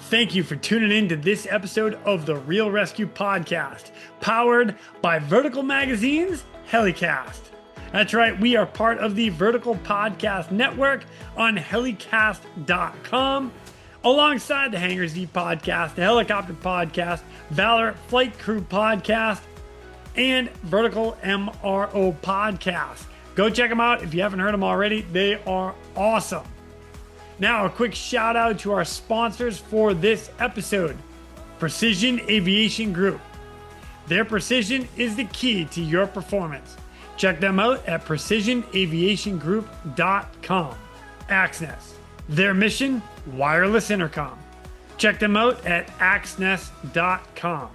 Thank you for tuning in to this episode of the Real ResQ Podcast, powered by Vertical Magazine's Helicast. That's right, we are part of the Vertical Podcast Network on helicast.com, alongside the Hangars Z Podcast, the Helicopter Podcast, Valor Flight Crew Podcast, and Vertical MRO Podcast. Go check them out if you haven't heard them already. They are awesome. Now, a quick shout out to our sponsors for this episode, Precision Aviation Group. Their precision is the key to your performance. Check them out at precisionaviationgroup.com. Axness. Their mission, wireless intercom. Check them out at axness.com.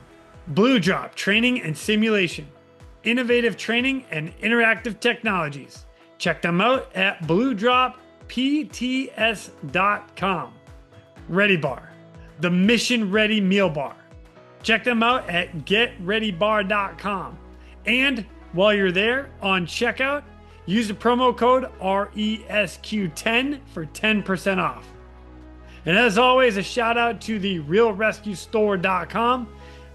Blue Drop Training and Simulation. Innovative training and interactive technologies. Check them out at bluedroppts.com. Ready Bar, the mission ready meal bar. Check them out at getreadybar.com. And while you're there on checkout, use the promo code RESQ10 for 10% off. And as always, a shout out to the realresqstore.com.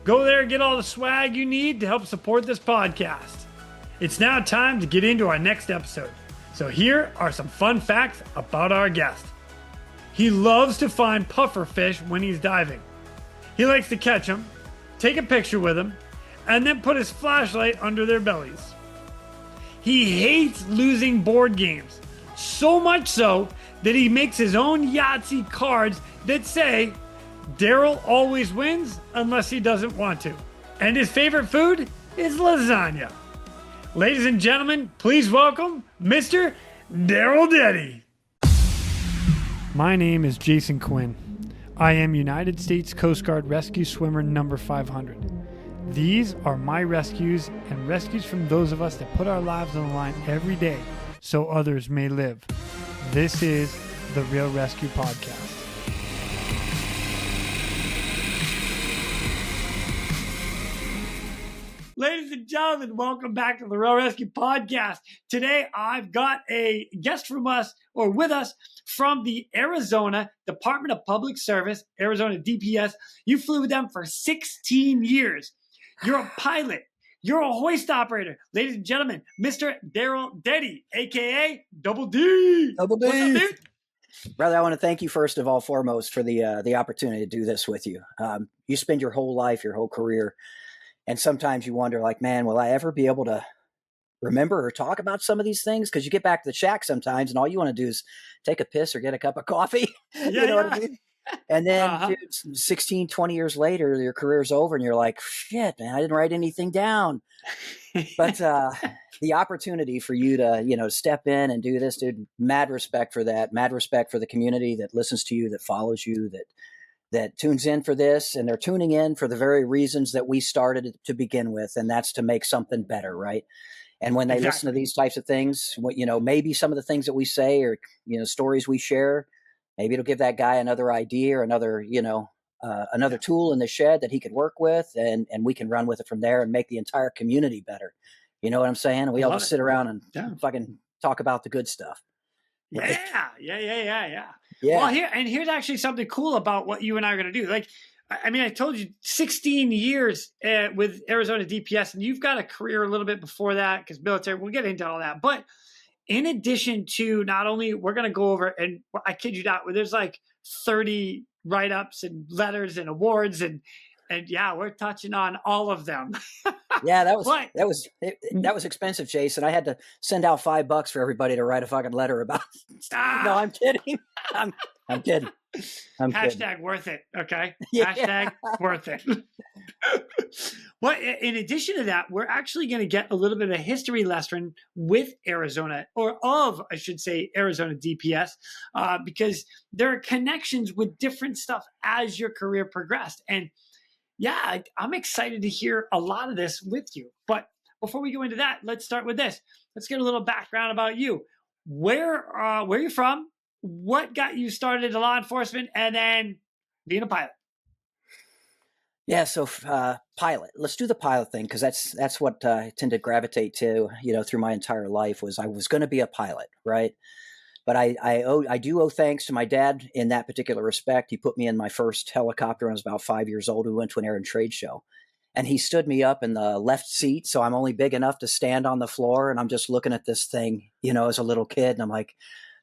Go there and get all the swag you need to help support this podcast. It's now time to get into our next episode. So here are some fun facts about our guest. He loves to find puffer fish when he's diving. He likes to catch them, take a picture with them, and then put his flashlight under their bellies. He hates losing board games, so much so that he makes his own Yahtzee cards that say, Darrell always wins unless he doesn't want to. And his favorite food is lasagna. Ladies and gentlemen, please welcome Mr. Darrell Detty. My name is Jason Quinn. I am United States Coast Guard Rescue Swimmer number 500. These are my rescues and rescues from those of us that put our lives on the line every day so others may live. This is the Real ResQ Podcast. Ladies and gentlemen, welcome back to the Real ResQ Podcast. Today, I've got a guest with us from the Arizona Department of Public Service, Arizona DPS. You flew with them for 16 years. You're a pilot. You're a hoist operator. Ladies and gentlemen, Mr. Darrell Detty, a.k.a. Double D. Double D. What's up, dude? Brother, I want to thank you first of all, foremost, for the opportunity to do this with you. You spend your whole life, your whole career, and sometimes you wonder, like, man, will I ever be able to remember or talk about some of these things? Because you get back to the shack sometimes and all you want to do is take a piss or get a cup of coffee. You know what I mean? And then dude, 16, 20 years later, your career's over and you're like, shit, man, I didn't write anything down. But the opportunity for you to, step in and do this, dude, mad respect for that. Mad respect for the community that listens to you, that follows you, that tunes in for this, and they're tuning in for the very reasons that we started to begin with, and that's to make something better, right? And when they listen to these types of things, maybe some of the things that we say or, stories we share, maybe it'll give that guy another idea or another tool in the shed that he could work with, and we can run with it from there and make the entire community better. You know what I'm saying? We all just sit around and fucking talk about the good stuff. Right? Yeah. Well, here's actually something cool about what you and I are going to do. Like, I mean, I told you 16 years with Arizona DPS, and you've got a career a little bit before that because military, we'll get into all that. But in addition to not only, we're going to go over, and I kid you not, there's like 30 write-ups and letters and awards and yeah, we're touching on all of them. Yeah, that was expensive, Jason. I had to send out $5 for everybody to write a fucking letter about. No, I'm kidding. I'm kidding. Hashtag worth it. Okay. Yeah. Hashtag worth it. Well, in addition to that, we're actually going to get a little bit of a history lesson with Arizona, or of, I should say, Arizona DPS, because there are connections with different stuff as your career progressed. And yeah, I'm excited to hear a lot of this with you. But before we go into that, let's start with this. Let's get a little background about you. Where are you from? What got you started in law enforcement, and then being a pilot? Yeah, so pilot. Let's do the pilot thing, because that's what I tend to gravitate to, through my entire life. Was I was going to be a pilot, right? But I do owe thanks to my dad in that particular respect. He put me in my first helicopter when I was about 5 years old. We went to an air and trade show, and he stood me up in the left seat, so I'm only big enough to stand on the floor, and I'm just looking at this thing, as a little kid, and I'm like,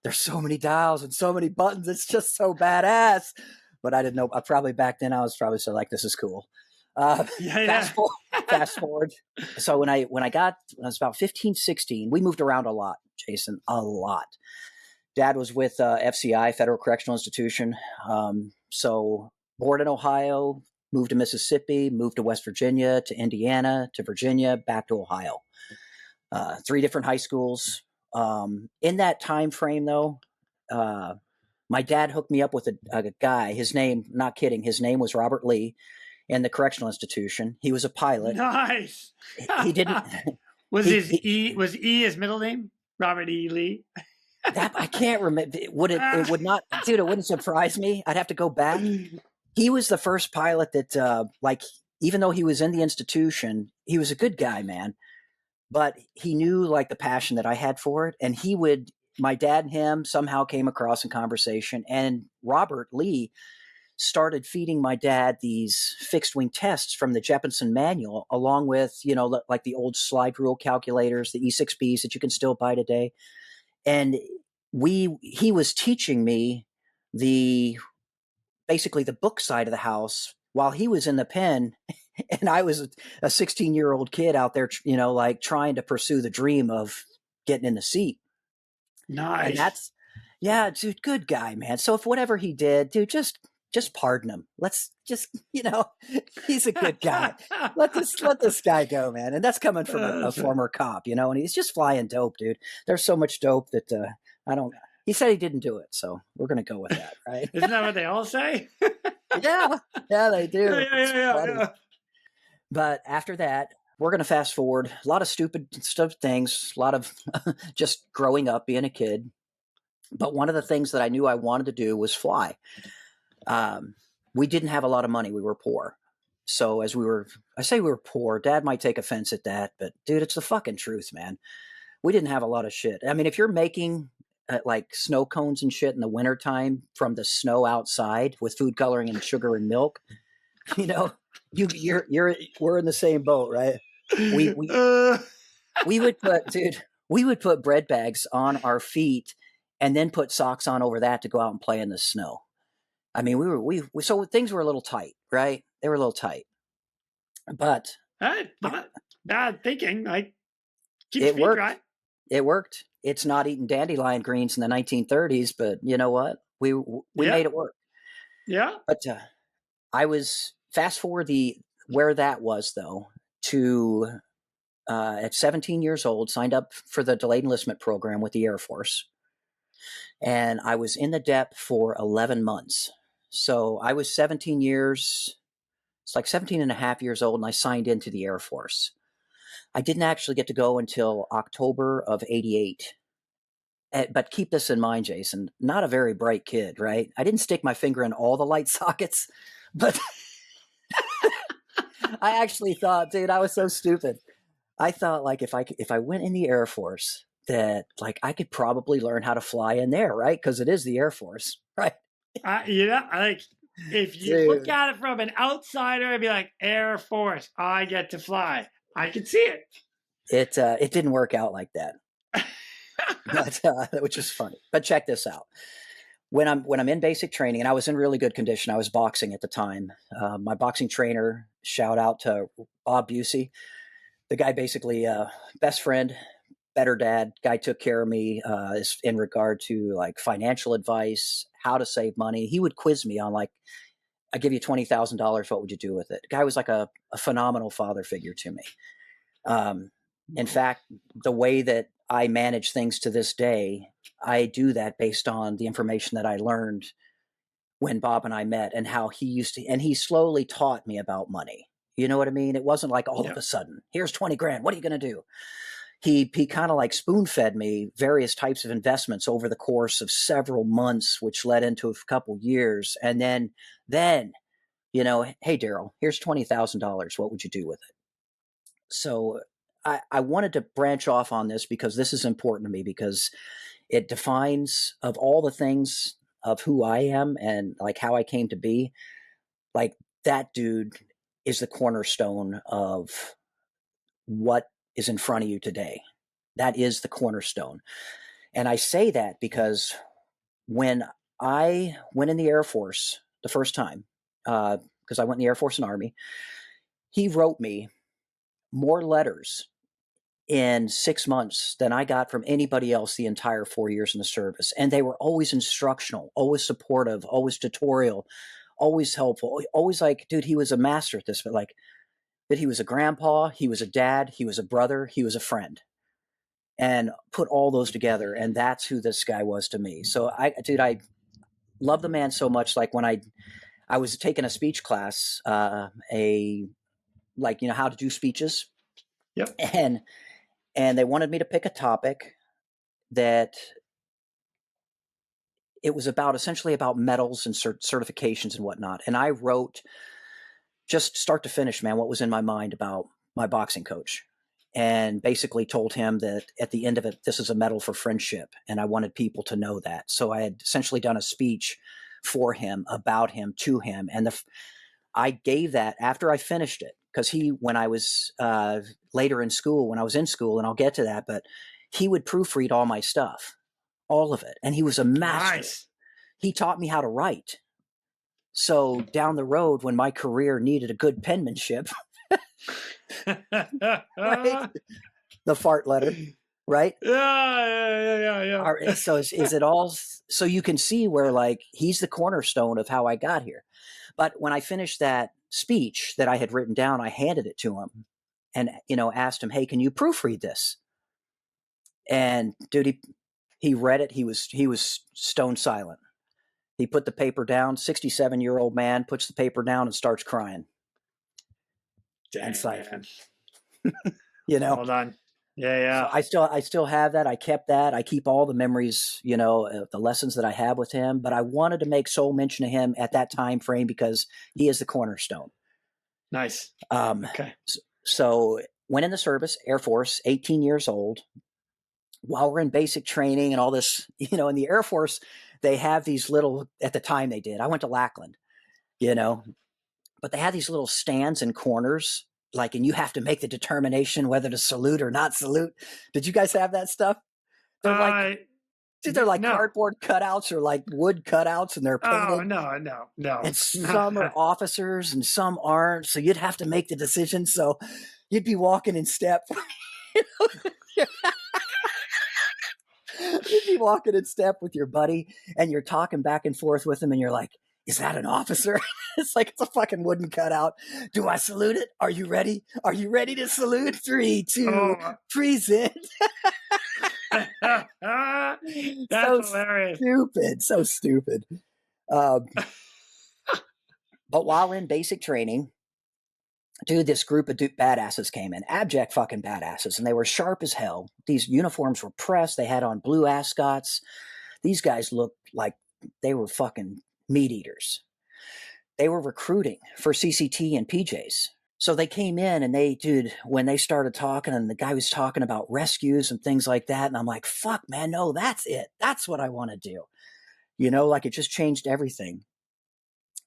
there's so many dials and so many buttons. It's just so badass. But I didn't know. Back then I was probably so like, this is cool. Fast forward. So when I was about 15, 16, we moved around a lot, Jason, a lot. Dad was with FCI, Federal Correctional Institution. So born in Ohio, moved to Mississippi, moved to West Virginia, to Indiana, to Virginia, back to Ohio. 3 different high schools. In that time frame, though, my dad hooked me up with a guy. His name, not kidding, his name was Robert Lee in the correctional institution. He was a pilot. Nice. He didn't. Was E his middle name? Robert E. Lee? I can't remember. It would not, dude, it wouldn't surprise me. I'd have to go back. He was the first pilot that, even though he was in the institution, he was a good guy, man. But he knew the passion that I had for it. And my dad and him somehow came across in conversation. And Robert Lee started feeding my dad these fixed wing tests from the Jeppesen manual, along with, the old slide rule calculators, the E6Bs that you can still buy today. And he was teaching me basically the book side of the house while he was in the pen. And I was a 16-year-old kid out there, trying to pursue the dream of getting in the seat. Nice. And dude, good guy, man. So if whatever he did, dude, just pardon him. Let's just, he's a good guy. Let this guy go, man. And that's coming from a former cop, and he's just flying dope, dude. There's so much dope that he said he didn't do it. So we're going to go with that, right? Isn't that what they all say? Yeah, they do. Yeah. But after that, we're going to fast forward. A lot of stupid things, a lot of just growing up, being a kid. But one of the things that I knew I wanted to do was fly. We didn't have a lot of money. We were poor. So I say we were poor. Dad might take offense at that, but dude, it's the fucking truth, man. We didn't have a lot of shit. I mean, if you're making snow cones and shit in the wintertime from the snow outside with food coloring and sugar and milk, we're in the same boat, right? We would put bread bags on our feet and then put socks on over that to go out and play in the snow. I mean, so things were a little tight, right? They were a little tight, but not bad thinking. Keep it worked. Right? It worked. It's not eating dandelion greens in the 1930s, but you know what? We made it work. Yeah. But I was fast forward where that was though to at 17 years old, signed up for the delayed enlistment program with the Air Force, and I was in the DEP for 11 months. So I was 17 years. It's like 17 and a half years old, and I signed into the Air Force. I didn't actually get to go until October of 88. But keep this in mind, Jason, not a very bright kid, right? I didn't stick my finger in all the light sockets, but I actually thought, dude, I was so stupid. I thought if I went in the Air Force that I could probably learn how to fly in there, right? Because it is the Air Force, right? If you look at it from an outsider, it'd be like Air Force. I get to fly. I can see it. It didn't work out like that, which is funny. But check this out. When I'm in basic training, and I was in really good condition, I was boxing at the time. My boxing trainer, shout out to Bob Busey, the guy basically best friend, better dad. Guy took care of me in regard to financial advice, how to save money. He would quiz me on I give you $20,000. What would you do with it? The guy was a phenomenal father figure to me. In fact, the way that I manage things to this day, I do that based on the information that I learned when Bob and I met, and how he slowly taught me about money. You know what I mean? It wasn't all of a sudden, here's 20 grand. What are you going to do? He kind of spoon fed me various types of investments over the course of several months, which led into a couple years. And then, hey, Darrell, here's $20,000. What would you do with it? So I wanted to branch off on this because this is important to me, because it defines of all the things of who I am and like how I came to be. Like that dude is the cornerstone of what is in front of you today. That is the cornerstone. And I say that because when I went in the Air Force the first time, because I went in the Air Force and Army, he wrote me more letters in 6 months than I got from anybody else the entire 4 years in the service. And they were always instructional, always supportive, always tutorial, always helpful, always like, dude, he was a master at this, but like, that he was a grandpa, he was a dad, he was a brother, he was a friend. And put all those together, and that's who this guy was to me. So I love the man so much. Like when I was taking a speech class, how to do speeches. Yep. And they wanted me to pick a topic that it was essentially about medals and certifications and whatnot. And I wrote just start to finish, man, what was in my mind about my boxing coach. And basically told him that at the end of it, this is a medal for friendship. And I wanted people to know that. So I had essentially done a speech for him, about him, to him. And I gave that after I finished it, because when I was later in school, when I was in school, and I'll get to that, but he would proofread all my stuff, all of it. And he was a master. Nice. He taught me how to write. So down the road, when my career needed a good penmanship, right? The fart letter, right? Yeah. So is it all? So you can see where like he's the cornerstone of how I got here. But when I finished that speech that I had written down, I handed it to him, and asked him, "Hey, can you proofread this?" And dude, he read it. He was stone silent. He put the paper down. 67-year-old man puts the paper down and starts crying. Dang, and like, man. Well done. Yeah. So I still have that. I kept that. I keep all the memories, of the lessons that I have with him. But I wanted to make sole mention of him at that time frame because he is the cornerstone. Nice. Okay. So went in the service, Air Force, 18 years old. While we're in basic training and all this, in the Air Force, they have these little. At the time, they did. I went to Lackland, but they had these little stands and corners. And you have to make the determination whether to salute or not salute. Did you guys have that stuff? They're like no. cardboard cutouts or like wood cutouts, and they're painted. Oh, no. And some are officers and some aren't. So you'd have to make the decision. So you'd be walking in step. You'd be walking in step with your buddy, and you're talking back and forth with him, and you're like, is that an officer? It's like it's a fucking wooden cutout. Do I salute it? Are you ready? Are you ready to salute? 3, 2, present. That's hilarious. So stupid. But while in basic training, dude, this group of badasses came in, abject fucking badasses, and they were sharp as hell. These uniforms were pressed. They had on blue ascots. These guys looked like they were fucking meat eaters. They were recruiting for CCT and PJs. So they came in and when they started talking, and the guy was talking about rescues and things like that. And I'm like, fuck, man, no, that's it. That's what I want to do. It just changed everything.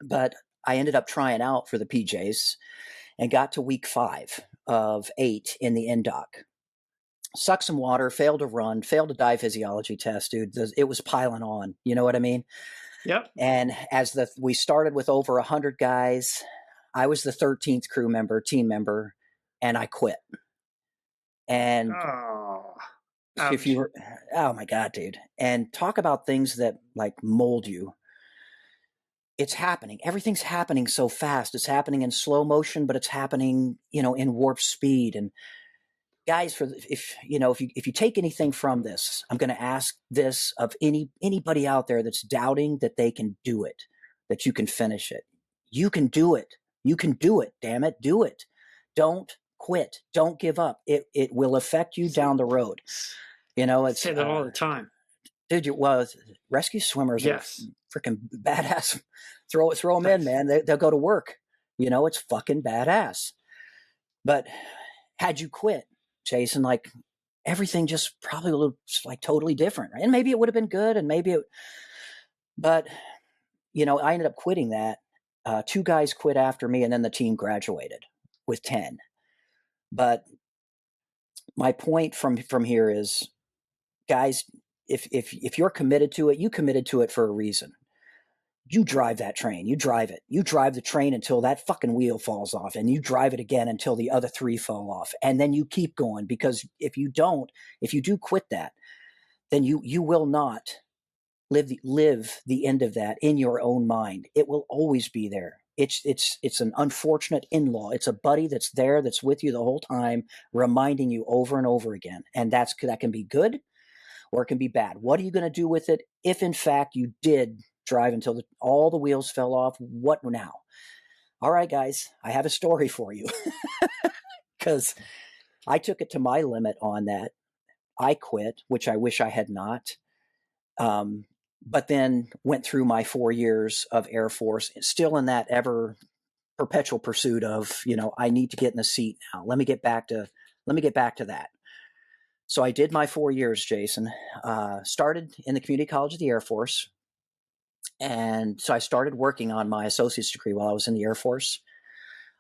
But I ended up trying out for the PJs and got to week 5 of 8 in the NDOC. Sucked some water, failed to run, failed to dive physiology test, dude. It was piling on. You know what I mean? Yep. And we started with over 100 guys, I was the 13th team member, and I quit. And if you were, oh my God, dude. And talk about things that like mold you. It's happening. Everything's happening so fast. It's happening in slow motion, but it's happening, in warp speed. And guys, if you take anything from this, I'm going to ask this of anybody out there that's doubting that they can do it, that you can finish it. You can do it. You can do it. Damn it. Do it. Don't quit. Don't give up. It will affect you down the road. It's say that all the time. Dude, rescue swimmers are freaking badass. Throw them in, man. They'll go to work. It's fucking badass. But had you quit, Jason, like everything just probably looks like totally different. Right? And maybe it would have been good, and but I ended up quitting that. 2 guys quit after me, and then the team graduated with 10. But my point from here is, guys, if you're committed to it, you committed to it for a reason. You drive that train. You drive it. You drive the train until that fucking wheel falls off, and you drive it again until the other 3 fall off. And then you keep going, because if you do quit that, then you will not live the end of that in your own mind. It will always be there. It's an unfortunate in-law. It's a buddy that's there, that's with you the whole time, reminding you over and over again. And that can be good, or it can be bad. What are you going to do with it if, in fact, you did drive until all the wheels fell off? What now? All right, guys, I have a story for you, because I took it to my limit on that. I quit, which I wish I had not. But then went through my 4 years of Air Force, still in that ever perpetual pursuit of, I need to get in the seat now. Let me get back to that. So I did my 4 years, Jason. Started in the Community College of the Air Force. And so I started working on my associate's degree while I was in the Air Force.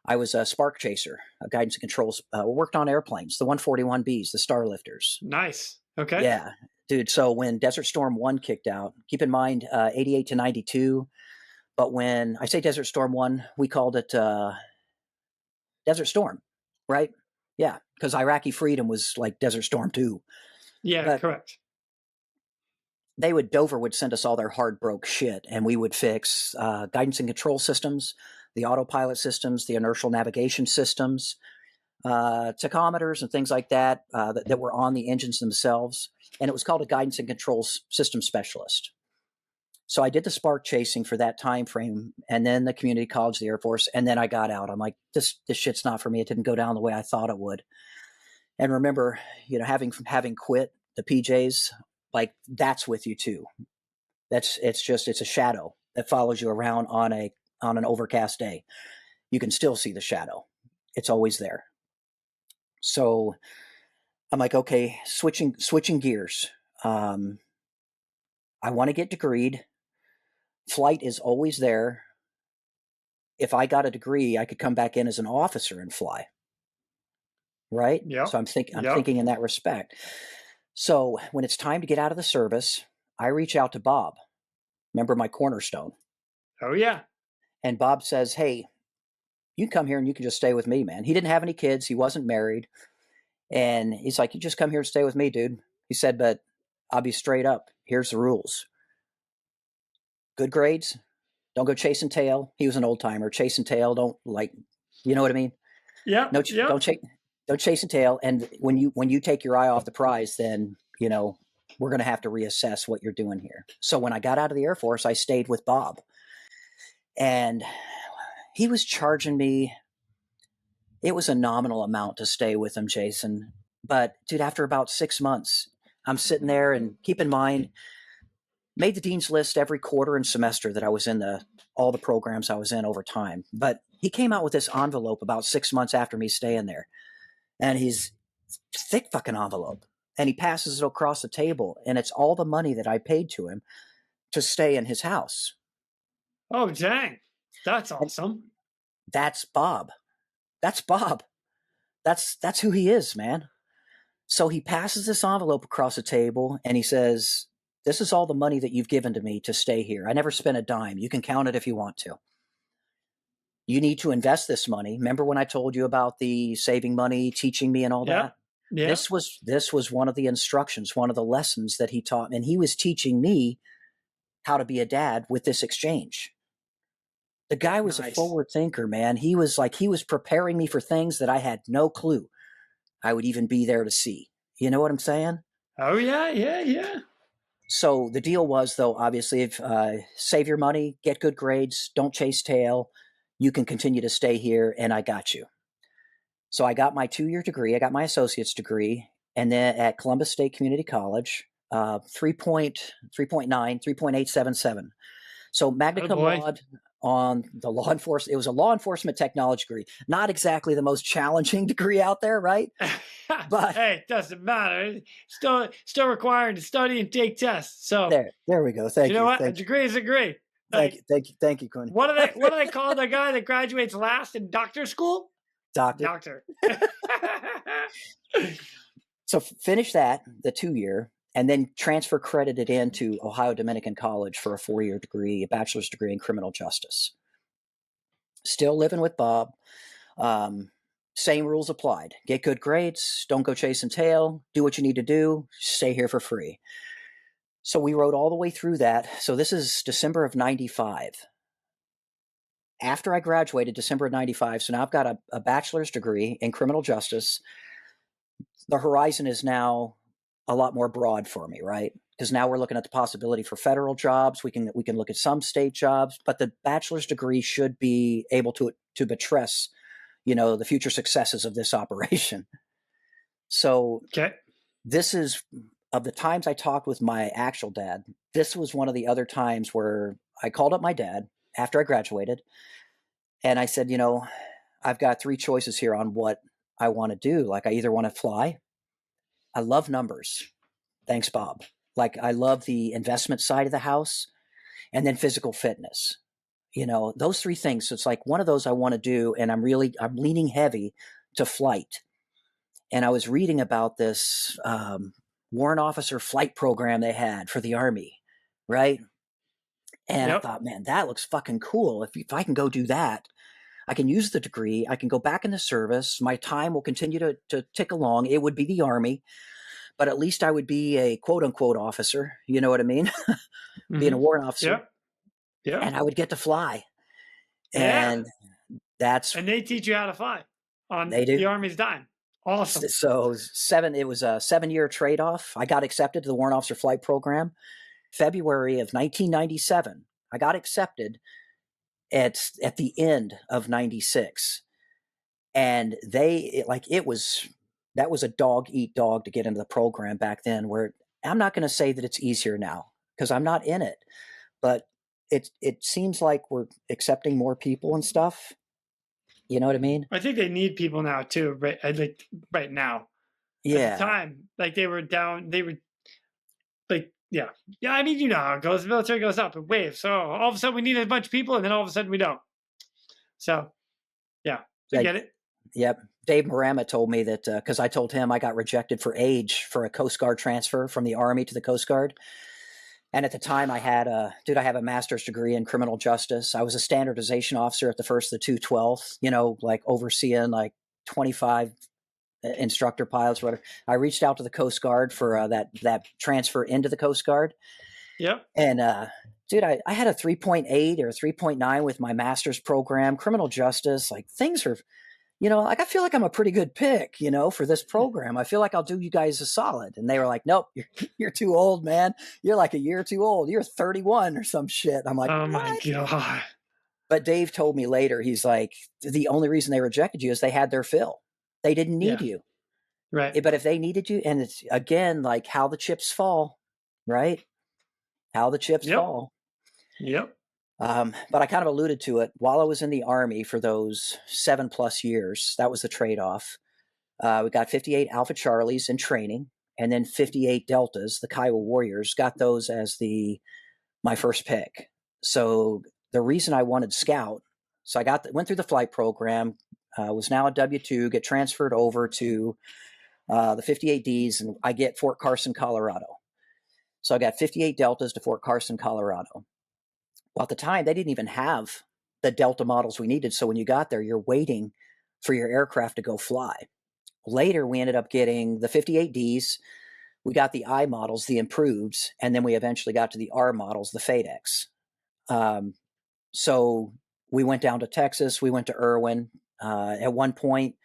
I was a spark chaser, a guidance and controls. We worked on airplanes, the 141Bs, the Starlifters. Nice. Okay. Yeah, dude. So when Desert Storm 1 kicked out, keep in mind, 88 to 92. But when I say Desert Storm 1, we called it Desert Storm, right? Yeah, because Iraqi Freedom was like Desert Storm 2. Yeah, but correct. Dover would send us all their hard broke shit, and we would fix guidance and control systems, the autopilot systems, the inertial navigation systems, tachometers and things like that, that were on the engines themselves. And it was called a guidance and control system specialist. So I did the spark chasing for that time frame, and then the Community College of the Air Force, and then I got out. I'm like, this shit's not for me. It didn't go down the way I thought it would. And remember, having quit the PJs, like, that's with you too. It's a shadow that follows you around on an overcast day. You can still see the shadow. It's always there. So I'm like, okay, switching gears. I want to get degreed. Flight is always there. If I got a degree, I could come back in as an officer and fly. Right? Yeah. So I'm thinking in that respect. So when it's time to get out of the service, I reach out to Bob. Remember my cornerstone? Oh, yeah. And Bob says, hey, you can come here and you can just stay with me, man. He didn't have any kids. He wasn't married. And he's like, you just come here and stay with me, dude. He said, but I'll be straight up. Here's the rules. Good grades. Don't go chasing tail. He was an old timer. Chasing tail. Don't, like, you know what I mean? Yeah. Don't chase and tail. And when you take your eye off the prize, then, we're going to have to reassess what you're doing here. So when I got out of the Air Force, I stayed with Bob, and he was charging me. It was a nominal amount to stay with him, Jason. But dude, after about 6 months, I'm sitting there, and keep in mind, made the dean's list every quarter and semester that I was in all the programs I was in over time. But he came out with this envelope about 6 months after me staying there. And he's thick fucking envelope. And he passes it across the table. And it's all the money that I paid to him to stay in his house. Oh, dang. That's awesome. And that's Bob. That's Bob. That's who he is, man. So he passes this envelope across the table, and he says, this is all the money that you've given to me to stay here. I never spent a dime. You can count it if you want to. You need to invest this money. Remember when I told you about the saving money, teaching me and all that? Yeah. This was one of the instructions, one of the lessons that he taught. And he was teaching me how to be a dad with this exchange. The guy was a forward thinker, man. He was preparing me for things that I had no clue I would even be there to see. You know what I'm saying? Oh, yeah. So the deal was, though, obviously, if save your money, get good grades, don't chase tail, you can continue to stay here, and I got you. So I got my 2-year degree. I got my associate's degree. And then at Columbus State Community College, 3.877. So magna Oh cum boy. laude on the law enforcement. It was a law enforcement technology degree. Not exactly the most challenging degree out there, right? But hey, it doesn't matter. Still required to study and take tests. So there we go. you Thank know you. what? A Thank you. degree is a degree. Thank you. Like, Thank you, Quinn. what do they call the guy that graduates last in doctor school? Doctor. Doctor. So finish that, the 2-year, and then transfer credited into Ohio Dominican College for a 4-year degree, a bachelor's degree in criminal justice. Still living with Bob. Same rules applied. Get good grades. Don't go chasing tail. Do what you need to do. Stay here for free. So we rode all the way through that. So this is December of 95. After I graduated, December of 95, so now I've got a bachelor's degree in criminal justice. The horizon is now a lot more broad for me, right? Because now we're looking at the possibility for federal jobs. We can look at some state jobs, but the bachelor's degree should be able to buttress, the future successes of this operation. So Okay. this is, of the times I talked with my actual dad, this was one of the other times where I called up my dad after I graduated, and I said, I've got 3 choices here on what I want to do. Like, I either want to fly. I love numbers. Thanks, Bob. Like, I love the investment side of the house, and then physical fitness. Those 3 things. So it's like one of those I want to do, and I'm leaning heavy to flight. And I was reading about this warrant officer flight program they had for the Army, right? And I thought, man, that looks fucking cool. If I can go do that, I can use the degree. I can go back in the service. My time will continue to tick along. It would be the Army, but at least I would be a quote unquote officer. You know what I mean? Being a warrant officer. Yeah. And I would get to fly. Yeah. And and they teach you how to fly on they do. the Army's dime. Awesome. So it was a 7-year trade-off. I got accepted to the warrant officer flight program. February of 1997. I got accepted at the end of 96. And that was a dog eat dog to get into the program back then, where I'm not going to say that it's easier now because I'm not in it, but it seems like we're accepting more people and stuff. You know what I mean? I think they need people now too, right? Right now. Yeah. At the time, like they were down, they were like, yeah. I mean, how it goes. The military goes up in waves. So all of a sudden we need a bunch of people, and then all of a sudden we don't. So, yeah, I get it. Yep. Dave Marama told me that because I told him I got rejected for age for a Coast Guard transfer from the Army to the Coast Guard. And at the time I have a master's degree in criminal justice. I was a standardization officer at the 1st of the 212th, like overseeing like 25 instructor pilots, whatever. I reached out to the Coast Guard for that transfer into the Coast Guard. Yep. And dude, I had a 3.8 or a 3.9 with my master's program, criminal justice. Like, things are, like, I feel like I'm a pretty good pick, for this program. I feel like I'll do you guys a solid. And they were like, nope, you're too old, man. You're like a year too old. You're 31 or some shit. I'm like, oh what? my God. But Dave told me later, he's like, the only reason they rejected you is they had their fill. They didn't need you. Right. But if they needed you, and it's, again, like how the chips fall, right? How the chips fall. Yep. But I kind of alluded to it while I was in the Army for those 7+ years. That was the trade-off. We got 58 Alpha Charlies in training, and then 58 Deltas, the Kiowa Warriors, got those as my first pick. So the reason I wanted Scout, so I went through the flight program, was now a W-2, get transferred over to the 58Ds, and I get Fort Carson, Colorado. So I got 58 Deltas to Fort Carson, Colorado. Well, at the time, they didn't even have the Delta models we needed. So when you got there, you're waiting for your aircraft to go fly. Later, we ended up getting the 58Ds. We got the I models, the improveds, and then we eventually got to the R models, the FADEX. So we went down to Texas. We went to Irwin. At one point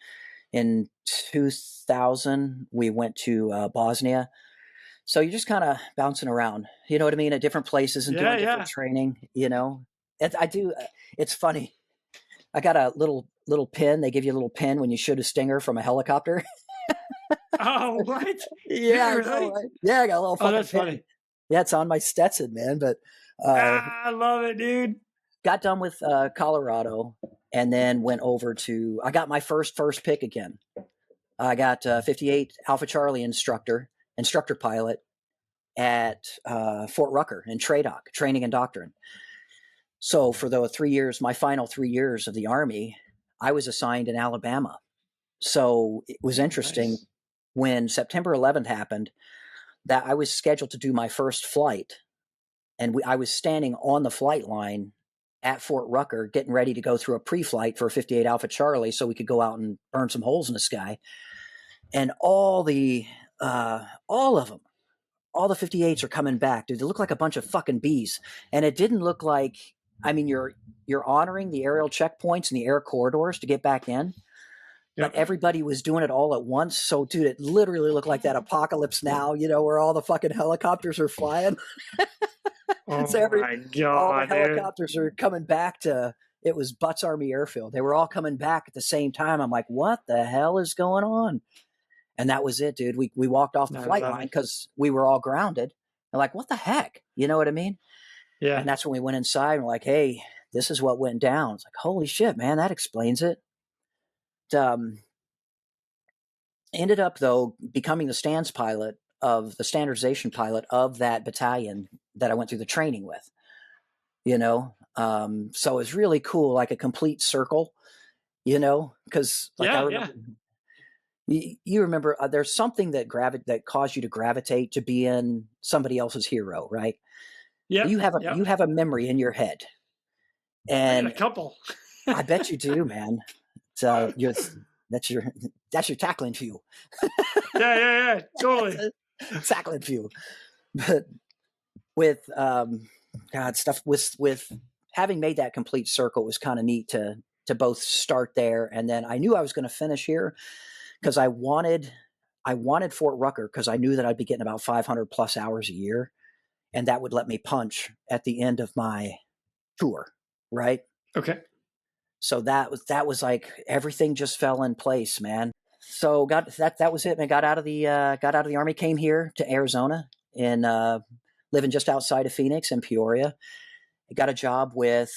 in 2000, we went to Bosnia. So you're just kind of bouncing around, you know what I mean, at different places and doing different training, It's funny. I got a little pin. They give you a little pin when you shoot a stinger from a helicopter. Oh, what? Yeah, really? I know, right? Yeah, I got a little fucking that's pin. funny. Yeah, it's on my Stetson, man. But I love it, dude. Got done with Colorado, and then went over to. I got my first pick again. I got 58 Alpha Charlie instructor pilot at Fort Rucker in TRADOC, Training and Doctrine. So for the 3 years, my final 3 years of the Army, I was assigned in Alabama. So it was interesting. Nice. When September 11th happened, that I was scheduled to do my first flight, and I was standing on the flight line at Fort Rucker, getting ready to go through a pre-flight for 58 Alpha Charlie, so we could go out and burn some holes in the sky. And all of them, all the 58s are coming back, dude. They look like a bunch of fucking bees, and it didn't look like. I mean, you're honoring the aerial checkpoints and the air corridors to get back in. Yep. But everybody was doing it all at once. So, dude, it literally looked like that Apocalypse Now, where all the fucking helicopters are flying. Oh so my God, all the helicopters are coming back to, it was Butts Army Airfield. They were all coming back at the same time. I'm like, what the hell is going on? And that was it, dude. We walked off the flight line because we were all grounded. And like, what the heck? You know what I mean? Yeah. And that's when we went inside and we're like, hey, this is what went down. It's like, holy shit, man, that explains it. Ended up, though, becoming the standardization pilot of that battalion that I went through the training with, so it was really cool, like a complete circle, because I remember, you remember there's something that caused you to gravitate to be in somebody else's hero, right? Yeah. You have a memory in your head, and a couple. I bet you do, man. So that's your tackling fuel. Yeah, totally. Tackling fuel. But with stuff with having made that complete circle was kind of neat to both start there, and then I knew I was going to finish here because I wanted Fort Rucker because I knew that I'd be getting about 500 plus hours a year, and that would let me punch at the end of my tour, right? Okay. So that was like everything just fell in place, man. So that was it, man. Got out of the Army, came here to Arizona, and living just outside of Phoenix in Peoria. I got a job with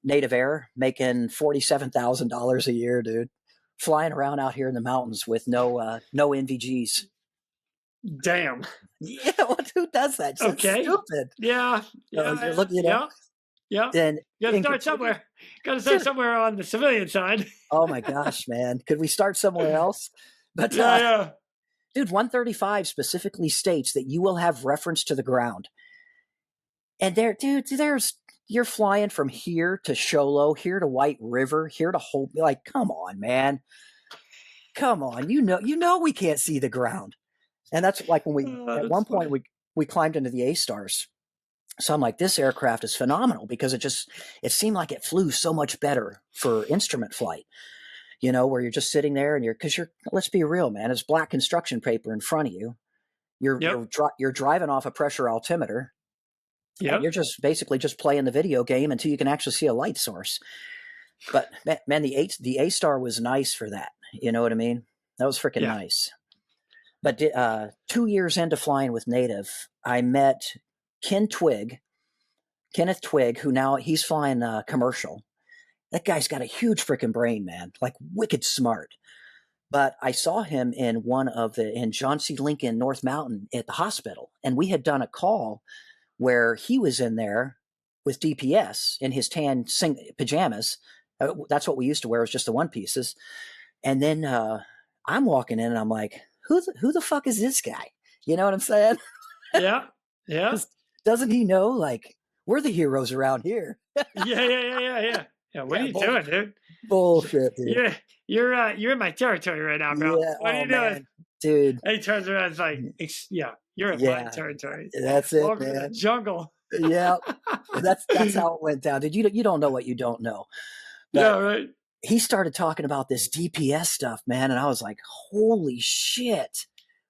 Native Air, making $47,000 a year, dude. Flying around out here in the mountains with no NVGs. Damn. Yeah, who does that? That's stupid. Yeah. Yeah. Then you got to start somewhere. Got to start somewhere on the civilian side. Oh my gosh, man! Could we start somewhere else? But dude, 135 specifically states that you will have reference to the ground. And you're flying from here to Show Low, here to White River, here to Hope. Like, come on, man. Come on. You know we can't see the ground. And that's like when at one point we climbed into the A-Stars. So I'm like, this aircraft is phenomenal because it seemed like it flew so much better for instrument flight, where you're just sitting there and let's be real, man, it's black construction paper in front of you. You're driving off a pressure altimeter. Yeah. You're just basically just playing the video game until you can actually see a light source. But man, the A-Star was nice for that. You know what I mean? That was freaking nice. But 2 years into flying with Native, I met Kenneth Twigg, who now he's flying commercial. That guy's got a huge freaking brain, man, like wicked smart. But I saw him in John C. Lincoln North Mountain at the hospital, and we had done a call where he was in there with DPS in his tan pajamas. That's what we used to wear, was just the one pieces. And then I'm walking in and I'm like, who the fuck is this guy? You know what I'm saying? Yeah. Doesn't he know, like, we're the heroes around here? Yeah. What are you doing, dude? Bullshit, dude. Yeah, you're in my territory right now, bro. Yeah, what are you doing? Dude. And he turns around and is like, you're in my territory. That's it, Welcome man. to the jungle. Yeah. That's how it went down, dude. You don't know what you don't know. But right. He started talking about this DPS stuff, man, and I was like, holy shit.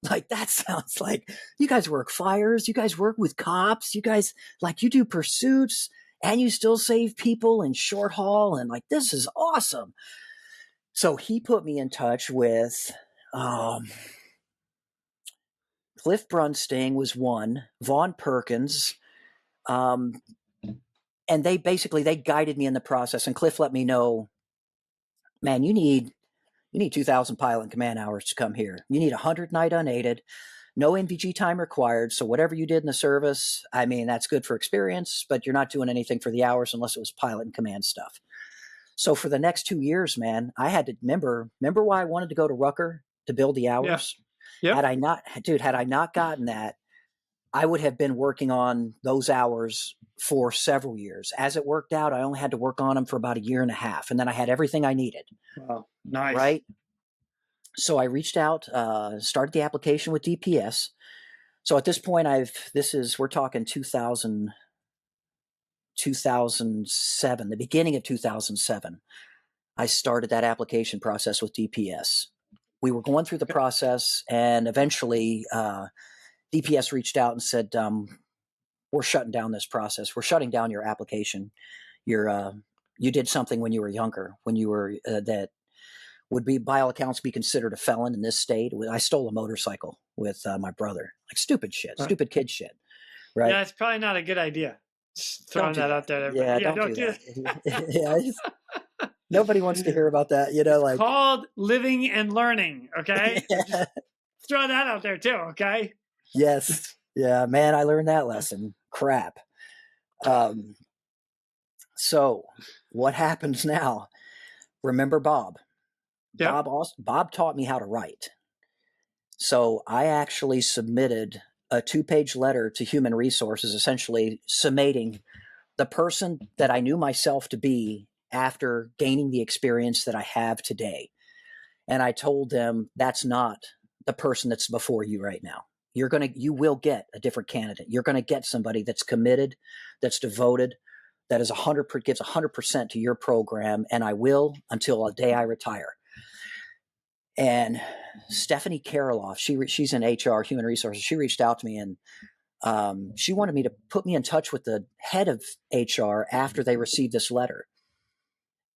Like, that sounds like you guys work fires, you guys work with cops, you guys, like, you do pursuits, and you still save people in short haul, and like, this is awesome. So he put me in touch with Cliff Brunsting was one, Vaughn Perkins, And they guided me in the process, and Cliff let me know, man, you need 2,000 pilot and command hours to come here. You need 100 night unaided, no NVG time required. So whatever you did in the service, I mean, that's good for experience, but you're not doing anything for the hours unless it was pilot and command stuff. So for the next 2 years, man, I had to remember why I wanted to go to Rucker to build the hours. Yeah. Had I not gotten that, I would have been working on those hours for several years. As it worked out, I only had to work on them for about 1.5 years, and then I had everything I needed. Wow, nice. Right? So I reached out, started the application with DPS. So at this point, we're talking 2007, the beginning of 2007. I started that application process with DPS. We were going through the process, and eventually DPS reached out and said, we're shutting down this process. We're shutting down your application. You did something when you were younger, when you were that would be, by all accounts, be considered a felon in this state. I stole a motorcycle with my brother. Like stupid kid shit. Right? Yeah, it's probably not a good idea. Just throwing that out there. Yeah, don't do that. Yeah, nobody wants to hear about that. It's called living and learning. Okay, just throw that out there too. Okay. Yes. Yeah, man, I learned that lesson. Crap. So what happens now? Remember Bob? Yeah. Bob taught me how to write. So I actually submitted a 2-page letter to Human Resources, essentially summating the person that I knew myself to be after gaining the experience that I have today. And I told them, that's not the person that's before you right now. You will get a different candidate. You're going to get somebody that's committed, that's devoted, that gives 100% to your program. And I will until the day I retire. And Stephanie Karoloff, she's in HR, Human Resources. She reached out to me, and she wanted me to put me in touch with the head of HR after they received this letter.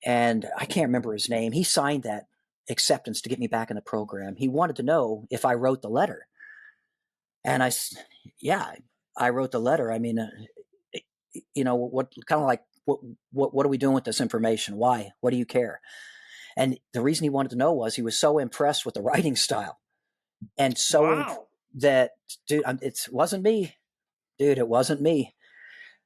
And I can't remember his name. He signed that acceptance to get me back in the program. He wanted to know if I wrote the letter. And I wrote the letter. I mean, what are we doing with this information? Why? What do you care? And the reason he wanted to know was he was so impressed with the writing style, and that, dude, it wasn't me, dude. It wasn't me.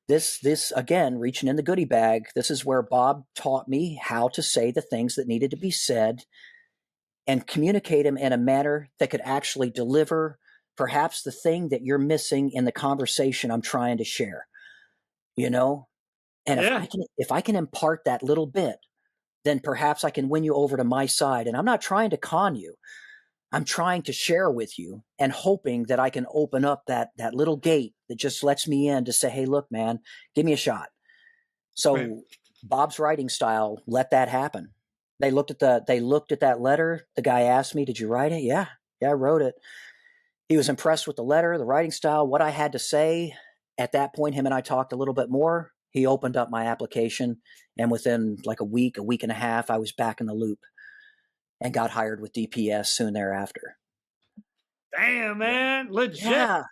This again, reaching in the goodie bag. This is where Bob taught me how to say the things that needed to be said and communicate them in a manner that could actually deliver perhaps the thing that you're missing in the conversation I'm trying to share, And if I can impart that little bit, then perhaps I can win you over to my side. And I'm not trying to con you. I'm trying to share with you and hoping that I can open up that little gate that just lets me in to say, hey, look, man, give me a shot. So right. Bob's writing style let that happen. They looked at that letter. The guy asked me, did you write it? Yeah, I wrote it. He was impressed with the letter, the writing style, what I had to say. At that point, him and I talked a little bit more. He opened up my application, and within like a week and a half, I was back in the loop and got hired with DPS soon thereafter. Damn, man. Legit.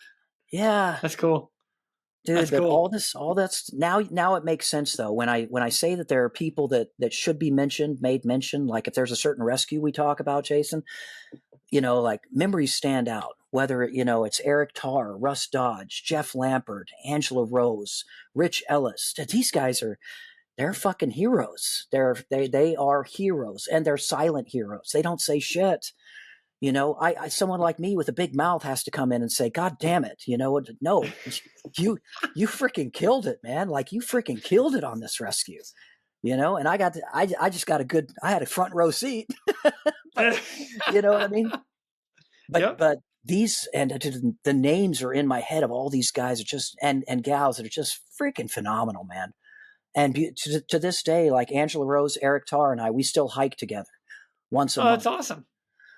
Yeah. That's cool. Dude, that's cool. all that's now it makes sense though. When I say that there are people that should be made mention, like if there's a certain rescue we talk about, Jason, like memories stand out, whether it's Eric Tarr, Russ Dodge, Jeff Lampert, Angela Rose, Rich Ellis. These guys they're fucking heroes. They are heroes, and they're silent heroes. They don't say shit. Someone like me with a big mouth has to come in and say, God damn it. No, you freaking killed it, man. Like you freaking killed it on this rescue, and I had a front row seat, but, you know what I mean? But these, and the names are in my head of all these guys are just, and gals that are just freaking phenomenal, man. And to this day, like Angela Rose, Eric Tarr, and I, we still hike together once a month. That's awesome.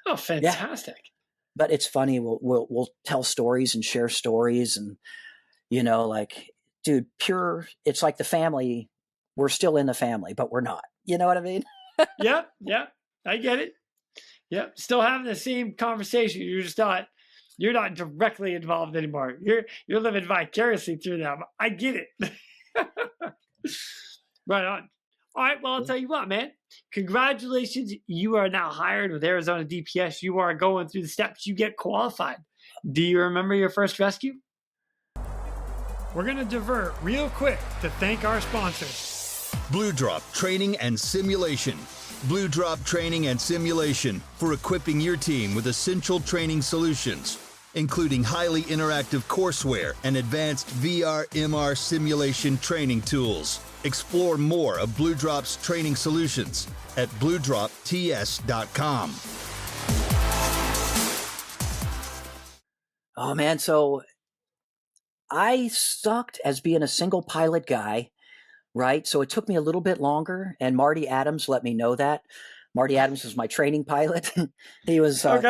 Oh, fantastic. Yeah. But it's funny. We'll tell stories and share stories, and, dude, it's like the family. We're still in the family, but we're not. You know what I mean? Yep. I get it. Yep. Still having the same conversation. You're just not You're not directly involved anymore. You're living vicariously through them. I get it. Right on. All right. Well, I'll tell you what, man. Congratulations. You are now hired with Arizona DPS. You are going through the steps. You get qualified. Do you remember your first rescue? We're going to divert real quick to thank our sponsors. Blue Drop Training and Simulation. Blue Drop Training and Simulation for equipping your team with essential training solutions, including highly interactive courseware and advanced VR MR simulation training tools. Explore more of Blue Drop's training solutions at bluedropts.com. Oh man, so I sucked as being a single pilot guy, right? So it took me a little bit longer, and Marty Adams let me know that. Marty Adams was my training pilot. He was up.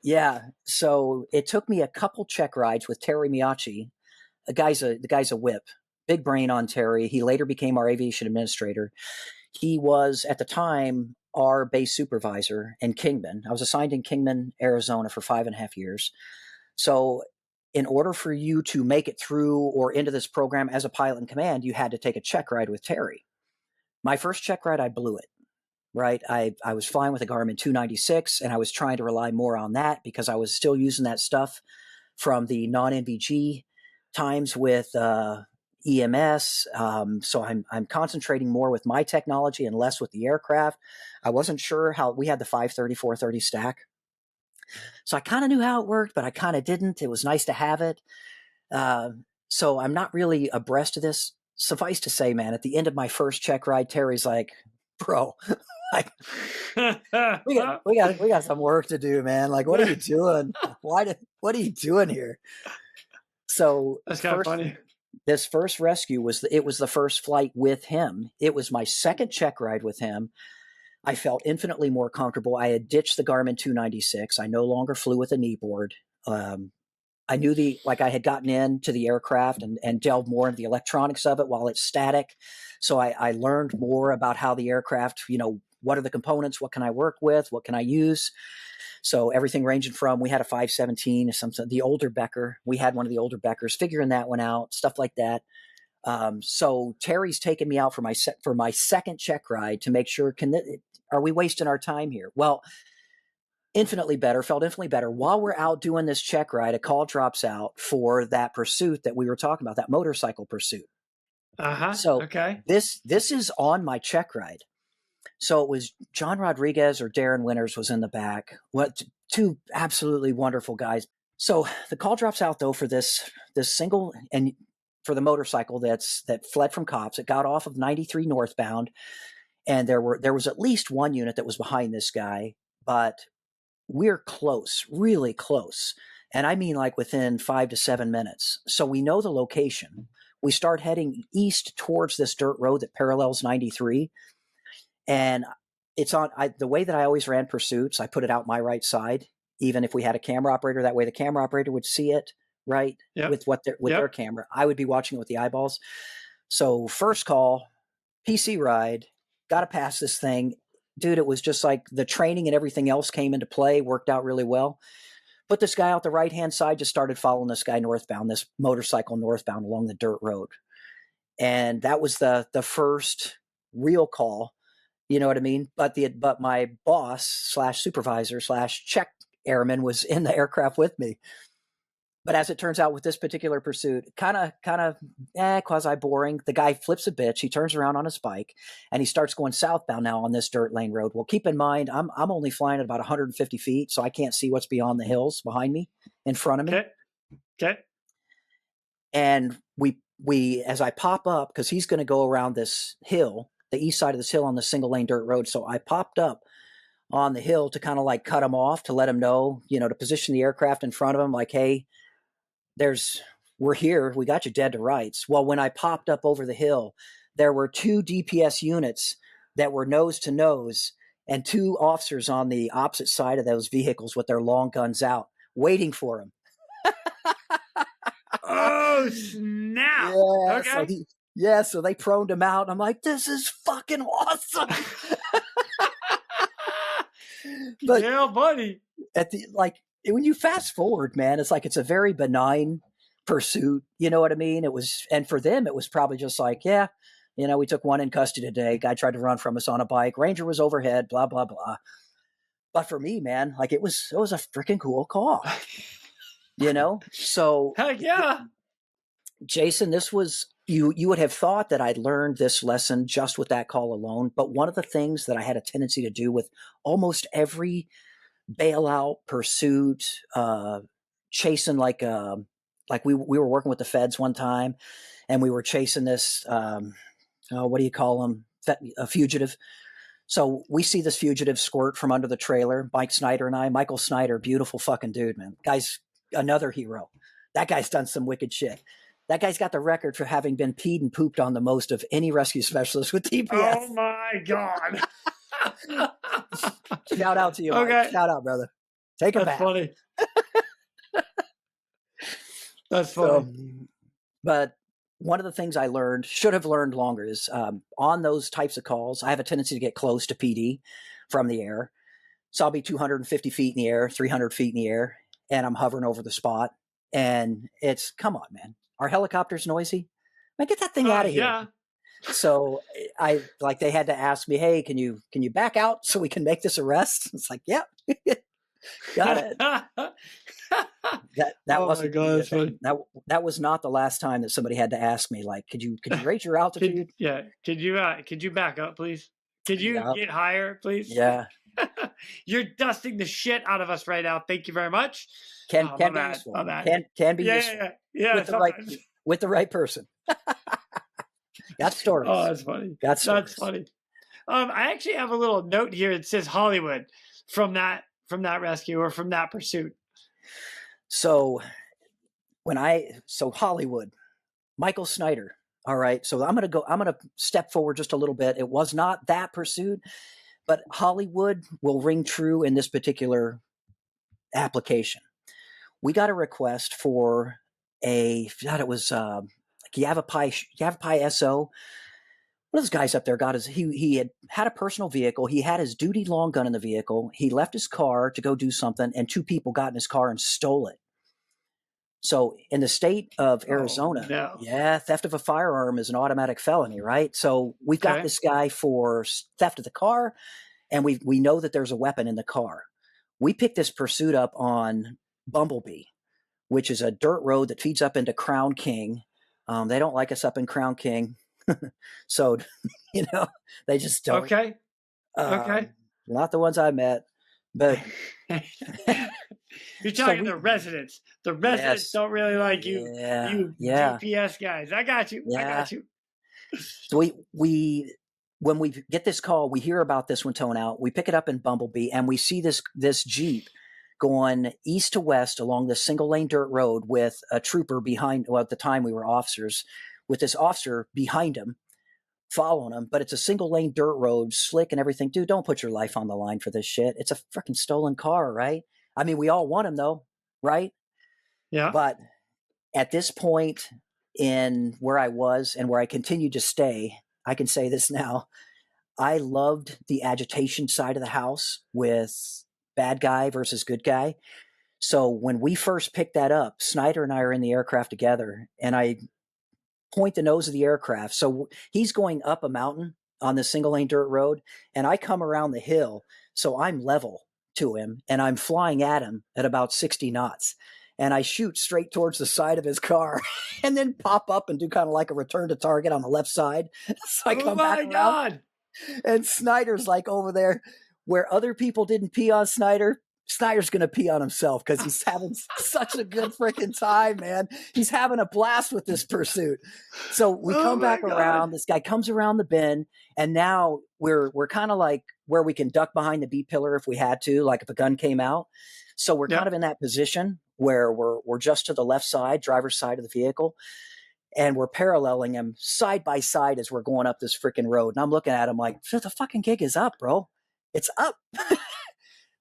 Yeah. So it took me a couple check rides with Terry Miyachi. The guy's a whip. Big brain on Terry. He later became our aviation administrator. He was at the time our base supervisor in Kingman. I was assigned in Kingman, Arizona for 5.5 years. So in order for you to make it through or into this program as a pilot in command, you had to take a check ride with Terry. My first check ride, I blew it, right? I was flying with a Garmin 296, and I was trying to rely more on that because I was still using that stuff from the non-NVG times with EMS. So I'm concentrating more with my technology and less with the aircraft. I wasn't sure how we had the 530, 430 stack. So I kind of knew how it worked, but I kind of didn't. It was nice to have it. So I'm not really abreast of this. Suffice to say, man, at the end of my first check ride, Terry's like, bro, like, we got some work to do, man. Like, what are you doing? What are you doing here? So that's kind of funny. This first rescue was the first flight with him. It was my second check ride with him. I felt infinitely more comfortable. I had ditched the Garmin 296. I no longer flew with a knee board. I knew I had gotten into the aircraft and delved more into the electronics of it while it's static. So I learned more about how the aircraft, what are the components? What can I work with? What can I use? So everything ranging from, we had a 517 or something, the older Becker. We had one of the older Beckers, figuring that one out, stuff like that. So Terry's taken me out for my second check ride to make sure, are we wasting our time here? Well, felt infinitely better. While we're out doing this check ride, a call drops out for that pursuit that we were talking about, that motorcycle pursuit. So okay. This is on my check ride. So it was John Rodriguez or Darren Winters was in the back. What two absolutely wonderful guys. So the call drops out though for this single, and for the motorcycle that fled from cops. It got off of 93 northbound, and there was at least one unit that was behind this guy, but we're close, really close. And I mean like within 5 to 7 minutes. So we know the location. We start heading east towards this dirt road that parallels 93. And it's on the way that I always ran pursuits. I put it out my right side, even if we had a camera operator. That way the camera operator would see it, right? Yep. With their camera. I would be watching it with the eyeballs. So first call, PC ride, got to pass this thing. Dude, it was just like the training and everything else came into play, worked out really well. Put this guy out the right-hand side, just started following this guy northbound, this motorcycle northbound along the dirt road. And that was the first real call, you know what I mean? But my boss / supervisor / check airman was in the aircraft with me. But as it turns out with this particular pursuit, kind of quasi boring. The guy flips a bitch. He turns around on his bike and he starts going southbound now on this dirt lane road. Well, keep in mind, I'm only flying at about 150 feet, so I can't see what's beyond the hills behind me, in front of me. Okay. And we as I pop up, because he's going to go around this hill, the east side of this hill on the single lane dirt road. So I popped up on the hill to kind of like cut him off, to let him know, to position the aircraft in front of him, like, hey, we're here. We got you dead to rights. Well, when I popped up over the hill, there were 2 DPS units that were nose to nose and 2 officers on the opposite side of those vehicles with their long guns out, waiting for him. Oh, snap. Yeah, okay. So they proned him out. I'm like, this is fucking awesome. But yeah, buddy. when you fast forward, man, it's like it's a very benign pursuit. You know what I mean? It was, and for them, it was probably just like, yeah, we took one in custody today. Guy tried to run from us on a bike. Ranger was overhead. Blah blah blah. But for me, man, like it was a freaking cool call. So heck yeah, Jason, this was you would have thought that I'd learned this lesson just with that call alone. But one of the things that I had a tendency to do with almost every bailout pursuit, chasing like we were working with the feds one time, and we were chasing this what do you call them, a fugitive. So we see this fugitive squirt from under the trailer. Mike Snyder and I, Michael Snyder, beautiful fucking dude, man. Guy's another hero. That guy's done some wicked shit. That guy's got the record for having been peed and pooped on the most of any rescue specialist with TPS. Oh my God. Shout out to you, okay. Mike. Shout out, brother. Take a bath. Funny. That's funny. But one of the things I learned, should have learned longer, is on those types of calls, I have a tendency to get close to PD from the air. So I'll be 250 feet in the air, 300 feet in the air, and I'm hovering over the spot. And it's, come on, man. Our helicopter's noisy. Man, get that thing out of here. Yeah. So they had to ask me, hey, can you back out so we can make this arrest? It's like, yep. Got it. That wasn't that was not the last time that somebody had to ask me, like, could you raise your altitude? Could you back up, please? Could you get higher, please? Yeah. You're dusting the shit out of us right now. Thank you very much. Can be useful. Can be useful. Yeah. With the right person. Got stories. Oh, that's funny. That's funny. I actually have a little note here. It says Hollywood from that rescue or from that pursuit. So Hollywood, Michael Snyder. All right. So I'm going to step forward just a little bit. It was not that pursuit, but Hollywood will ring true in this particular application. We got a request for Yavapai SO. One of those guys up there he had a personal vehicle. He had his duty long gun in the vehicle. He left his car to go do something, and two people got in his car and stole it. So in the state of Arizona, theft of a firearm is an automatic felony, right? So we've got this guy for theft of the car, and we know that there's a weapon in the car. We picked this pursuit up on Bumblebee, which is a dirt road that feeds up into Crown King. They don't like us up in Crown King. So, they just don't. Okay. Not the ones I met, but you're talking the residents. The residents don't really like you. You GPS guys. I got you. I got you. So we when we get this call, we hear about this one towing out. We pick it up in Bumblebee, and we see this Jeep going east to west along this single lane dirt road with a trooper behind. Well, at the time we were officers, with this officer behind him, following him. But it's a single lane dirt road, slick and everything. Dude, don't put your life on the line for this shit. It's a freaking stolen car, right? I mean, we all want him though, right? Yeah. But at this point in where I was and where I continued to stay, I can say this now, I loved the agitation side of the house with bad guy versus good guy. So when we first picked that up, Snyder and I are in the aircraft together, and I point the nose of the aircraft. So he's going up a mountain on the single lane dirt road, and I come around the hill. So I'm level to him, and I'm flying at him at about 60 knots. And I shoot straight towards the side of his car and then pop up and do kind of like a return to target on the left side. So I come back around. God. And Snyder's like over there where other people didn't pee on Snyder. Snyder's going to pee on himself because he's having such a good freaking time, man. He's having a blast with this pursuit. So we come back around. This guy comes around the bend, and now we're kind of like where we can duck behind the B pillar if we had to, like if a gun came out. So we're kind of in that position where we're just to the left side, driver's side of the vehicle, and we're paralleling him side by side as we're going up this freaking road. And I'm looking at him like, the fucking gig is up, bro. It's up.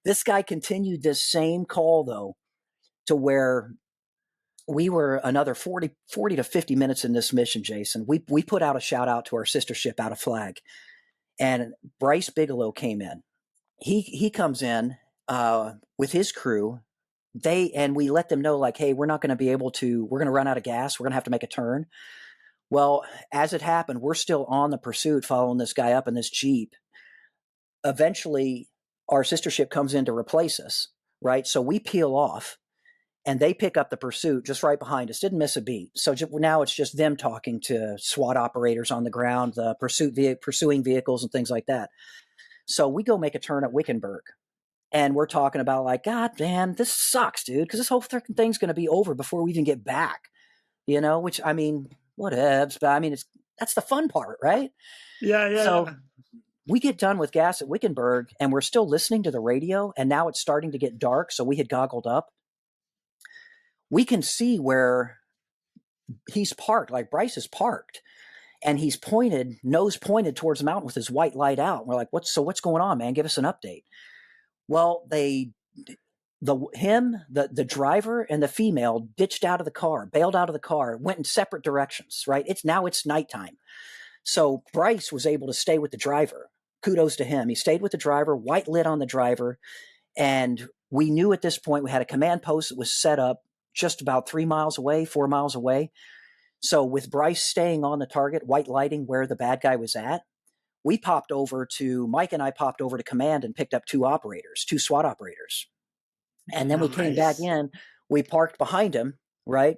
This guy continued this same call, though, to where we were another 40 to 50 minutes in this mission, Jason. We put out a shout out to our sister ship Out of Flag, and Bryce Bigelow came in. He comes in with his crew. we let them know, like, hey, we're not going to be able to, we're going to run out of gas. We're going to have to make a turn. Well, as it happened, we're still on the pursuit, following this guy up in this Jeep. Eventually, our sister ship comes in to replace us, right? So we peel off, and they pick up the pursuit just right behind us. Didn't miss a beat. So now it's just them talking to SWAT operators on the ground, the pursuing vehicles and things like that. So we go make a turn at Wickenburg, and we're talking about, like, God damn, this sucks, dude, because this whole freaking thing's going to be over before we even get back, which, I mean, whatevs, but I mean, that's the fun part, right? Yeah. So we get done with gas at Wickenburg, and we're still listening to the radio, and now it's starting to get dark, so we had goggled up. We can see where he's parked, like Bryce is parked, and he's nose pointed towards the mountain with his white light out. And we're like, what's going on, man? Give us an update. Well, the driver and the female ditched out of the car, bailed out of the car, went in separate directions, right? It's nighttime. So Bryce was able to stay with the driver. Kudos to him. He stayed with the driver, white lit on the driver. And we knew at this point we had a command post that was set up just about 4 miles away. So with Bryce staying on the target, white lighting where the bad guy was at, Mike and I popped over to command and picked up two SWAT operators. And then we came back in, we parked behind him, right?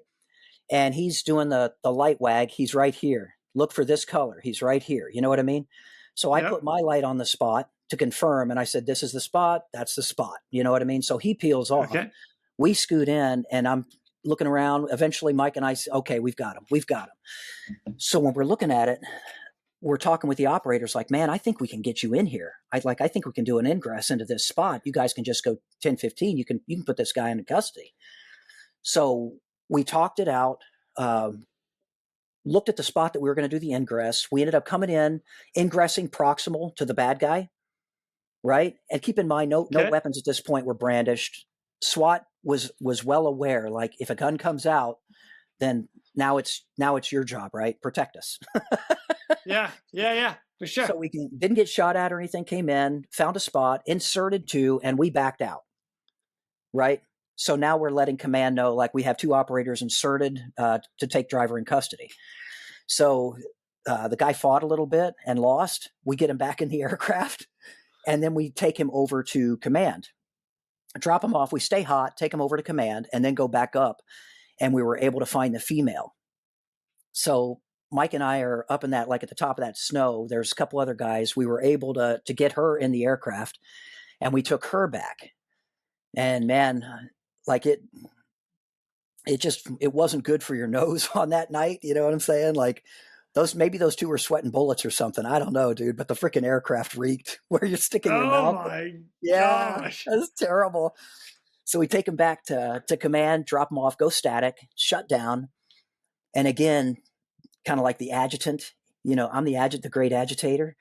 And he's doing the light wag. He's right here. Look for this color. He's right here. You know what I mean? So I put my light on the spot to confirm. And I said, this is the spot. That's the spot. You know what I mean? So he peels off. Okay. We scoot in, and I'm looking around. Eventually Mike and I say, okay, we've got him. So when we're looking at it, we're talking with the operators, like, man, I think we can get you in here. I think we can do an ingress into this spot. You guys can just go 10-15. You can put this guy into custody. So we talked it out, looked at the spot that we were going to do the ingress. We ended up coming in, ingressing proximal to the bad guy, right? And keep in mind, no weapons at this point were brandished. SWAT was well aware, like, if a gun comes out, then now it's your job, right? Protect us. Yeah, for sure. So we didn't get shot at or anything, came in, found a spot, inserted two, and we backed out, right? So now we're letting command know, like, we have two operators inserted to take driver in custody. So the guy fought a little bit and lost. We get him back in the aircraft, and then we take him over to command. Drop him off. We stay hot, take him over to command, and then go back up. And we were able to find the female. So Mike and I are up in that, like, at the top of that snow. There's a couple other guys. We were able to get her in the aircraft, and we took her back. And man, like, it wasn't good for your nose on that night. You know what I'm saying? Like, maybe those two were sweating bullets or something. I don't know, dude, but the freaking aircraft reeked where you're sticking your mouth. Oh my gosh. That's terrible. So we take him back to command, drop him off, go static, shut down. And again, kind of like the adjutant, I'm the great agitator.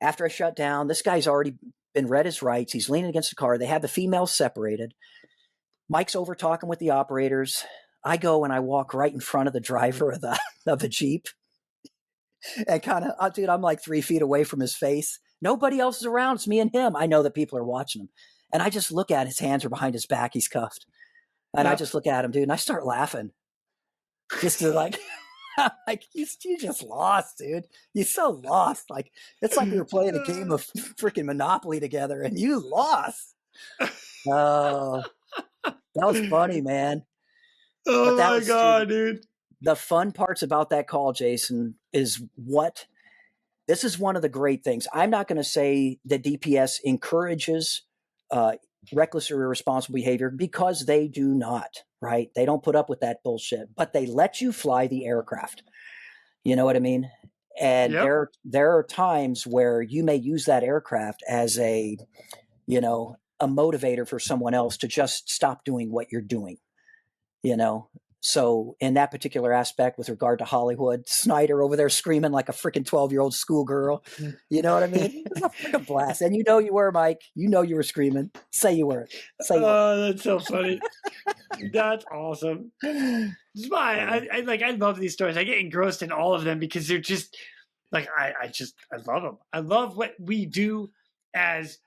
After I shut down, this guy's already been read his rights. He's leaning against the car. They have the females separated. Mike's over talking with the operators. I go and I walk right in front of the driver of the Jeep. And kind of, dude, I'm like 3 feet away from his face. Nobody else is around. It's me and him. I know that people are watching him. And I just look at his hands are behind his back. He's cuffed. And I just look at him, dude, and I start laughing. Just to like you just lost, dude. You're so lost. Like, it's like we were playing a game of freaking Monopoly together and you lost. Oh, that was funny, man. Oh my God, dude. The fun parts about that call, Jason, is this is one of the great things. I'm not going to say that DPS encourages reckless or irresponsible behavior, because they do not, right? They don't put up with that bullshit, but they let you fly the aircraft. You know what I mean? And there are times where you may use that aircraft as a motivator for someone else to just stop doing what you're doing, So in that particular aspect, with regard to Hollywood, Snyder over there screaming like a freaking 12-year-old schoolgirl, you know what I mean? It was a freaking blast. And you were, Mike. You were screaming. Say you were. Oh, that's so funny. That's awesome. It's why I love these stories. I get engrossed in all of them because they're just like, I love them. I love what we do as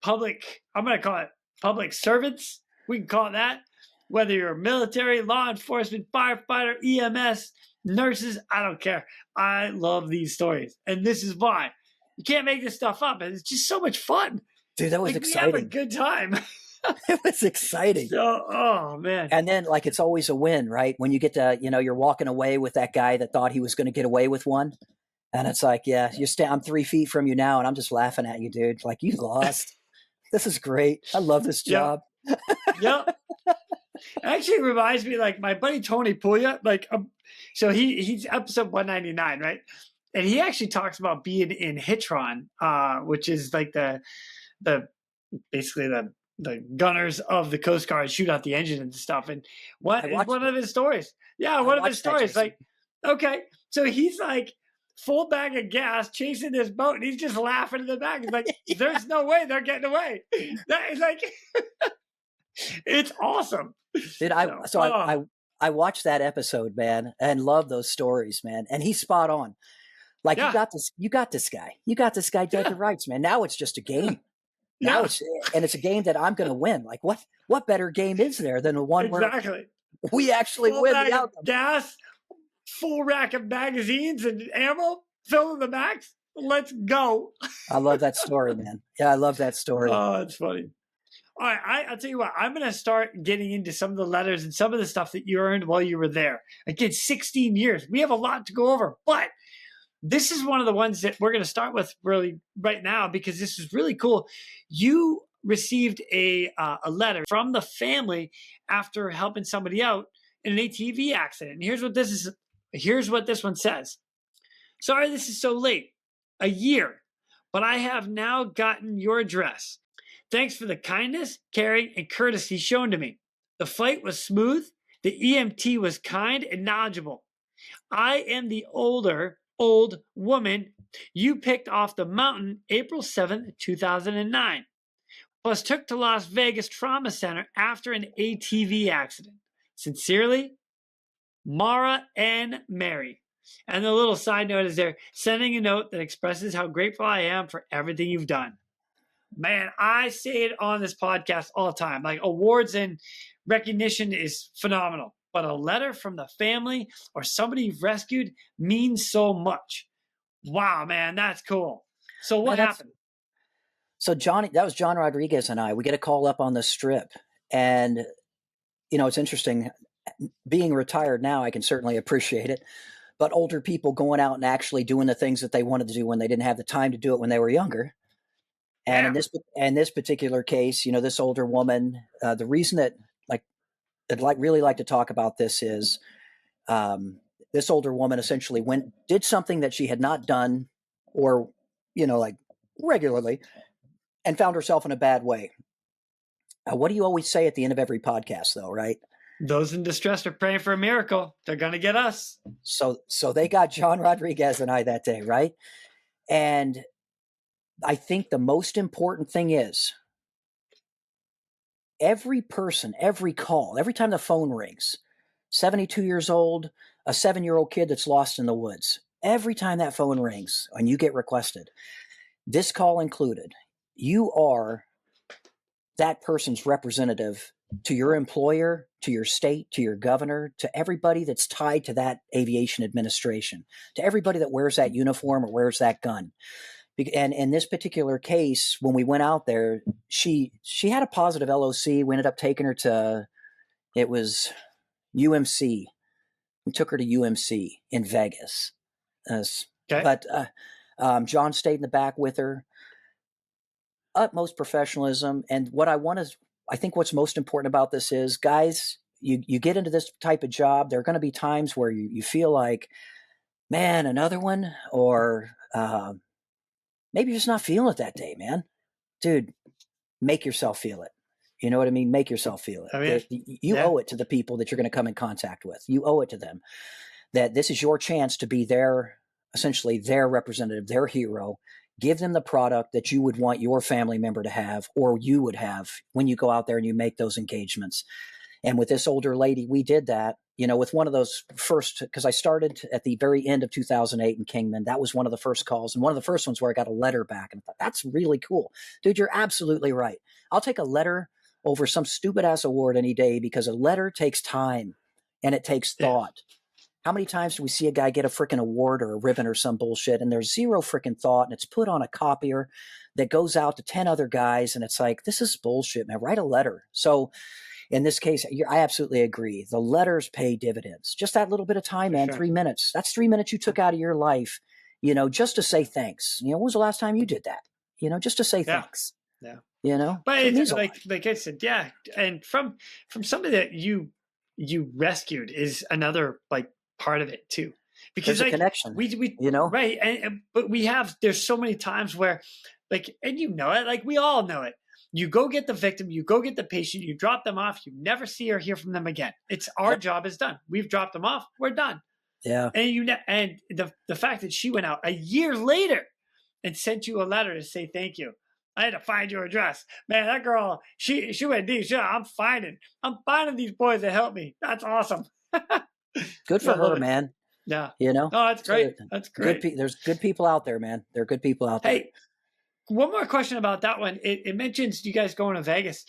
public, I'm going to call it public servants. We can call it that. Whether you're military, law enforcement, firefighter, EMS, nurses, I don't care. I love these stories. And this is why. You can't make this stuff up. And it's just so much fun. Dude, that was exciting. We have a good time. It was exciting. So, oh, man. And then, like, it's always a win, right? When you get to, you're walking away with that guy that thought he was going to get away with one. And it's like, yeah, I'm 3 feet from you now, and I'm just laughing at you, dude. Like, you lost. This is great. I love this job. Yep. Actually reminds me, like, my buddy Tony Puglia, so he's episode 199, right? And he actually talks about being in Hitron, which is like basically the gunners of the Coast Guard shoot out the engine and stuff. And one of his stories. Yeah, one of his stories. Like, okay, so he's like full bag of gas chasing this boat, and he's just laughing in the back. He's like, there's no way they're getting away. That is like, it's awesome. Dude, I watched that episode, man, and love those stories, man. And he's spot on. Like, you got this guy. You got this guy dead to rights, man. Now it's just a game. Now it's a game that I'm going to win. Like, what better game is there than the one where we actually win the outcome? Gas, full rack of magazines and ammo, filling the max. Let's go. I love that story, man. Yeah, I love that story. Oh, it's funny. All right, I'll tell you what. I'm going to start getting into some of the letters and some of the stuff that you earned while you were there. Again, 16 years. We have a lot to go over, but this is one of the ones that we're going to start with really right now because this is really cool. You received a letter from the family after helping somebody out in an ATV accident. And here's what this one says. Sorry, this is so late. A year, but I have now gotten your address. Thanks for the kindness, caring, and courtesy shown to me. The flight was smooth. The EMT was kind and knowledgeable. I am the old woman you picked off the mountain April 7th, 2009. Was took to Las Vegas Trauma Center after an ATV accident. Sincerely, Mara and Mary. And the little side note is there, sending a note that expresses how grateful I am for everything you've done. Man, I say it on this podcast all the time. Like, awards and recognition is phenomenal. But a letter from the family or somebody you've rescued means so much. Wow, man, that's cool. So what happened? So that was John Rodriguez and I. We get a call up on the strip. And, it's interesting. Being retired now, I can certainly appreciate it. But older people going out and actually doing the things that they wanted to do when they didn't have the time to do it when they were younger. And in this particular case, this older woman, the reason that I'd really like to talk about this is this older woman essentially did something that she had not done or, regularly and found herself in a bad way. What do you always say at the end of every podcast, though, right? Those in distress are praying for a miracle. They're going to get us. So they got John Rodriguez and I that day, right? And I think the most important thing is every person, every call, every time the phone rings, 72 years old, a 7-year-old kid that's lost in the woods, every time that phone rings and you get requested, this call included, you are that person's representative to your employer, to your state, to your governor, to everybody that's tied to that aviation administration, to everybody that wears that uniform or wears that gun. And in this particular case, when we went out there, she had a positive LOC. We ended up taking her it was UMC. We took her to UMC in Vegas. Okay. But John stayed in the back with her. Utmost professionalism. And I think what's most important about this is, guys, you get into this type of job, there are going to be times where you feel like, man, another one, or maybe you're just not feeling it that day, man. Dude, make yourself feel it. You know what I mean? Make yourself feel it. I mean, you owe it to the people that you're going to come in contact with. You owe it to them that this is your chance to be essentially their representative, their hero. Give them the product that you would want your family member to have, or you would have when you go out there and you make those engagements. And with this older lady, we did that, with one of those first, because I started at the very end of 2008 in Kingman. That was one of the first calls, and one of the first ones where I got a letter back, and I thought, that's really cool. Dude, you're absolutely right. I'll take a letter over some stupid ass award any day, because a letter takes time and it takes thought. How many times do we see a guy get a freaking award or a ribbon or some bullshit, and there's zero freaking thought, and it's put on a copier that goes out to 10 other guys, and it's like, this is bullshit, man. Write a letter. So in this case, I absolutely agree. The letters pay dividends. Just that little bit of time, man, 3 minutes. That's 3 minutes you took out of your life, just to say thanks. When was the last time you did that? Just to say thanks. Yeah. But it's like I said, yeah. And from somebody that you rescued is another like part of it too. Because there's a connection. We right. But there's so many times where like, and it, like we all know it. You go get the victim, you go get the patient, you drop them off, you never see or hear from them again. It's our job is done. We've dropped them off, we're done. Yeah. And the fact that she went out a year later and sent you a letter to say thank you. I had to find your address. Man, that girl, she went deep. I'm finding these boys that help me. That's awesome. Good for her, man. Yeah. No, that's great. That's great. There's good people out there, man. There are good people out there. Hey, one more question about that one. It mentions you guys going to Vegas.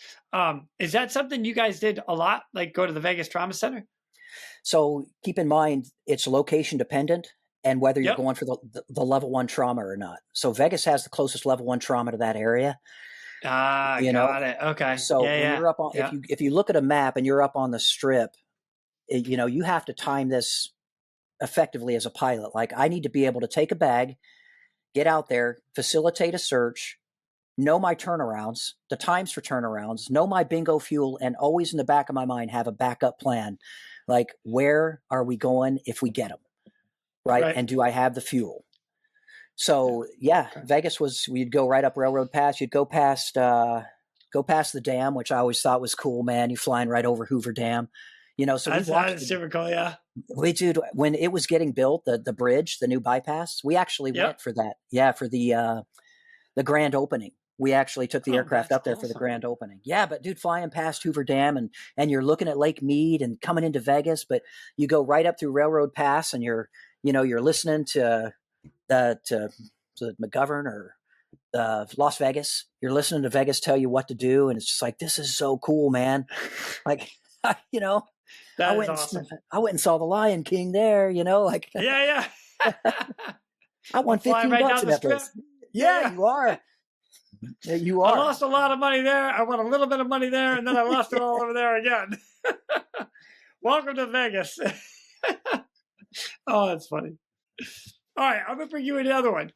Is that something you guys did a lot, like go to the Vegas Trauma Center? So keep in mind, it's location dependent and whether you're going for the level 1 trauma or not. So Vegas has the closest level 1 trauma to that area. Got it. Okay. So when you're up on, if you look at a map and you're up on the strip, you have to time this effectively as a pilot. Like, I need to be able to take a bag, get out there, facilitate a search, know my turnarounds, the times for turnarounds, know my bingo fuel, and always in the back of my mind have a backup plan. Like, where are we going if we get them? Right. And do I have the fuel? So Vegas we'd go right up Railroad Pass. You'd go past the dam, which I always thought was cool, man. You're flying right over Hoover Dam. So that's super cool. Yeah. We did when it was getting built, the bridge, the new bypass. We actually went for that. Yeah. For the grand opening. We actually took the aircraft up there for the grand opening. Yeah. But dude, flying past Hoover Dam and you're looking at Lake Mead and coming into Vegas, but you go right up through Railroad Pass and you're listening to McGovern or Las Vegas. You're listening to Vegas tell you what to do. And it's just like, this is so cool, man. Like, That is awesome. I went and saw the Lion King there, like. Yeah. I won $15 right in that place. Yeah, you are. Yeah, you are. I lost a lot of money there. I won a little bit of money there, and then I lost it all over there again. Welcome to Vegas. Oh, that's funny. All right, I'm going to bring you another one.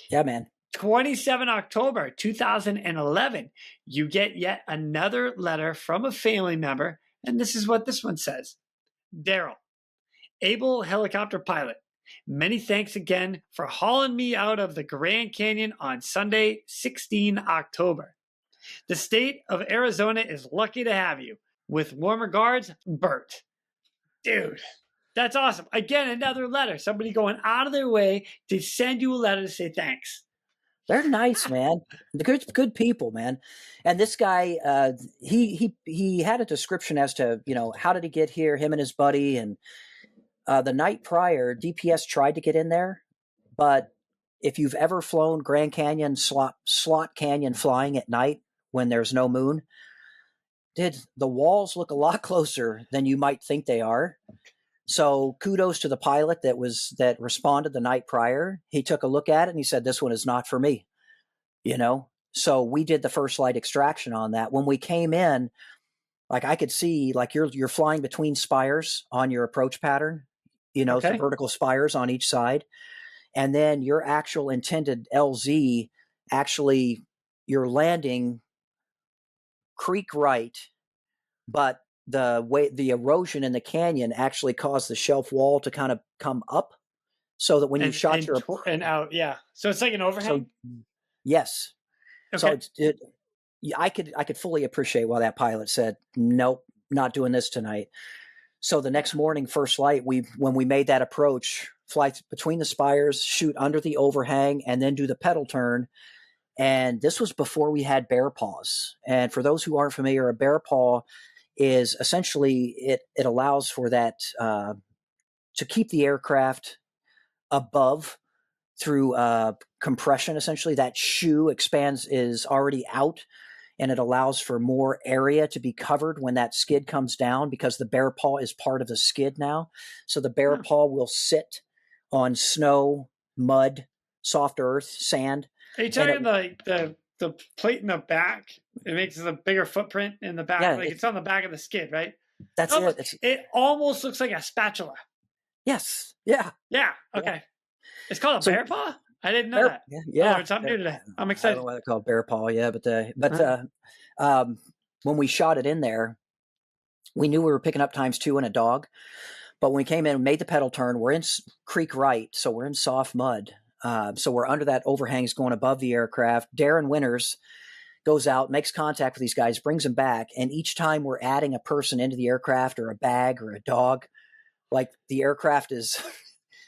Yeah, man. 27 October 2011, you get yet another letter from a family member, and this is what this one says. Darrell, able helicopter pilot, many thanks again for hauling me out of the Grand Canyon on Sunday, 16 October. The state of Arizona is lucky to have you. With warm regards, Bert. Dude, that's awesome. Again, another letter. Somebody going out of their way to send you a letter to say thanks. They're nice, man. They're good people, man. And this guy, he had a description as to, how did he get here, him and his buddy. And the night prior, DPS tried to get in there. But if you've ever flown Grand Canyon, Slot Canyon flying at night when there's no moon, the walls look a lot closer than you might think they are. So kudos to the pilot that responded the night prior. He took a look at it and he said, this one is not for me, So we did the first light extraction on that. When we came in, like I could see, like you're flying between spires on your approach pattern, some vertical spires on each side. And then your actual intended LZ, actually you're landing creek right, but the erosion in the canyon actually caused the shelf wall to kind of come up, so that when you shot your and out, so it's like an overhang. So, yes. Okay. So I could fully appreciate why that pilot said, nope, not doing this tonight. So the next morning, first light, when we made that approach, fly between the spires, shoot under the overhang, and then do the pedal turn. And this was before we had bear paws. And for those who aren't familiar, a bear paw is essentially it allows for that to keep the aircraft above through compression. Essentially, that shoe is already out, and it allows for more area to be covered when that skid comes down, because the bear paw is part of the skid now. So the bear paw will sit on snow, mud, soft earth, sand. Are you talking the plate in the back? It makes a bigger footprint in the back. Yeah, it's on the back of the skid, right? That's it. It almost looks like a spatula. Yes. Yeah. Yeah. Okay. Yeah. It's called a bear paw? I didn't know that. Yeah. I learned something new today. I'm excited. I don't know why they're called bear paw. Yeah. When we shot it in there, we knew we were picking up ×2 and a dog. But when we came in and made the pedal turn, we're in creek right. So we're in soft mud. So we're under that overhangs going above the aircraft. Darren Winters goes out, makes contact with these guys, brings them back. And each time we're adding a person into the aircraft or a bag or a dog, like the aircraft is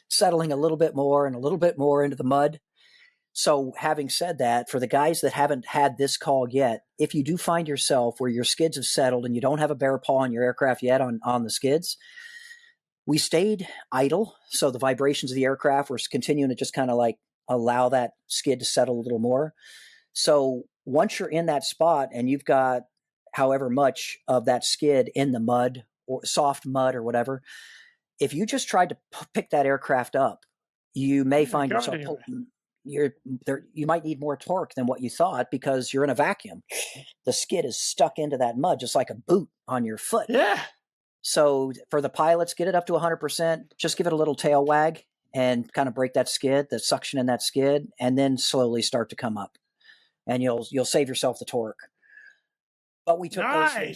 settling a little bit more and a little bit more into the mud. So having said that, for the guys that haven't had this call yet, if you do find yourself where your skids have settled and you don't have a bear paw on your aircraft yet on the skids, we stayed idle. So the vibrations of the aircraft were continuing to just kind of like allow that skid to settle a little more. So once you're in that spot and you've got however much of that skid in the mud or soft mud or whatever, if you just tried to pick that aircraft up, you may find yourself you might need more torque than what you thought, because you're in a vacuum. The skid is stuck into that mud just like a boot on your foot. Yeah. So for the pilots, get it up to 100%. Just give it a little tail wag and kind of break that skid, the suction in that skid, and then slowly start to come up, and you'll save yourself the torque. But we took we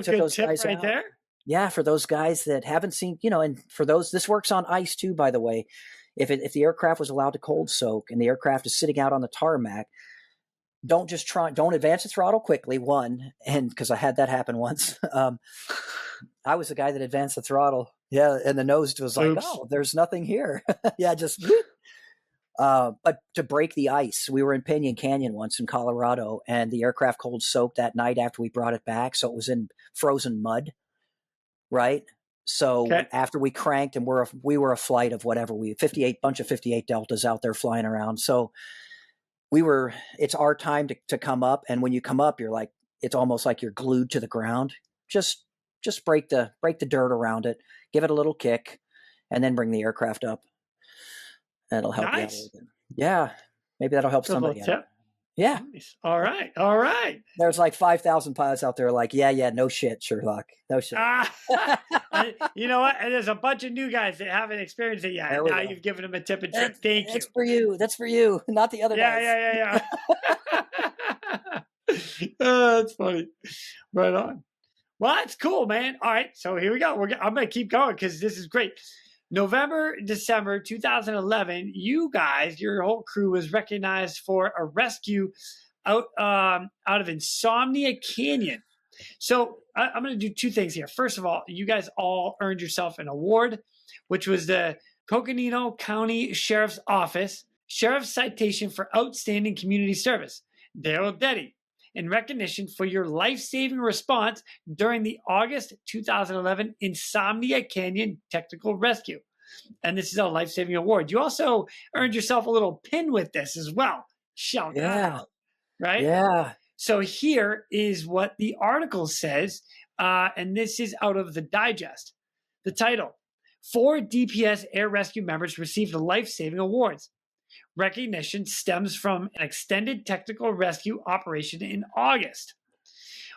took those guys right out. There. Yeah, for those guys that haven't seen, and for those, this works on ice too, by the way. If the aircraft was allowed to cold soak and the aircraft is sitting out on the tarmac, don't advance the throttle quickly, and because I had that happen once. I was the guy that advanced the throttle. Yeah, and the nose was like, oh, there's nothing here. Yeah, just but to break the ice, we were in Piñon Canyon once in Colorado, and the aircraft cold soaked that night after we brought it back, so it was in frozen mud. Right. So after we cranked, and we were a flight of whatever, bunch of 58 Deltas out there flying around. So it's our time to come up. And when you come up, you're like, it's almost like you're glued to the ground. Just break the dirt around it, give it a little kick, and then bring the aircraft up. That'll help you out a little bit. Yeah. Maybe that'll help somebody out. Yeah. Nice. All right. There's like 5,000 pilots out there like, yeah, no shit, Sherlock. No shit. You know what? And there's a bunch of new guys that haven't experienced it yet. Now you've given them a tip and trick. Thank you. That's for you. That's for you, not the other guys. Yeah. That's funny. Right on. Well, that's cool, man. All right. So here we go. I'm going to keep going because this is great. November, December 2011, you guys, your whole crew was recognized for a rescue out of Insomnia Canyon. So I'm going to do two things here. First of all, you guys all earned yourself an award, which was the Coconino County Sheriff's Office Sheriff's Citation for Outstanding Community Service, Darrell Detty, in recognition for your life-saving response during the August 2011 Insomnia Canyon Technical Rescue. And this is a life-saving award. You also earned yourself a little pin with this as well. Shout out. Right? Yeah. So here is what the article says, and this is out of the digest. The title, 4 DPS air rescue members received life-saving awards. Recognition stems from an extended technical rescue operation in August.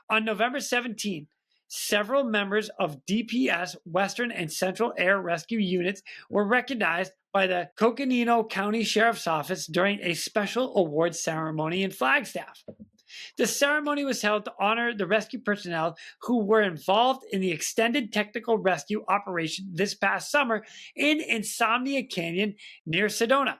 On November 17, several members of DPS Western and Central Air Rescue Units were recognized by the Coconino County Sheriff's Office during a special awards ceremony in Flagstaff. The ceremony was held to honor the rescue personnel who were involved in the extended technical rescue operation this past summer in Insomnia Canyon near Sedona.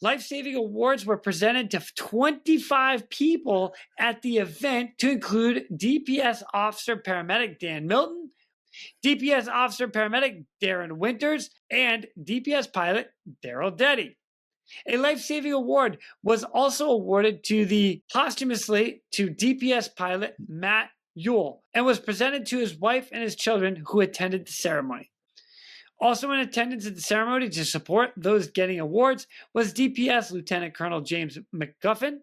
Life-saving awards were presented to 25 people at the event, to include DPS Officer Paramedic Dan Milton, DPS Officer Paramedic Darren Winters, and DPS Pilot Darrell Detty. A life-saving award was also awarded posthumously to DPS Pilot Matt Yule, and was presented to his wife and his children who attended the ceremony. Also in attendance at the ceremony to support those getting awards was DPS Lieutenant Colonel James McGuffin,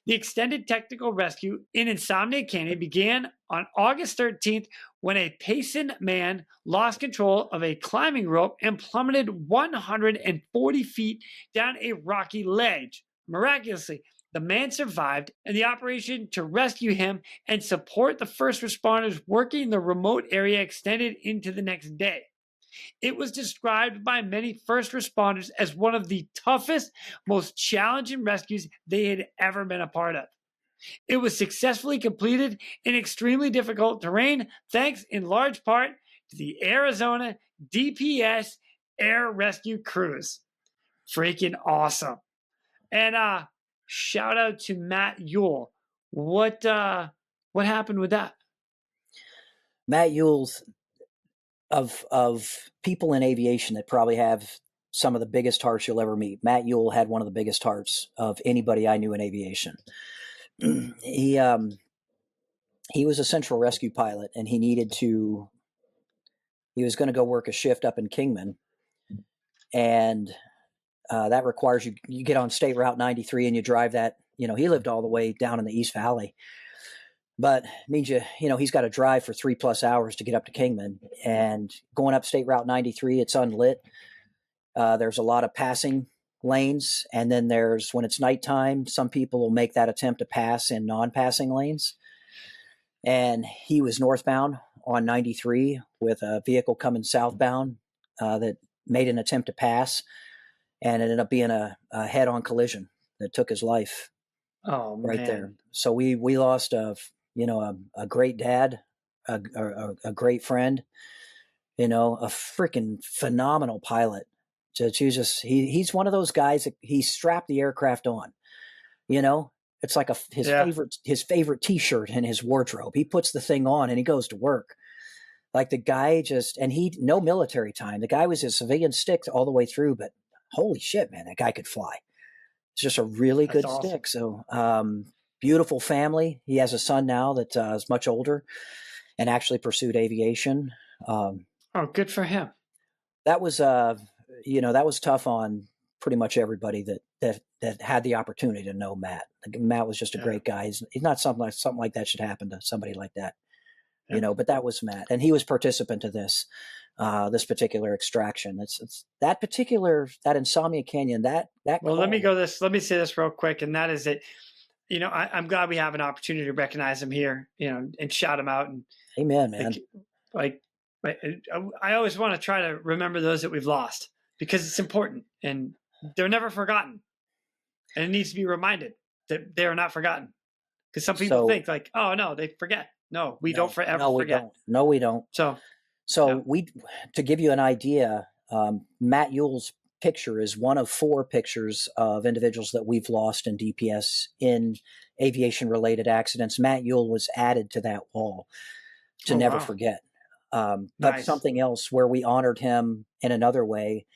The extended technical rescue in Insomnia Canyon began on August 13th when a Payson man lost control of a climbing rope and plummeted 140 feet down a rocky ledge. Miraculously, the man survived, and the operation to rescue him and support the first responders working the remote area extended into the next day. It was described by many first responders as one of the toughest, most challenging rescues they had ever been a part of. It was successfully completed in extremely difficult terrain, thanks in large part to the Arizona DPS Air Rescue Crews. Freaking awesome. And shout out to Matt Yule. What happened with that? Matt Yule's of people in aviation that probably have some of the biggest hearts you'll ever meet. Matt Yule had one of the biggest hearts of anybody I knew in aviation. He was a central rescue pilot, and he was going to go work a shift up in Kingman, and that requires you get on State Route 93 and you drive that. He lived all the way down in the East Valley, but it means he's got to drive for 3+ hours to get up to Kingman, and going up State Route 93, it's unlit. There's a lot of passing lanes, and then when it's nighttime, some people will make that attempt to pass in non-passing lanes. And he was northbound on 93 with a vehicle coming southbound that made an attempt to pass, and it ended up being a head-on collision that took his life. Oh, right man. there. So we lost a great dad, a great friend, a freaking phenomenal pilot. He's one of those guys that he strapped the aircraft on. It's like his favorite T-shirt in his wardrobe. He puts the thing on and he goes to work. Like the guy no military time. The guy was a civilian stick all the way through, but holy shit, man, that guy could fly. It's just a really good awesome stick. So beautiful family. He has a son now that is much older and actually pursued aviation. Good for him. That was that was tough on pretty much everybody that had the opportunity to know Matt. Matt was just a great guy. He's not something like that should happen to somebody like that, but that was Matt, and he was participant to this particular extraction. It's that Insomnia Canyon, that well, let me say this real quick. And that is that, I'm glad we have an opportunity to recognize him here, and shout him out. And amen, man. I always want to try to remember those that we've lost, because it's important and they're never forgotten. And it needs to be reminded that they are not forgotten. Because some people think like, oh no, they forget. No, we don't forever forget. No, we don't. So to give you an idea, Matt Yule's picture is one of 4 pictures of individuals that we've lost in DPS in aviation related accidents. Matt Yule was added to that wall to never forget. But something else where we honored him in another way.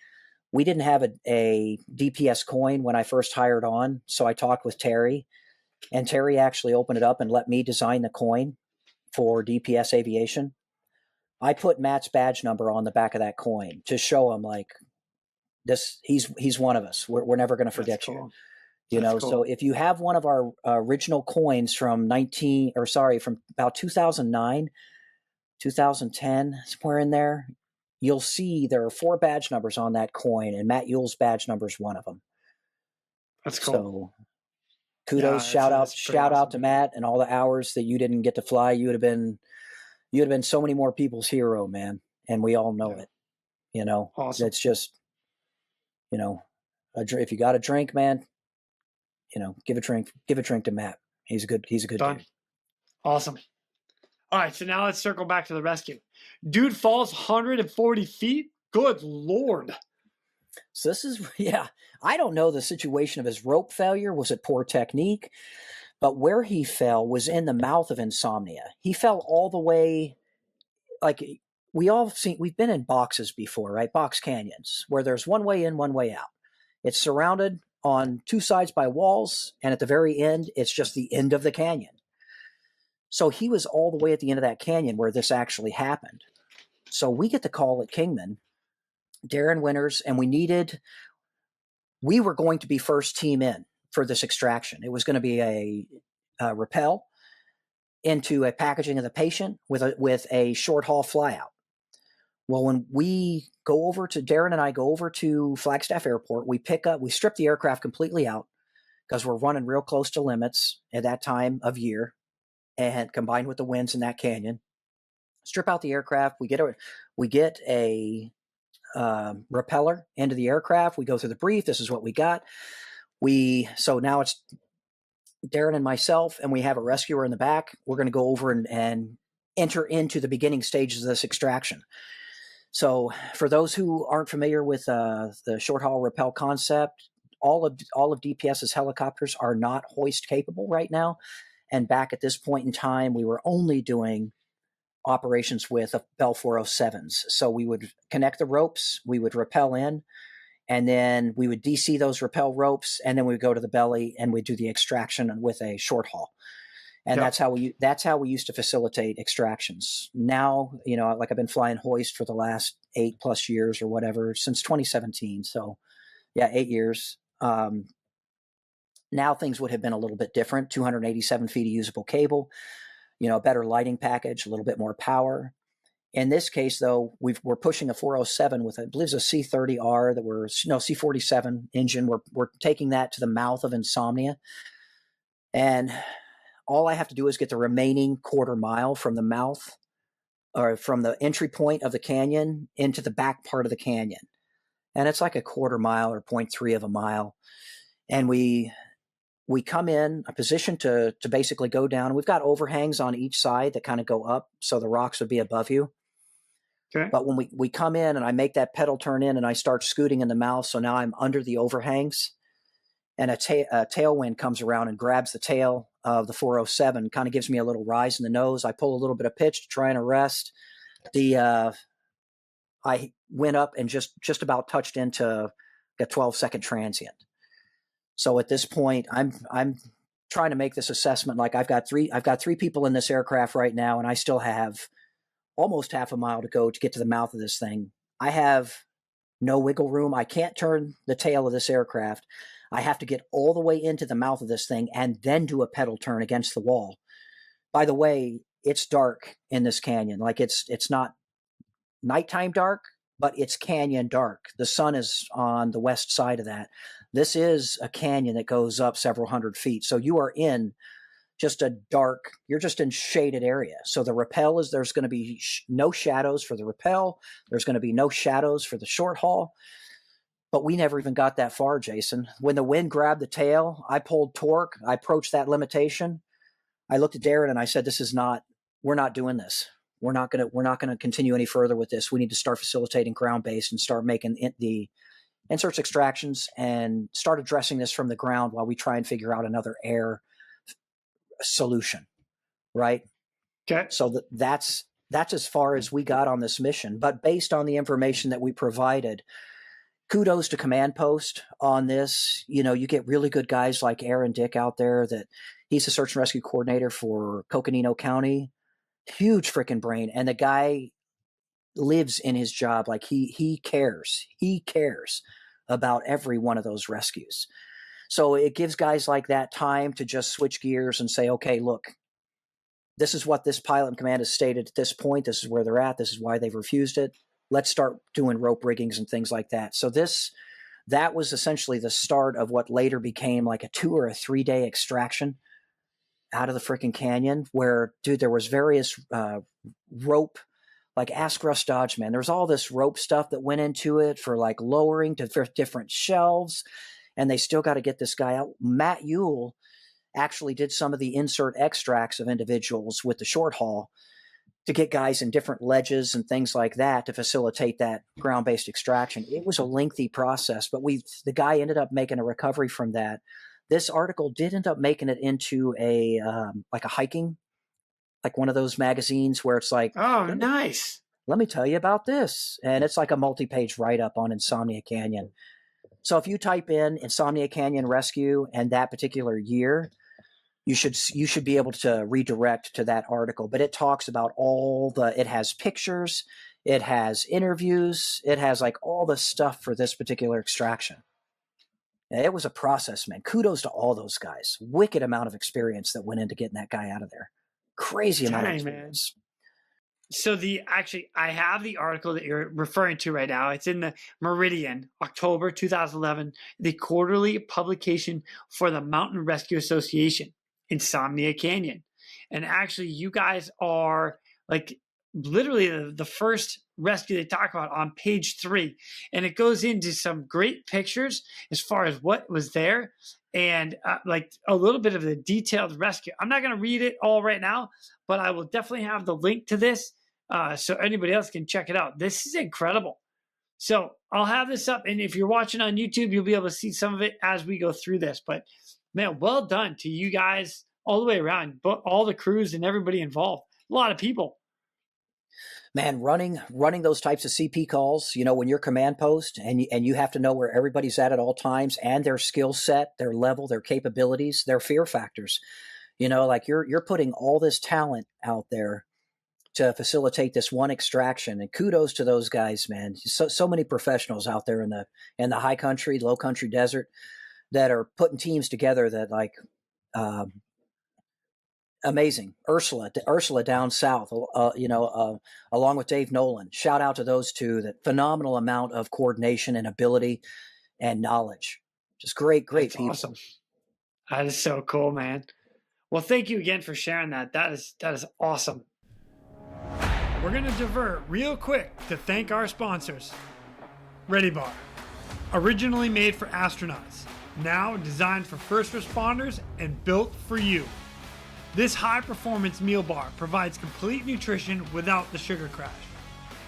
We didn't have a DPS coin when I first hired on. So I talked with Terry, and Terry actually opened it up and let me design the coin for DPS aviation. I put Matt's badge number on the back of that coin to show him like this, he's one of us. We're never going to forget cool. you. Cool. So if you have one of our original coins from from about 2009, 2010, somewhere in there, you'll see there are 4 badge numbers on that coin, and Matt Yule's badge number is one of them. That's cool. So kudos, shout out to Matt, and all the hours that you didn't get to fly. You would have been so many more people's hero, man. And we all know it, Awesome. It's just, if you got a drink, man, give a drink to Matt. He's a good dude. Awesome. All right, so now let's circle back to the rescue. Dude falls 140 feet? Good Lord. So this is, I don't know the situation of his rope failure. Was it poor technique? But where he fell was in the mouth of Insomnia. He fell all the way, like we've been in boxes before, right? Box canyons, where there's one way in, one way out. It's surrounded on 2 sides by walls, and at the very end, it's just the end of the canyon. So he was all the way at the end of that canyon where this actually happened. So we get the call at Kingman, Darren Winters, and we were going to be first team in for this extraction. It was going to be a rappel into a packaging of the patient with a short haul flyout. Well, when we go over to, Darren and I go over to Flagstaff Airport, we strip the aircraft completely out because we're running real close to limits at that time of year, and combined with the winds in that canyon, strip out the aircraft. We get a repeller into the aircraft. We go through the brief. This is what we got. So now it's Darren and myself, and we have a rescuer in the back. We're going to go over and enter into the beginning stages of this extraction. So for those who aren't familiar with the short haul rappel concept, all of DPS's helicopters are not hoist capable right now. And back at this point in time, we were only doing operations with Bell 407s. So we would connect the ropes, we would rappel in, and then we would DC those rappel ropes, and then we would go to the belly and we'd do the extraction with a short haul. And that's how we used to facilitate extractions. Now, like I've been flying hoist for the last 8+ years or whatever, since 2017. So yeah, 8 years. Now things would have been a little bit different. 287 feet of usable cable, better lighting package, a little bit more power. In this case, though, we're pushing a 407 with, I believe, it's a C30R C47 engine. We're taking that to the mouth of Insomnia, and all I have to do is get the remaining quarter mile from the mouth, or from the entry point of the canyon into the back part of the canyon, and it's like a quarter mile or 0.3 of a mile, and we come in a position to basically go down. We've got overhangs on each side that kind of go up, so the rocks would be above you. Okay. But when we come in and I make that pedal turn in and I start scooting in the mouth, so now I'm under the overhangs, and a tailwind comes around and grabs the tail of the 407, kind of gives me a little rise in the nose. I pull a little bit of pitch to try and arrest. I went up and just about touched into a 12-second transient. So at this point, I'm trying to make this assessment. Like I've got three people in this aircraft right now, and I still have almost half a mile to go to get to the mouth of this thing. I have no wiggle room. I can't turn the tail of this aircraft. I have to get all the way into the mouth of this thing and then do a pedal turn against the wall. By the way, it's dark in this canyon. Like it's not nighttime dark, but it's canyon dark. The sun is on the west side of that. This is a canyon that goes up several hundred feet. So you are in just you're just in shaded area. So the rappel there's going to be no shadows for the rappel. There's going to be no shadows for the short haul. But we never even got that far, Jason. When the wind grabbed the tail, I pulled torque. I approached that limitation. I looked at Darren and I said, we're not doing this. We're not going to continue any further with this. We need to start facilitating ground-based and start making the inserts extractions and start addressing this from the ground while we try and figure out another air solution. Right. Okay. So that's as far as we got on this mission. But based on the information that we provided, kudos to Command Post on this. You get really good guys like Aaron Dick out there. That he's the search and rescue coordinator for Coconino County. Huge freaking brain, and the guy lives in his job. Like he cares about every one of those rescues. So it gives guys like that time to just switch gears and say, okay, look, this is what this pilot in command has stated at this point. This is where they're at. This is why they've refused it. Let's start doing rope riggings and things like that. So that was essentially the start of what later became like a 2 or a 3 day extraction out of the freaking canyon, where, dude, there was various rope, like ask Russ Dodge, man. There's all this rope stuff that went into it for like lowering to different shelves, and they still got to get this guy out. Matt Ewell actually did some of the insert extracts of individuals with the short haul to get guys in different ledges and things like that to facilitate that ground-based extraction. It was a lengthy process, but the guy ended up making a recovery from that. This article did end up making it into a like a hiking, like one of those magazines where it's like, oh, nice. Let me tell you about this. And it's like a multi-page write-up on Insomnia Canyon. So if you type in Insomnia Canyon Rescue and that particular year, you should be able to redirect to that article. But it talks about it has pictures, it has interviews, it has like all the stuff for this particular extraction. It was a process, man. Kudos to all those guys. Wicked amount of experience that went into getting that guy out of there. Crazy amount of experience. Man. So I have the article that you're referring to right now. It's in the Meridian, October 2011, the quarterly publication for the Mountain Rescue Association, Insomnia Canyon. And actually, you guys are like literally the first rescue they talk about on page 3. And it goes into some great pictures as far as what was there and like a little bit of the detailed rescue. I'm not going to read it all right now, but I will definitely have the link to this so anybody else can check it out. This is incredible. So I'll have this up. And if you're watching on YouTube, you'll be able to see some of it as we go through this. But man, well done to you guys all the way around, but all the crews and everybody involved. A lot of people. Man, running those types of CP calls, when you're command post and you have to know where everybody's at all times and their skill set, their level, their capabilities, their fear factors, like you're putting all this talent out there to facilitate this one extraction. And kudos to those guys, man. So many professionals out there in the high country, low country desert that are putting teams together that like, amazing. Ursula down south, along with Dave Nolan. Shout out to those two. That phenomenal amount of coordination and ability and knowledge. Just great That's people. Awesome. That is so cool, man. Well, thank you again for sharing that. That is awesome. We're going to divert real quick to thank our sponsors. Ready Bar, originally made for astronauts, now designed for first responders and built for you. This high-performance meal bar provides complete nutrition without the sugar crash.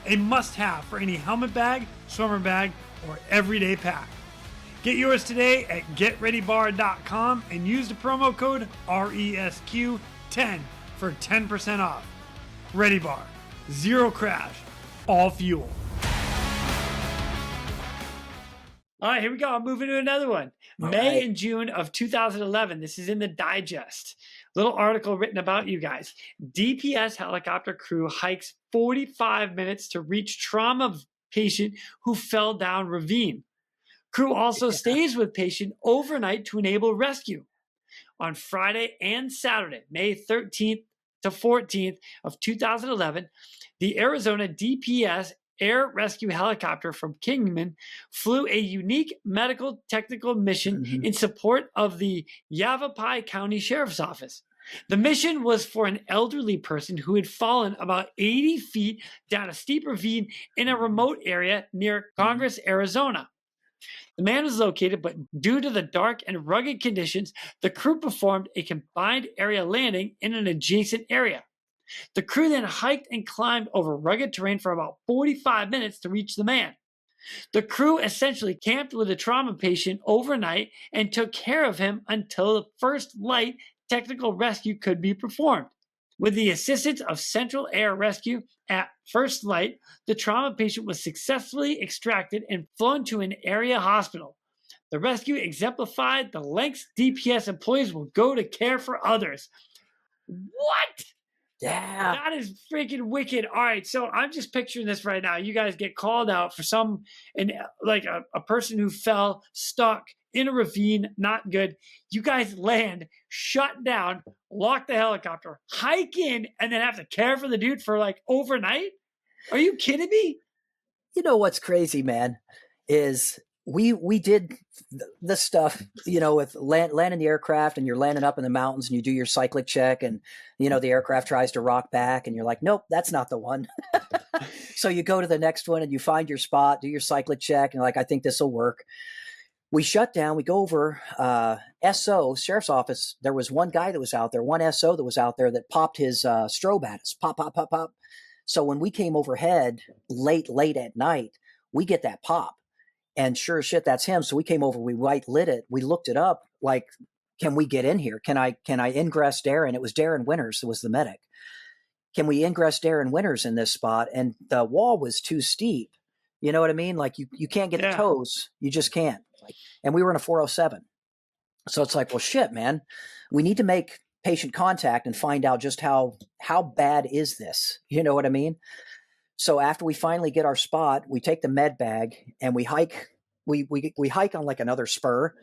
A must-have for any helmet bag, swimmer bag, or everyday pack. Get yours today at getreadybar.com and use the promo code RESQ10 for 10% off. Ready Bar, zero crash, all fuel. All right, here we go. I'm moving to another one. May and June of 2011. This is in the digest. Little article written about you guys. DPS helicopter crew hikes 45 minutes to reach trauma patient who fell down ravine. Crew also stays with patient overnight to enable rescue. On Friday and Saturday, May 13th to 14th of 2011, the Arizona DPS air rescue helicopter from Kingman flew a unique medical technical mission in support of the Yavapai County Sheriff's Office. The mission was for an elderly person who had fallen about 80 feet down a steep ravine in a remote area near Congress, Arizona. The man was located, but due to the dark and rugged conditions, the crew performed a combined area landing in an adjacent area. The crew then hiked and climbed over rugged terrain for about 45 minutes to reach the man. The crew essentially camped with the trauma patient overnight and took care of him until the first light technical rescue could be performed. With the assistance of Central Air Rescue at first light, the trauma patient was successfully extracted and flown to an area hospital. The rescue exemplified the lengths DPS employees will go to care for others. What? Yeah. That is freaking wicked. All right, so I'm just picturing this right now. You guys get called out for a person who fell stuck in a ravine, not good. You guys land, shut down, lock the helicopter, hike in, and then have to care for the dude for like overnight? Are you kidding me? You know what's crazy, man, is we did the stuff, with landing the aircraft, and you're landing up in the mountains and you do your cyclic check, and, the aircraft tries to rock back and you're like, nope, that's not the one. So you go to the next one and you find your spot, do your cyclic check, and you're like, I think this will work. We shut down, we go over SO, Sheriff's Office. There was one guy that was out there, one SO that was out there that popped his strobe at us, pop, pop, pop, pop. So when we came overhead late at night, we get that pop. And sure as shit, that's him. So we came over, we white lit it, we looked it up, like, can we get in here? Can I ingress Darren? It was Darren Winters that was the medic. Can we ingress Darren Winters in this spot? And the wall was too steep. You know what I mean? Like you can't get the toes. You just can't. And we were in a 407. So it's like, well, shit, man, we need to make patient contact and find out just how bad is this? You know what I mean? So after we finally get our spot, we take the med bag and we hike we hike on like another spur,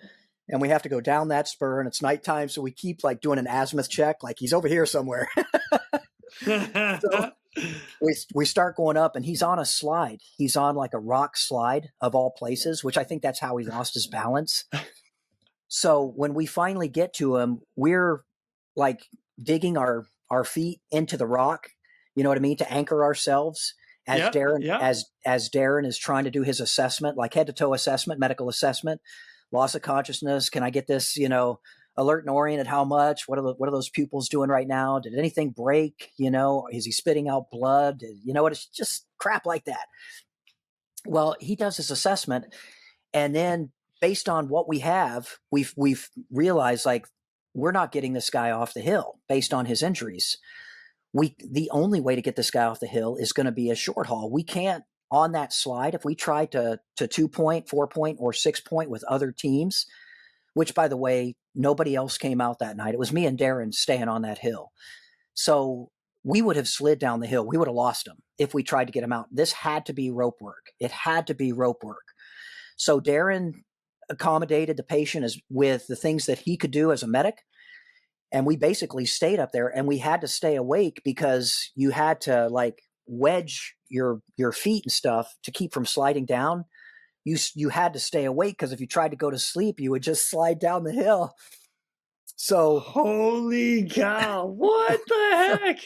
and we have to go down that spur, and it's nighttime, so we keep like doing an azimuth check, like he's over here somewhere. So we start going up, and he's on a slide. He's on like a rock slide of all places, which I think that's how he lost his balance. So when we finally get to him, we're like digging our feet into the rock, you know what I mean, to anchor ourselves as as Darren is trying to do his assessment, like head to toe assessment, medical assessment, loss of consciousness. Can I get this, alert and oriented? How much? What are those pupils doing right now? Did anything break? Is he spitting out blood? It's just crap like that. Well, he does his assessment, and then based on what we have, we've realized like we're not getting this guy off the hill based on his injuries. The only way to get this guy off the hill is going to be a short haul. We can't on that slide. If we try to 2-point, 4-point, or 6-point with other teams, which by the way, nobody else came out that night. It was me and Darren staying on that hill. So we would have slid down the hill. We would have lost him if we tried to get him out. This had to be rope work. It had to be rope work. So Darren accommodated the patient with the things that he could do as a medic. And we basically stayed up there, and we had to stay awake because you had to like wedge your feet and stuff to keep from sliding down. You had to stay awake because if you tried to go to sleep, you would just slide down the hill. So holy cow, what the heck?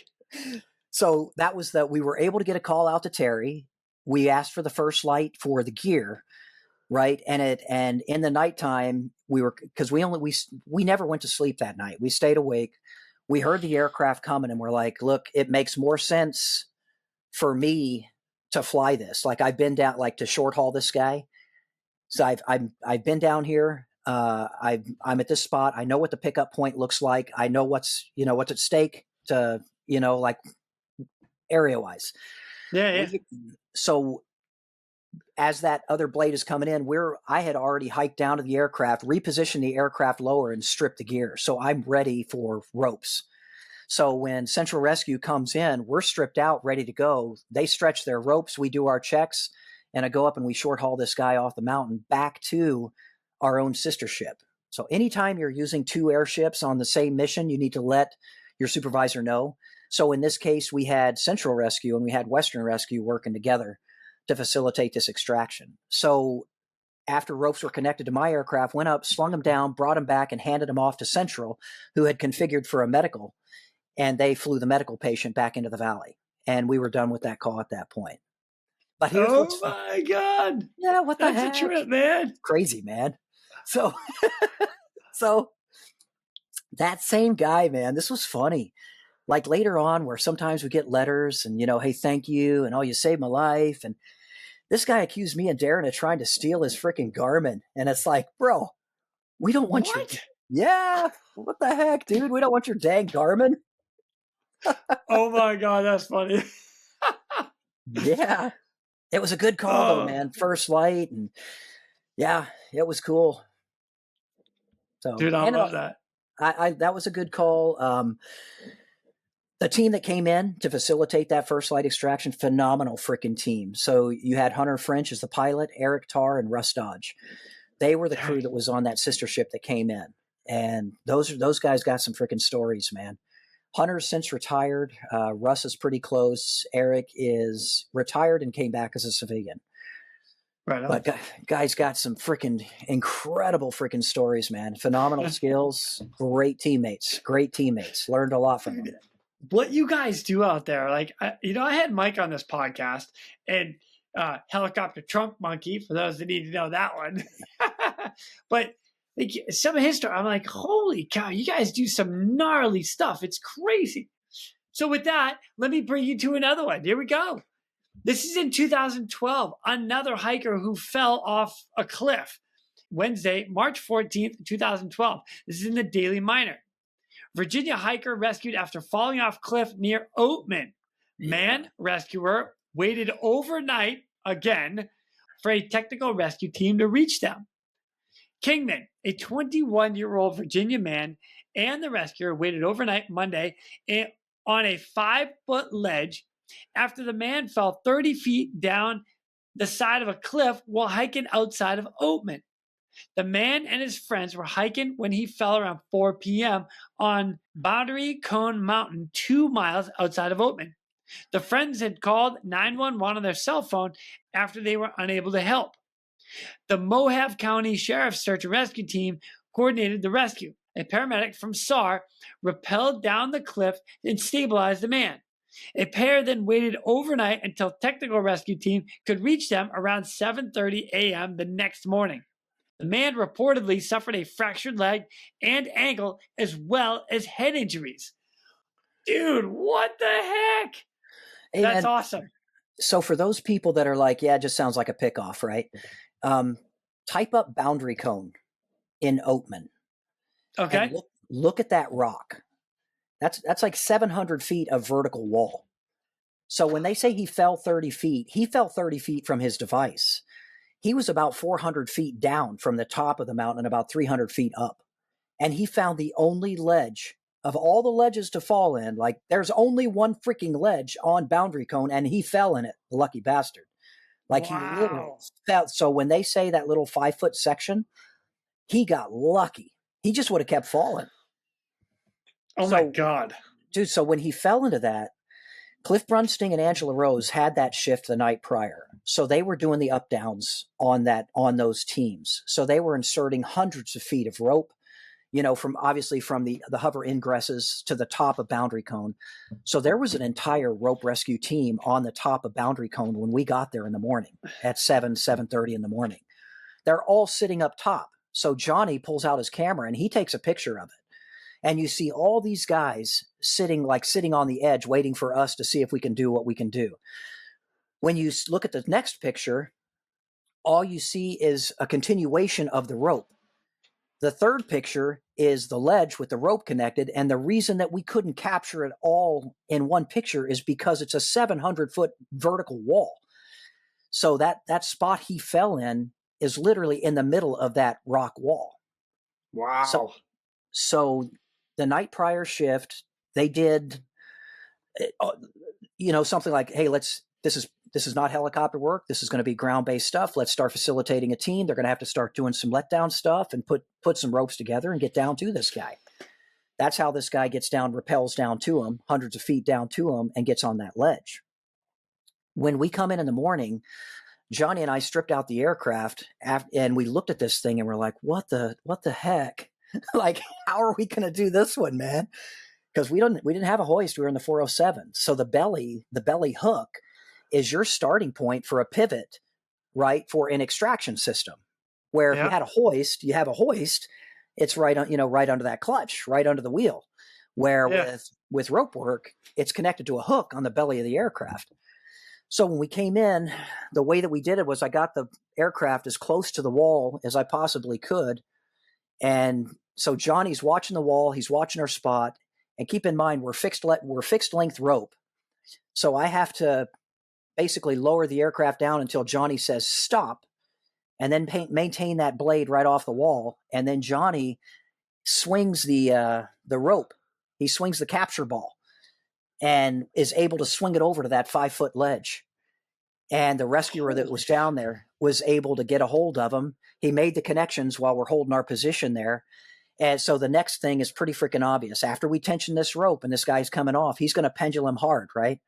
So that was that. We were able to get a call out to Terry. We asked for the first light for the gear. Right. And in the nighttime because we never went to sleep that night. We stayed awake. We heard the aircraft coming, and we're like, look, it makes more sense for me to fly this. Like I've been down, like to short haul this guy. So I've been down here. I'm at this spot. I know what the pickup point looks like. I know what's at stake to, like area wise. Yeah. So as that other blade is coming in, I had already hiked down to the aircraft, repositioned the aircraft lower, and stripped the gear. So I'm ready for ropes. So when Central Rescue comes in, we're stripped out, ready to go. They stretch their ropes. We do our checks, and I go up and we short haul this guy off the mountain back to our own sister ship. So anytime you're using 2 airships on the same mission, you need to let your supervisor know. So in this case, we had Central Rescue and we had Western Rescue working together to facilitate this extraction. So after ropes were connected to my aircraft, went up, slung them down, brought them back, and handed them off to Central, who had configured for a medical, and they flew the medical patient back into the valley. And we were done with that call at that point. But here's my God. Yeah, what the heck? That's a trip, man. Crazy, man. So that same guy, man, this was funny. Like later on where sometimes we get letters and, hey, thank you. And, oh, you saved my life. And this guy accused me and Darren of trying to steal his freaking Garmin. And it's like, bro, we don't want your. Yeah. What the heck, dude? We don't want your dang Garmin. Oh my God. That's funny. Yeah. It was a good call though, man. First light. And yeah, it was cool. So, dude, I love that. That was a good call. The team that came in to facilitate that first light extraction, phenomenal freaking team. So you had Hunter French as the pilot, Eric Tarr, and Russ Dodge. They were the crew that was on that sister ship that came in. And those guys got some freaking stories, man. Hunter's since retired. Russ is pretty close. Eric is retired and came back as a civilian. Right on. But guys got some freaking incredible freaking stories, man. Phenomenal skills. Great teammates. Learned a lot from them. What you guys do out there, like, I had Mike on this podcast, and helicopter trunk monkey, for those that need to know that one. But like, some of his story, I'm like, holy cow, you guys do some gnarly stuff. It's crazy. So with that, let me bring you to another one. Here we go. This is in 2012. Another hiker who fell off a cliff. Wednesday, March 14th, 2012. This is in the Daily Miner. Virginia hiker rescued after falling off cliff near Oatman. Man rescuer waited overnight again for a technical rescue team to reach them. Kingman, a 21-year-old Virginia man, and the rescuer waited overnight Monday on a 5-foot ledge after the man fell 30 feet down the side of a cliff while hiking outside of Oatman. The man and his friends were hiking when he fell around 4 p.m. on Boundary Cone Mountain, 2 miles outside of Oatman. The friends had called 911 on their cell phone after they were unable to help. The Mohave County Sheriff's Search and Rescue Team coordinated the rescue. A paramedic from SAR rappelled down the cliff and stabilized the man. A pair then waited overnight until technical rescue team could reach them around 7:30 a.m. the next morning. The man reportedly suffered a fractured leg and ankle as well as head injuries. Dude, what the heck? Hey, That's and awesome. so for those people that are like, yeah, it just sounds like a pickoff, right? Type up boundary cone in Oatman. Okay. And look at that rock. That's like 700 feet of vertical wall. So when they say he fell 30 feet, he fell 30 feet from his device. He was about 400 feet down from the top of the mountain and about 300 feet up. And he found the only ledge of all the ledges to fall in. Like, there's only one freaking ledge on boundary cone, and he fell in it, the lucky bastard. Like, He literally fell. So when they say that little 5-foot section, he got lucky. He just would have kept falling. Oh my God. Dude, so when he fell into that, Cliff Brunsting and Angela Rose had that shift the night prior. So they were doing the up downs on those teams. So they were inserting hundreds of feet of rope, from the hover ingresses to the top of boundary cone. So there was an entire rope rescue team on the top of boundary cone when we got there in the morning at 7:30 in the morning. They're all sitting up top. So Johnny pulls out his camera and he takes a picture of it. And you see all these guys sitting on the edge, waiting for us to see if we can do what we can do. When you look at the next picture, all you see is a continuation of the rope. The third picture is the ledge with the rope connected. And the reason that we couldn't capture it all in one picture is because it's a 700-foot vertical wall. So that spot he fell in is literally in the middle of that rock wall. Wow. So the night prior shift, they did, something like, hey, this is not helicopter work. This is going to be ground-based stuff. Let's start facilitating a team. They're going to have to start doing some letdown stuff and put some ropes together and get down to this guy. That's how this guy gets down, rappels down to him, hundreds of feet down to him, and gets on that ledge. When we come in the morning, Johnny and I stripped out the aircraft and we looked at this thing and we're like, what the heck? Like, how are we going to do this one, man? Because we didn't have a hoist. We were in the 407. So the belly hook is your starting point for a pivot, right? For an extraction system. Where if you have a hoist, it's right under that clutch, right under the wheel. Where with rope work, it's connected to a hook on the belly of the aircraft. So when we came in, the way that we did it was I got the aircraft as close to the wall as I possibly could. And so Johnny's watching the wall, he's watching our spot, and keep in mind we're fixed length rope. So I have to basically lower the aircraft down until Johnny says stop, and then maintain that blade right off the wall. And then Johnny swings the rope. He swings the capture ball and is able to swing it over to that 5-foot ledge. And the rescuer that was down there was able to get a hold of him. He made the connections while we're holding our position there. And so the next thing is pretty freaking obvious. After we tension this rope and this guy's coming off, he's going to pendulum hard, right?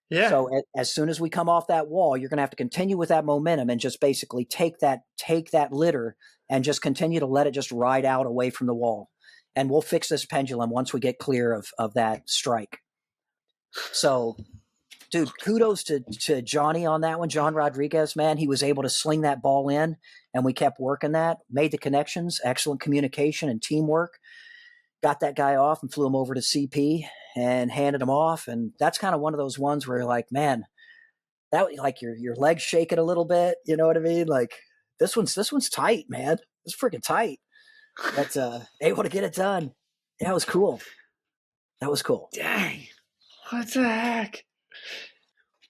Yeah. So as soon as we come off that wall, you're going to have to continue with that momentum and just basically take that litter and just continue to let it just ride out away from the wall. And we'll fix this pendulum once we get clear of that strike. So, dude, kudos to Johnny on that one. John Rodriguez, man, he was able to sling that ball in, and we kept working that, made the connections, excellent communication and teamwork, got that guy off and flew him over to CP and handed him off. And that's kind of one of those ones where you're like, man, that like your legs shaking a little bit. You know what I mean? Like this one's tight, man. It's freaking tight. But able to get it done. Yeah, it was cool. That was cool. Dang. What the heck?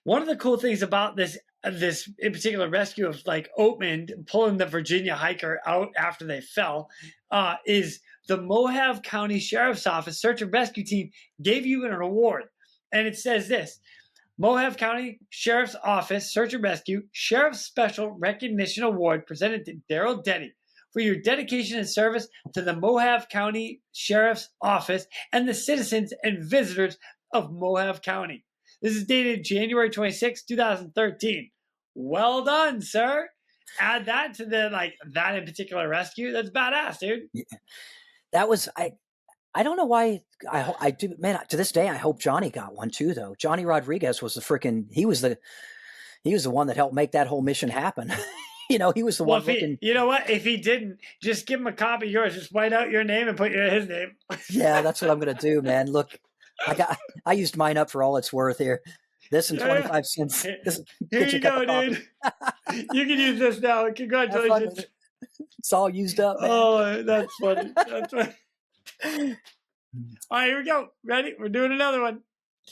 One of the cool things about this in particular rescue of like Oatman pulling the Virginia hiker out after they fell is the Mohave County Sheriff's Office Search and Rescue Team gave you an award. And it says this: Mohave County Sheriff's Office Search and Rescue Sheriff's Special Recognition Award presented to Darrell Detty for your dedication and service to the Mohave County Sheriff's Office and the citizens and visitors of Mohave County. This is dated January 26, 2013. Well done, sir. Add that to the that in particular rescue. That's badass, dude. Yeah. That was I don't know why I do, man. To this day, I hope Johnny got one too, though. Johnny Rodriguez was he was the one that helped make that whole mission happen. He was the one looking. You know what? If he didn't, just give him a copy of yours. Just white out your name and put his name. Yeah, that's what I'm gonna do, man. Look, I used mine up for all it's worth here. This and 25 cents. Here you go, dude. You can use this now. Congratulations. It's all used up, man. Oh, that's funny. That's funny. All right, here we go. Ready? We're doing another one.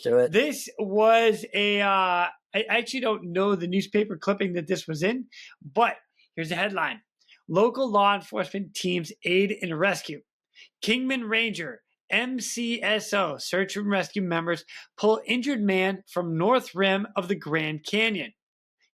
Do it. This was I actually don't know the newspaper clipping that this was in, but here's the headline. Local law enforcement teams aid and rescue. Kingman Ranger, MCSO, search and rescue members pull injured man from north rim of the Grand Canyon.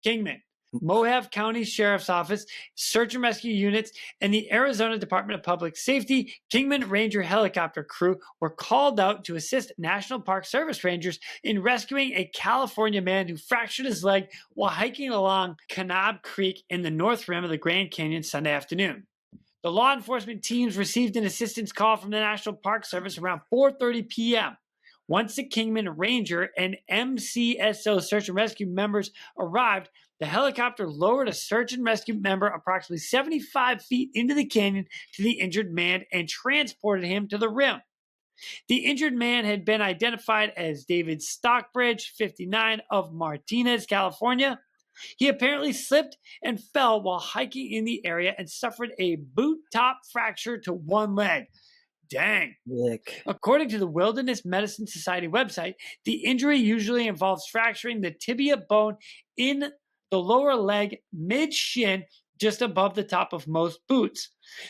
Kingman, Mohave County Sheriff's Office, search and rescue units, and the Arizona Department of Public Safety Kingman Ranger helicopter crew were called out to assist National Park Service rangers in rescuing a California man who fractured his leg while hiking along Kanab Creek in the north rim of the Grand Canyon Sunday afternoon. The law enforcement teams received an assistance call from the National Park Service around 4:30 p.m. Once the Kingman Ranger and MCSO search and rescue members arrived, the helicopter lowered a search and rescue member approximately 75 feet into the canyon to the injured man and transported him to the rim. The injured man had been identified as David Stockbridge, 59, of Martinez, California. He apparently slipped and fell while hiking in the area and suffered a boot top fracture to one leg. Dang. Nick. According to the Wilderness Medicine Society website, the injury usually involves fracturing the tibia bone in the lower leg mid-shin just above the top of most boots.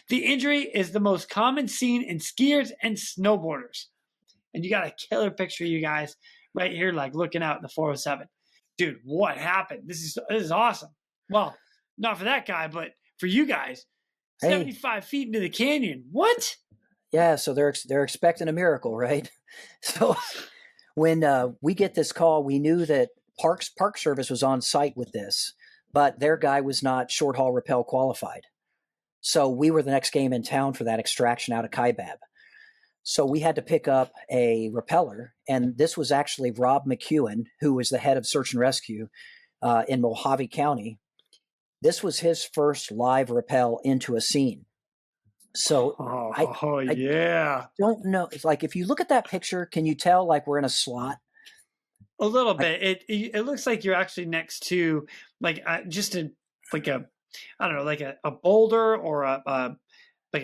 The injury is the most common seen in skiers and snowboarders. And you got a killer picture, you guys, right here, looking out in the 407. Dude, what happened? This is awesome. Well, not for that guy, but for you guys. 75 feet into the canyon. What? Yeah, so they're expecting a miracle, right? So when we get this call, we knew that Park Service was on site with this, but their guy was not short haul rappel qualified. So we were the next game in town for that extraction out of Kaibab. So we had to pick up a rappeller, and this was actually Rob McEwen, who was the head of search and rescue in Mohave County. This was his first live rappel into a scene. So I don't know. It's like, if you look at that picture, can you tell we're in a slot? A little bit. It looks like you're actually next to just a boulder or a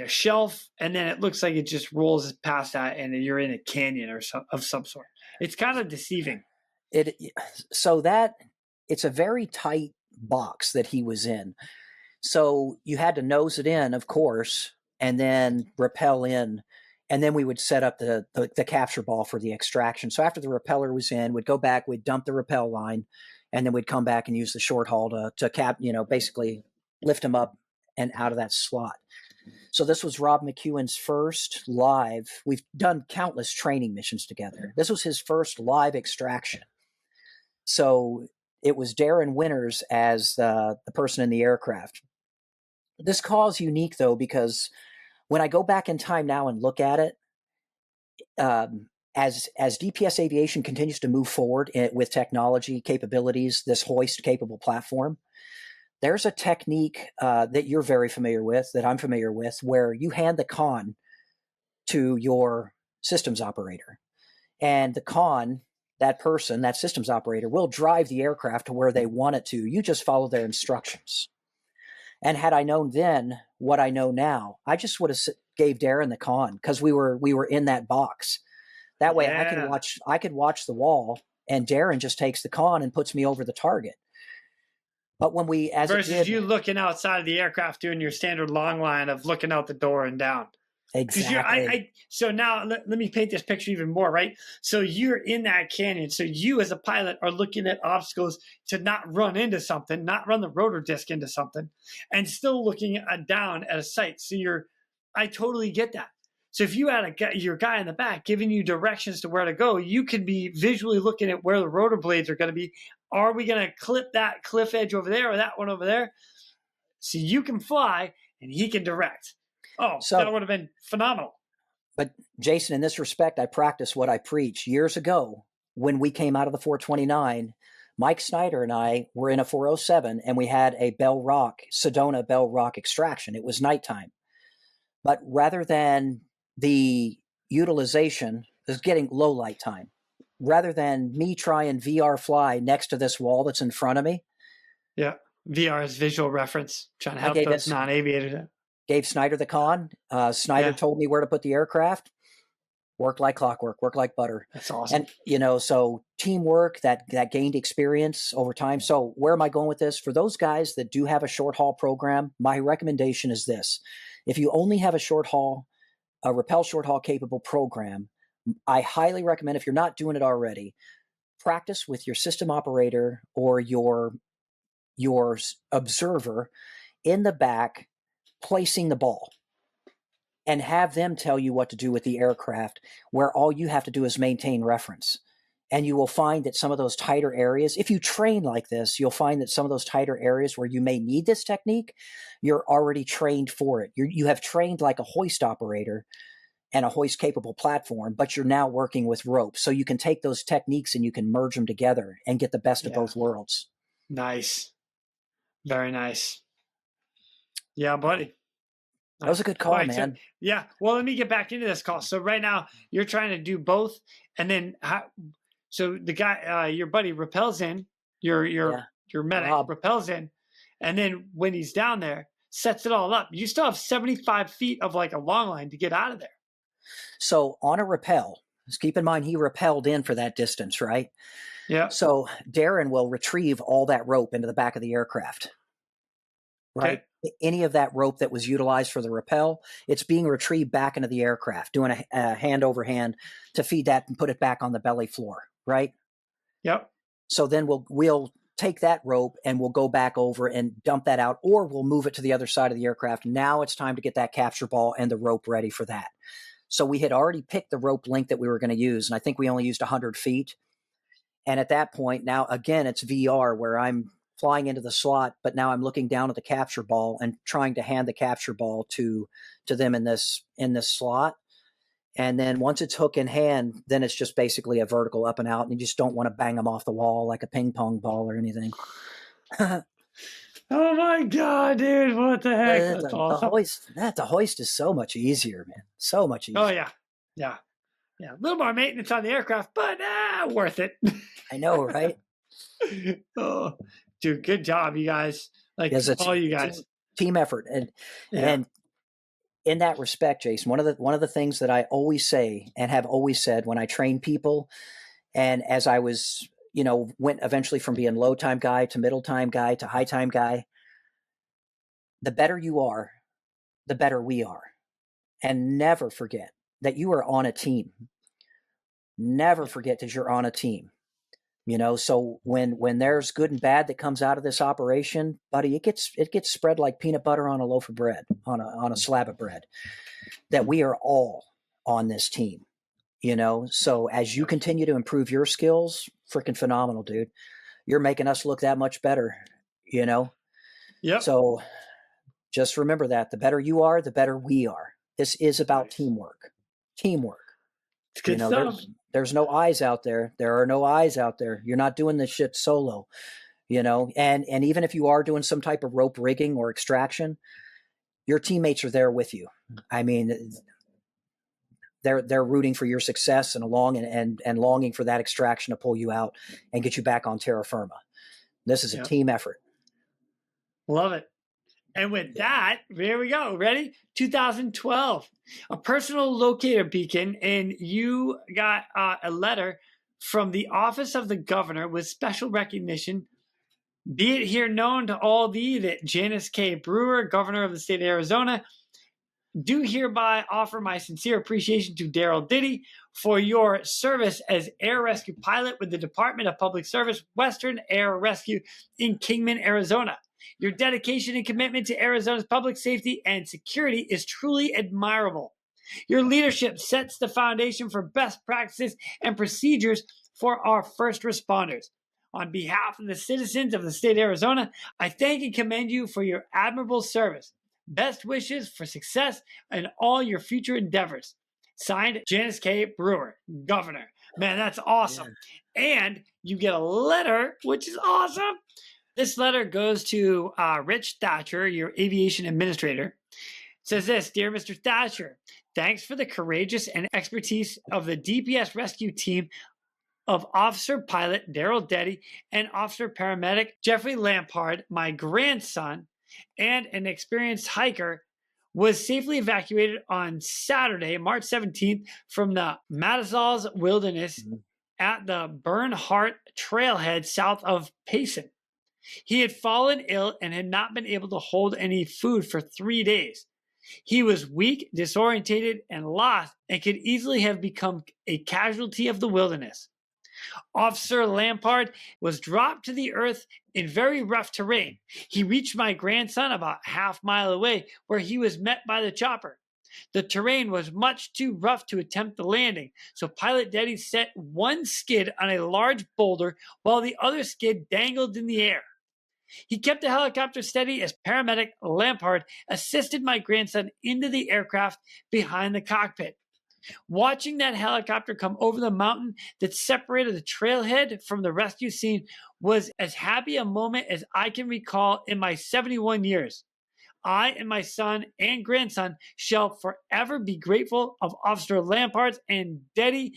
shelf, and then it looks like it just rolls past that, and you're in a canyon of some sort. It's kind of deceiving. It's a very tight box that he was in. So you had to nose it in, of course, and then rappel in, and then we would set up the capture ball for the extraction. So after the rappeller was in, we'd go back, we'd dump the rappel line, and then we'd come back and use the short haul to basically lift him up and out of that slot. So this was Rob McEwen's first live. We've done countless training missions together. This was his first live extraction. So it was Darren Winters as the person in the aircraft. This call is unique, though, because when I go back in time now and look at it, as DPS Aviation continues to move forward with technology capabilities, this Hoist capable platform, there's a technique that you're very familiar with, that I'm familiar with, where you hand the con to your systems operator. And the con, that person, that systems operator, will drive the aircraft to where they want it to. You just follow their instructions. And had I known then what I know now, I just would have gave Darren the con, because we were in that box. That way I could watch the wall, and Darren just takes the con and puts me over the target. But when versus you looking outside of the aircraft doing your standard long line of looking out the door and down. Exactly. So now let me paint this picture even more, right? So you're in that canyon. So you as a pilot are looking at obstacles to not run into something, not run the rotor disc into something, and still looking down at a sight. So I totally get that. So if you had your guy in the back giving you directions to where to go, you could be visually looking at where the rotor blades are going to be. Are we going to clip that cliff edge over there or that one over there? So you can fly and he can direct. Oh, so that would have been phenomenal. But Jason, in this respect, I practice what I preach. Years ago, when we came out of the 429, Mike Snyder and I were in a 407 and we had a Sedona Bell Rock extraction. It was nighttime. But rather than the utilization is getting low light time, rather than me try and VR fly next to this wall that's in front of me. Yeah. VR is visual reference. Trying to help those non-aviators. Gave Snyder the con. Snyder told me where to put the aircraft. Worked like clockwork, worked like butter. That's awesome. And, so teamwork that gained experience over time. So where am I going with this? For those guys that do have a short haul program, my recommendation is this. If you only have a rappel short haul capable program, I highly recommend, if you're not doing it already, practice with your system operator or your observer in the back, placing the ball, and have them tell you what to do with the aircraft, where all you have to do is maintain reference. And you will find that some of those tighter areas, if you train like this, you'll find that some of those tighter areas where you may need this technique, you're already trained for it. You have trained like a hoist operator and a hoist capable platform, but you're now working with rope. So you can take those techniques and you can merge them together and get the best of both worlds. Nice. Very nice. Yeah, buddy. That was a good call, man. So, well, let me get back into this call. So right now you're trying to do both. And then so the guy, your buddy rappels in, your medic rappels in. And then when he's down there, sets it all up. You still have 75 feet of like a long line to get out of there. So on a rappel, just keep in mind he rappelled in for that distance, right? Yeah. So Darren will retrieve all that rope into the back of the aircraft, right? Okay. Any of that rope that was utilized for the rappel, it's being retrieved back into the aircraft, doing a hand over hand to feed that and put it back on the belly floor, right? Yep. So then we'll take that rope and we'll go back over and dump that out, or we'll move it to the other side of the aircraft. Now it's time to get that capture ball and the rope ready for that. So we had already picked the rope length that we were going to use, and I think we only used 100 feet. And at that point, now again, it's VR where I'm flying into the slot, but now I'm looking down at the capture ball and trying to hand the capture ball to them in this slot. And then once it's hook in hand, then it's just basically a vertical up and out, and you just don't want to bang them off the wall like a ping pong ball or anything. Oh my God, dude. What the heck? That's awesome. The hoist is so much easier, man. So much easier. Oh, yeah. Yeah. Yeah. A little more maintenance on the aircraft, but worth it. I know, right? Oh, dude, good job, you guys. Like, all you guys. Team effort. And in that respect, Jason, one of the things that I always say and have always said when I train people, and as I was, went eventually from being low time guy to middle time guy to high time guy, the better you are, the better we are. And never forget that you are on a team. Never forget that you're on a team. So when there's good and bad that comes out of this operation, buddy, it gets spread like peanut butter on a loaf of bread, on a slab of bread, that we are all on this team, So as you continue to improve your skills, freaking phenomenal, dude. You're making us look that much better, Yeah. So just remember that the better you are, the better we are. This is about teamwork. It's good stuff. There's no eyes out there. There are no eyes out there. You're not doing this shit solo, and even if you are doing some type of rope rigging or extraction, your teammates are there with you. I mean, they're rooting for your success and longing for that extraction to pull you out and get you back on terra firma. This is a team effort. Love it. And with that, here we go. Ready? 2012, a personal locator beacon, and you got a letter from the office of the governor with special recognition. Be it here known to all thee that Janice K. Brewer, governor of the state of Arizona, do hereby offer my sincere appreciation to Darrell Detty for your service as air rescue pilot with the Department of Public Service, Western Air Rescue in Kingman, Arizona. Your dedication and commitment to Arizona's public safety and security is truly admirable. Your leadership sets the foundation for best practices and procedures for our first responders. On behalf of the citizens of the state of Arizona, I thank and commend you for your admirable service. Best wishes for success in all your future endeavors. Signed, Janice K. Brewer, Governor. Man, that's awesome. Yeah. And you get a letter, which is awesome. This letter goes to Rich Thatcher, your aviation administrator. It says this: Dear Mr. Thatcher, thanks for the courageous and expertise of the DPS rescue team of Officer Pilot Darrell Detty and Officer Paramedic Jeffrey Lampard. My grandson and an experienced hiker was safely evacuated on Saturday, March 17th, from the Matazals Wilderness at the Bernhardt Trailhead south of Payson. He had fallen ill and had not been able to hold any food for 3 days. He was weak, disorientated, and lost, and could easily have become a casualty of the wilderness. Officer Lampard was dropped to the earth in very rough terrain. He reached my grandson about half-mile away, where he was met by the chopper. The terrain was much too rough to attempt the landing, so Pilot Detty set one skid on a large boulder while the other skid dangled in the air. He kept the helicopter steady as paramedic Lampard assisted my grandson into the aircraft behind the cockpit. Watching that helicopter come over the mountain that separated the trailhead from the rescue scene was as happy a moment as I can recall in my 71 years. I and my son and grandson shall forever be grateful of Officer Lampard and Detty,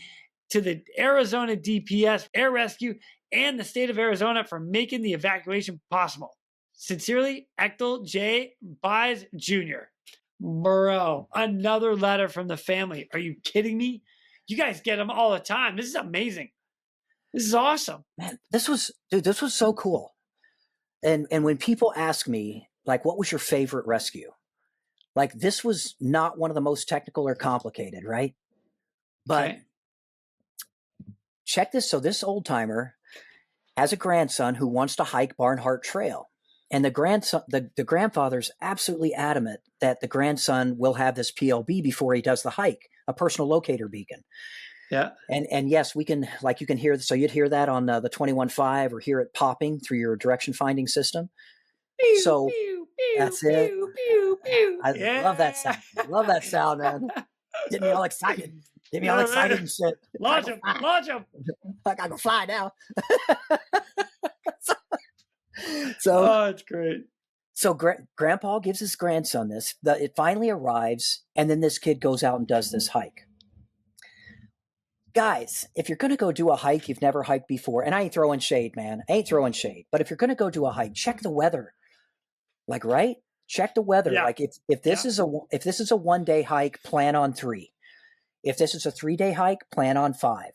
to the Arizona DPS Air Rescue and the state of Arizona for making the evacuation possible. Sincerely, Echtel J. Bies Jr. Bro, another letter from the family. Are you kidding me? You guys get them all the time. This is amazing. This is awesome. Man, this was so cool. And when people ask me, like, what was your favorite rescue? Like, this was not one of the most technical or complicated, right? But okay. Check this. So this old timer has a grandson who wants to hike Barnhart Trail. And the grandfather's absolutely adamant that the grandson will have this PLB before he does the hike, a personal locator beacon. Yeah. And yes, we can, like, you can hear, so you'd hear that on the 21.5 or hear it popping through your direction finding system. Pew, so pew, pew, that's pew, it. Pew, pew. I love that sound. Love that sound, man. Get me all excited. Get me all excited and shit. Launch him. Launch him. Like I can fly now. So oh, it's great. So Grandpa gives his grandson this. It finally arrives, and then this kid goes out and does this hike. Guys, if you're going to go do a hike you've never hiked before, and I ain't throwing shade, man. I ain't throwing shade. But if you're going to go do a hike, check the weather. Like, right? Check the weather. Yeah. Like if this is a 1 day hike, plan on 3. If this is a 3 day hike, plan on 5.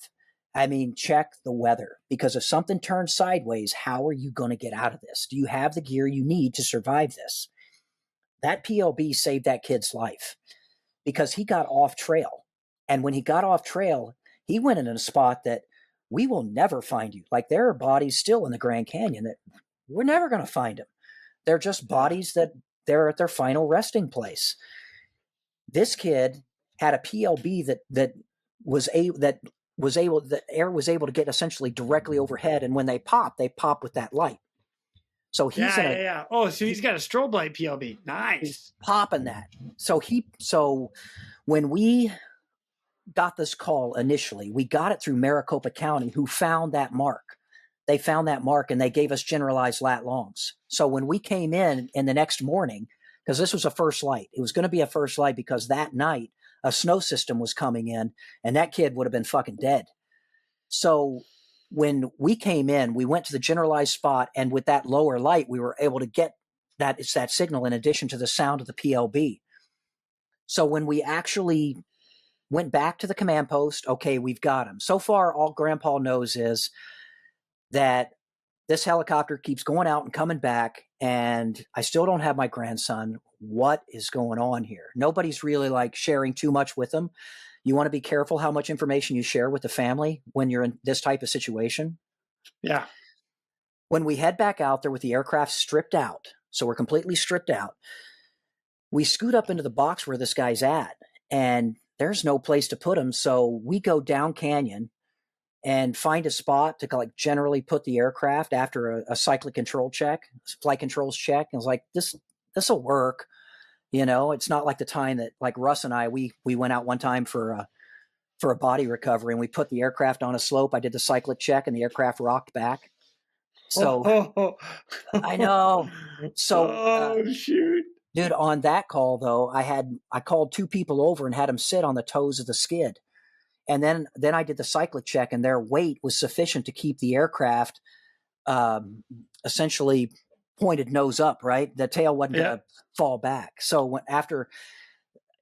I mean, check the weather, because if something turns sideways, how are you going to get out of this? Do you have the gear you need to survive this? That PLB saved that kid's life because he got off trail. And when he got off trail, he went in a spot that we will never find you. Like, there are bodies still in the Grand Canyon that we're never going to find them. They're just bodies that they're at their final resting place. This kid had a PLB that the air was able to get essentially directly overhead, and when they pop with that light. So he's Oh, so he's got a strobe light PLB. Nice. He's popping that. So when we got this call initially, we got it through Maricopa County, who found that mark. They found that mark and they gave us generalized lat longs. So when we came in the next morning, because this was a first light, it was going to be a first light because that night a snow system was coming in and that kid would have been fucking dead. So when we came in, we went to the generalized spot, and with that lower light, we were able to get that signal in addition to the sound of the PLB. So when we actually went back to the command post, okay, we've got him. So far, all Grandpa knows is that this helicopter keeps going out and coming back, and I still don't have my grandson. what is going on here? Nobody's really like sharing too much with them. You want to be careful how much information you share with the family when you're in this type of situation. Yeah. When we head back out there with the aircraft stripped out, so we're completely stripped out, we scoot up into the box where this guy's at, and there's no place to put him. So we go down canyon and find a spot to like generally put the aircraft after a cyclic control check, flight controls check. And I was like, this will work. You know, it's not like the time that like Russ and I, we went out one time for a body recovery, and we put the aircraft on a slope. I did the cyclic check and the aircraft rocked back. So I know. So shoot. Dude, on that call though, I called 2 people over and had them sit on the toes of the skid. And then I did the cyclic check, and their weight was sufficient to keep the aircraft essentially pointed nose up, right? The tail wasn't going to fall back. So after,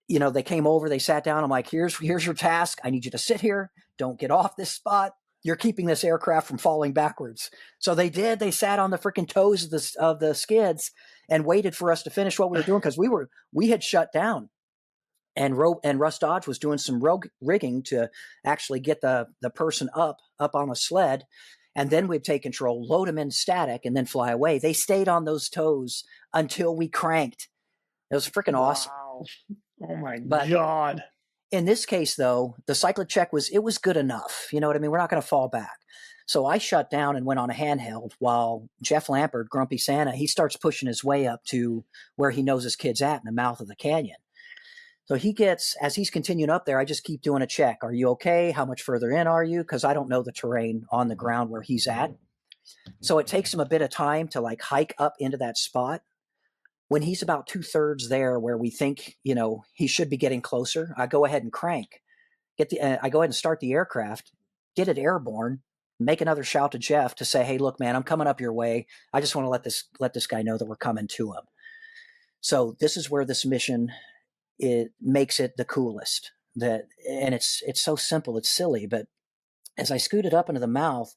you know, they came over, they sat down. I'm like, here's your task. I need you to sit here. Don't get off this spot. You're keeping this aircraft from falling backwards. So they did. They sat on the freaking toes of the skids and waited for us to finish what we were doing, because we had shut down. And Russ Dodge was doing some rigging to actually get the person up on a sled, and then we'd take control, load them in static, and then fly away. They stayed on those toes until we cranked. It was freaking awesome. Oh my God. In this case, though, the cyclic check was good enough. You know what I mean? We're not going to fall back. So I shut down and went on a handheld while Jeff Lampert, Grumpy Santa, he starts pushing his way up to where he knows his kid's at in the mouth of the canyon. So as he's continuing up there, I just keep doing a check. Are you okay? How much further in are you? Because I don't know the terrain on the ground where he's at. So it takes him a bit of time to like hike up into that spot. When he's about 2/3 there where we think, you know, he should be getting closer, I go ahead and crank. I go ahead and start the aircraft, get it airborne, make another shout to Jeff to say, hey, look, man, I'm coming up your way. I just want to let this guy know that we're coming to him. So this is where this mission, it makes it the coolest. And it's so simple, it's silly, but as I scooted up into the mouth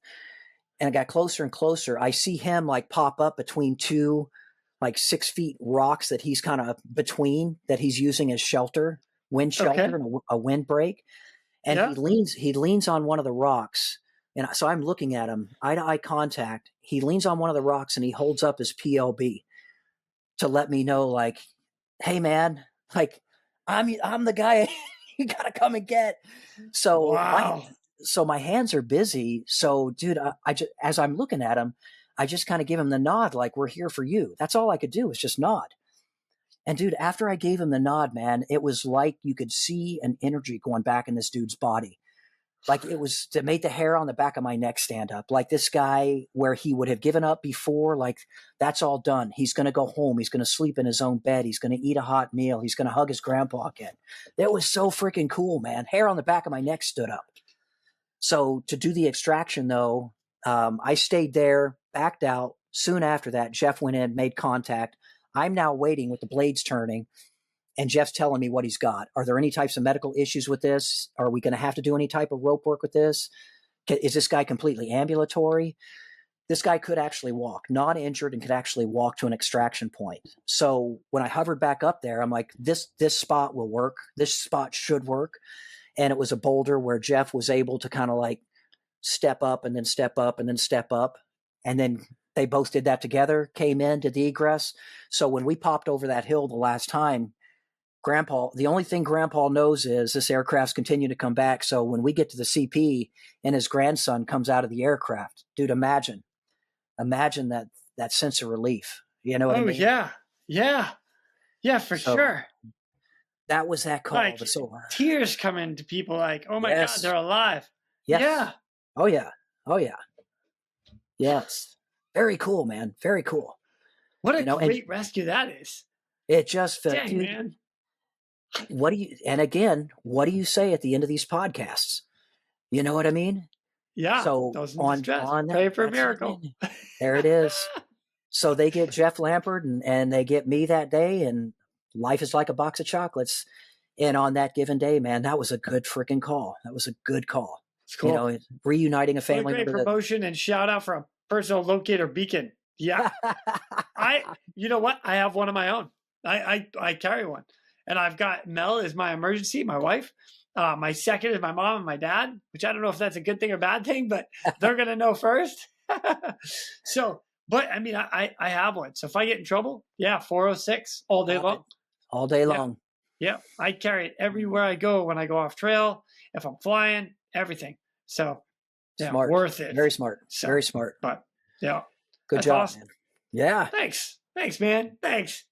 and I got closer and closer, I see him like pop up between 2 like 6 feet rocks that he's kind of between, that he's using as shelter, wind shelter, and a windbreak. And he leans on one of the rocks. And so I'm looking at him, eye to eye contact. He leans on one of the rocks and he holds up his PLB to let me know, like, hey man, like I'm the guy you gotta come and get. So my hands are busy. So dude, I just, as I'm looking at him, I just kind of give him the nod, like, we're here for you. That's all I could do, is just nod. And dude, after I gave him the nod, man, it was like you could see an energy going back in this dude's body. Like it made the hair on the back of my neck stand up. Like this guy, where he would have given up before, like that's all done. He's going to go home. He's going to sleep in his own bed. He's going to eat a hot meal. He's going to hug his grandpa again. It was so freaking cool, man. Hair on the back of my neck stood up. So to do the extraction though, I stayed there, backed out. Soon after that, Jeff went in, made contact. I'm now waiting with the blades turning, and Jeff's telling me what he's got. Are there any types of medical issues with this? Are we going to have to do any type of rope work with this? Is this guy completely ambulatory? This guy could actually walk, not injured, and could actually walk to an extraction point. So when I hovered back up there, I'm like, this spot will work. This spot should work. And it was a boulder where Jeff was able to kind of like step up and then step up and then step up. And then they both did that together, came in, did the egress. So when we popped over that hill the last time, the only thing Grandpa knows is this aircraft's continue to come back. So when we get to the CP and his grandson comes out of the aircraft, dude, imagine that sense of relief. You know what I mean? Yeah, for sure. That was that call. Like, tears coming to people like, oh my God, they're alive. Yes. Yeah. Oh yeah. Yes. Very cool, man. Very cool. What a great rescue that is. It just felt, dang, man. What do you say at the end of these podcasts? You know what I mean? Yeah. So on pray for a miracle. There it is. So they get Jeff Lampert and they get me that day, and life is like a box of chocolates. And on that given day, man, that was a good freaking call. That was a good call. It's cool. You know, reuniting a family. What a great promotion and shout out for a personal locator beacon. Yeah. You know what? I have one of my own. I carry one, and I've got Mel is my emergency, my wife. My second is my mom and my dad, which I don't know if that's a good thing or bad thing, but they're gonna know first. So, but I mean, I have one. So if I get in trouble, 406 all day long. All day long. Yeah, I carry it everywhere I go. When I go off trail, if I'm flying, everything. So, Smart. Worth it. Very smart. So, very smart. But yeah, good job, awesome. man. Yeah. Thanks, man. Thanks.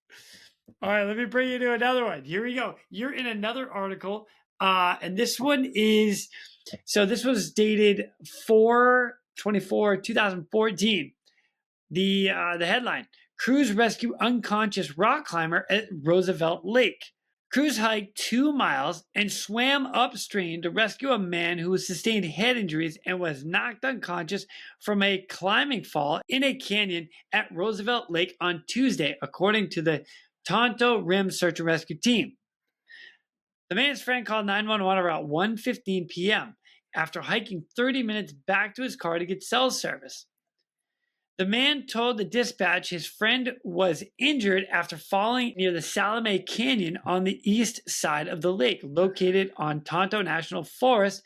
All right, let me bring you to another one. Here we go. You're in another article, and this one is this was dated 4/24/2014. The headline: Crews rescue unconscious rock climber at Roosevelt Lake. Crews hiked 2 miles and swam upstream to rescue a man who sustained head injuries and was knocked unconscious from a climbing fall in a canyon at Roosevelt Lake on Tuesday, according to the Tonto Rim Search and Rescue Team. The man's friend called 911 around 1:15 p.m. after hiking 30 minutes back to his car to get cell service. The man told the dispatch his friend was injured after falling near the Salome Canyon on the east side of the lake, located on Tonto National Forest,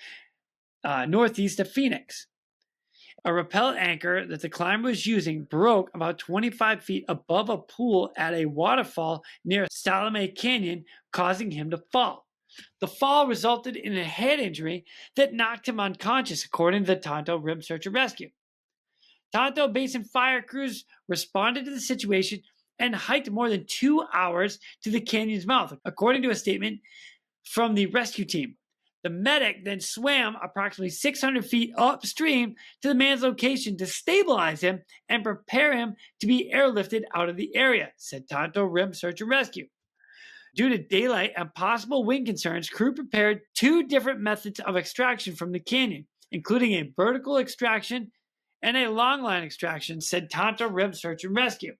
northeast of Phoenix. A rappel anchor that the climber was using broke about 25 feet above a pool at a waterfall near Salome Canyon, causing him to fall. The fall resulted in a head injury that knocked him unconscious, according to the Tonto Rim Search and Rescue. Tonto Basin fire crews responded to the situation and hiked more than 2 hours to the canyon's mouth, according to a statement from the rescue team. The medic then swam approximately 600 feet upstream to the man's location to stabilize him and prepare him to be airlifted out of the area, said Tonto Rim Search and Rescue. Due to daylight and possible wind concerns, crew prepared 2 different methods of extraction from the canyon, including a vertical extraction and a long line extraction, said Tonto Rim Search and Rescue.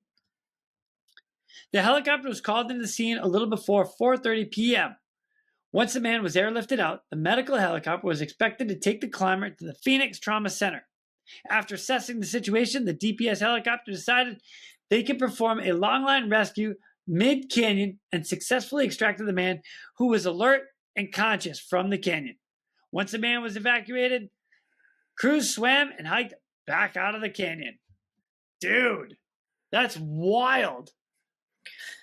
The helicopter was called into the scene a little before 4:30 p.m. Once the man was airlifted out, the medical helicopter was expected to take the climber to the Phoenix Trauma Center. After assessing the situation, the DPS helicopter decided they could perform a long line rescue mid-canyon and successfully extracted the man, who was alert and conscious, from the canyon. Once the man was evacuated, crews swam and hiked back out of the canyon. Dude, that's wild.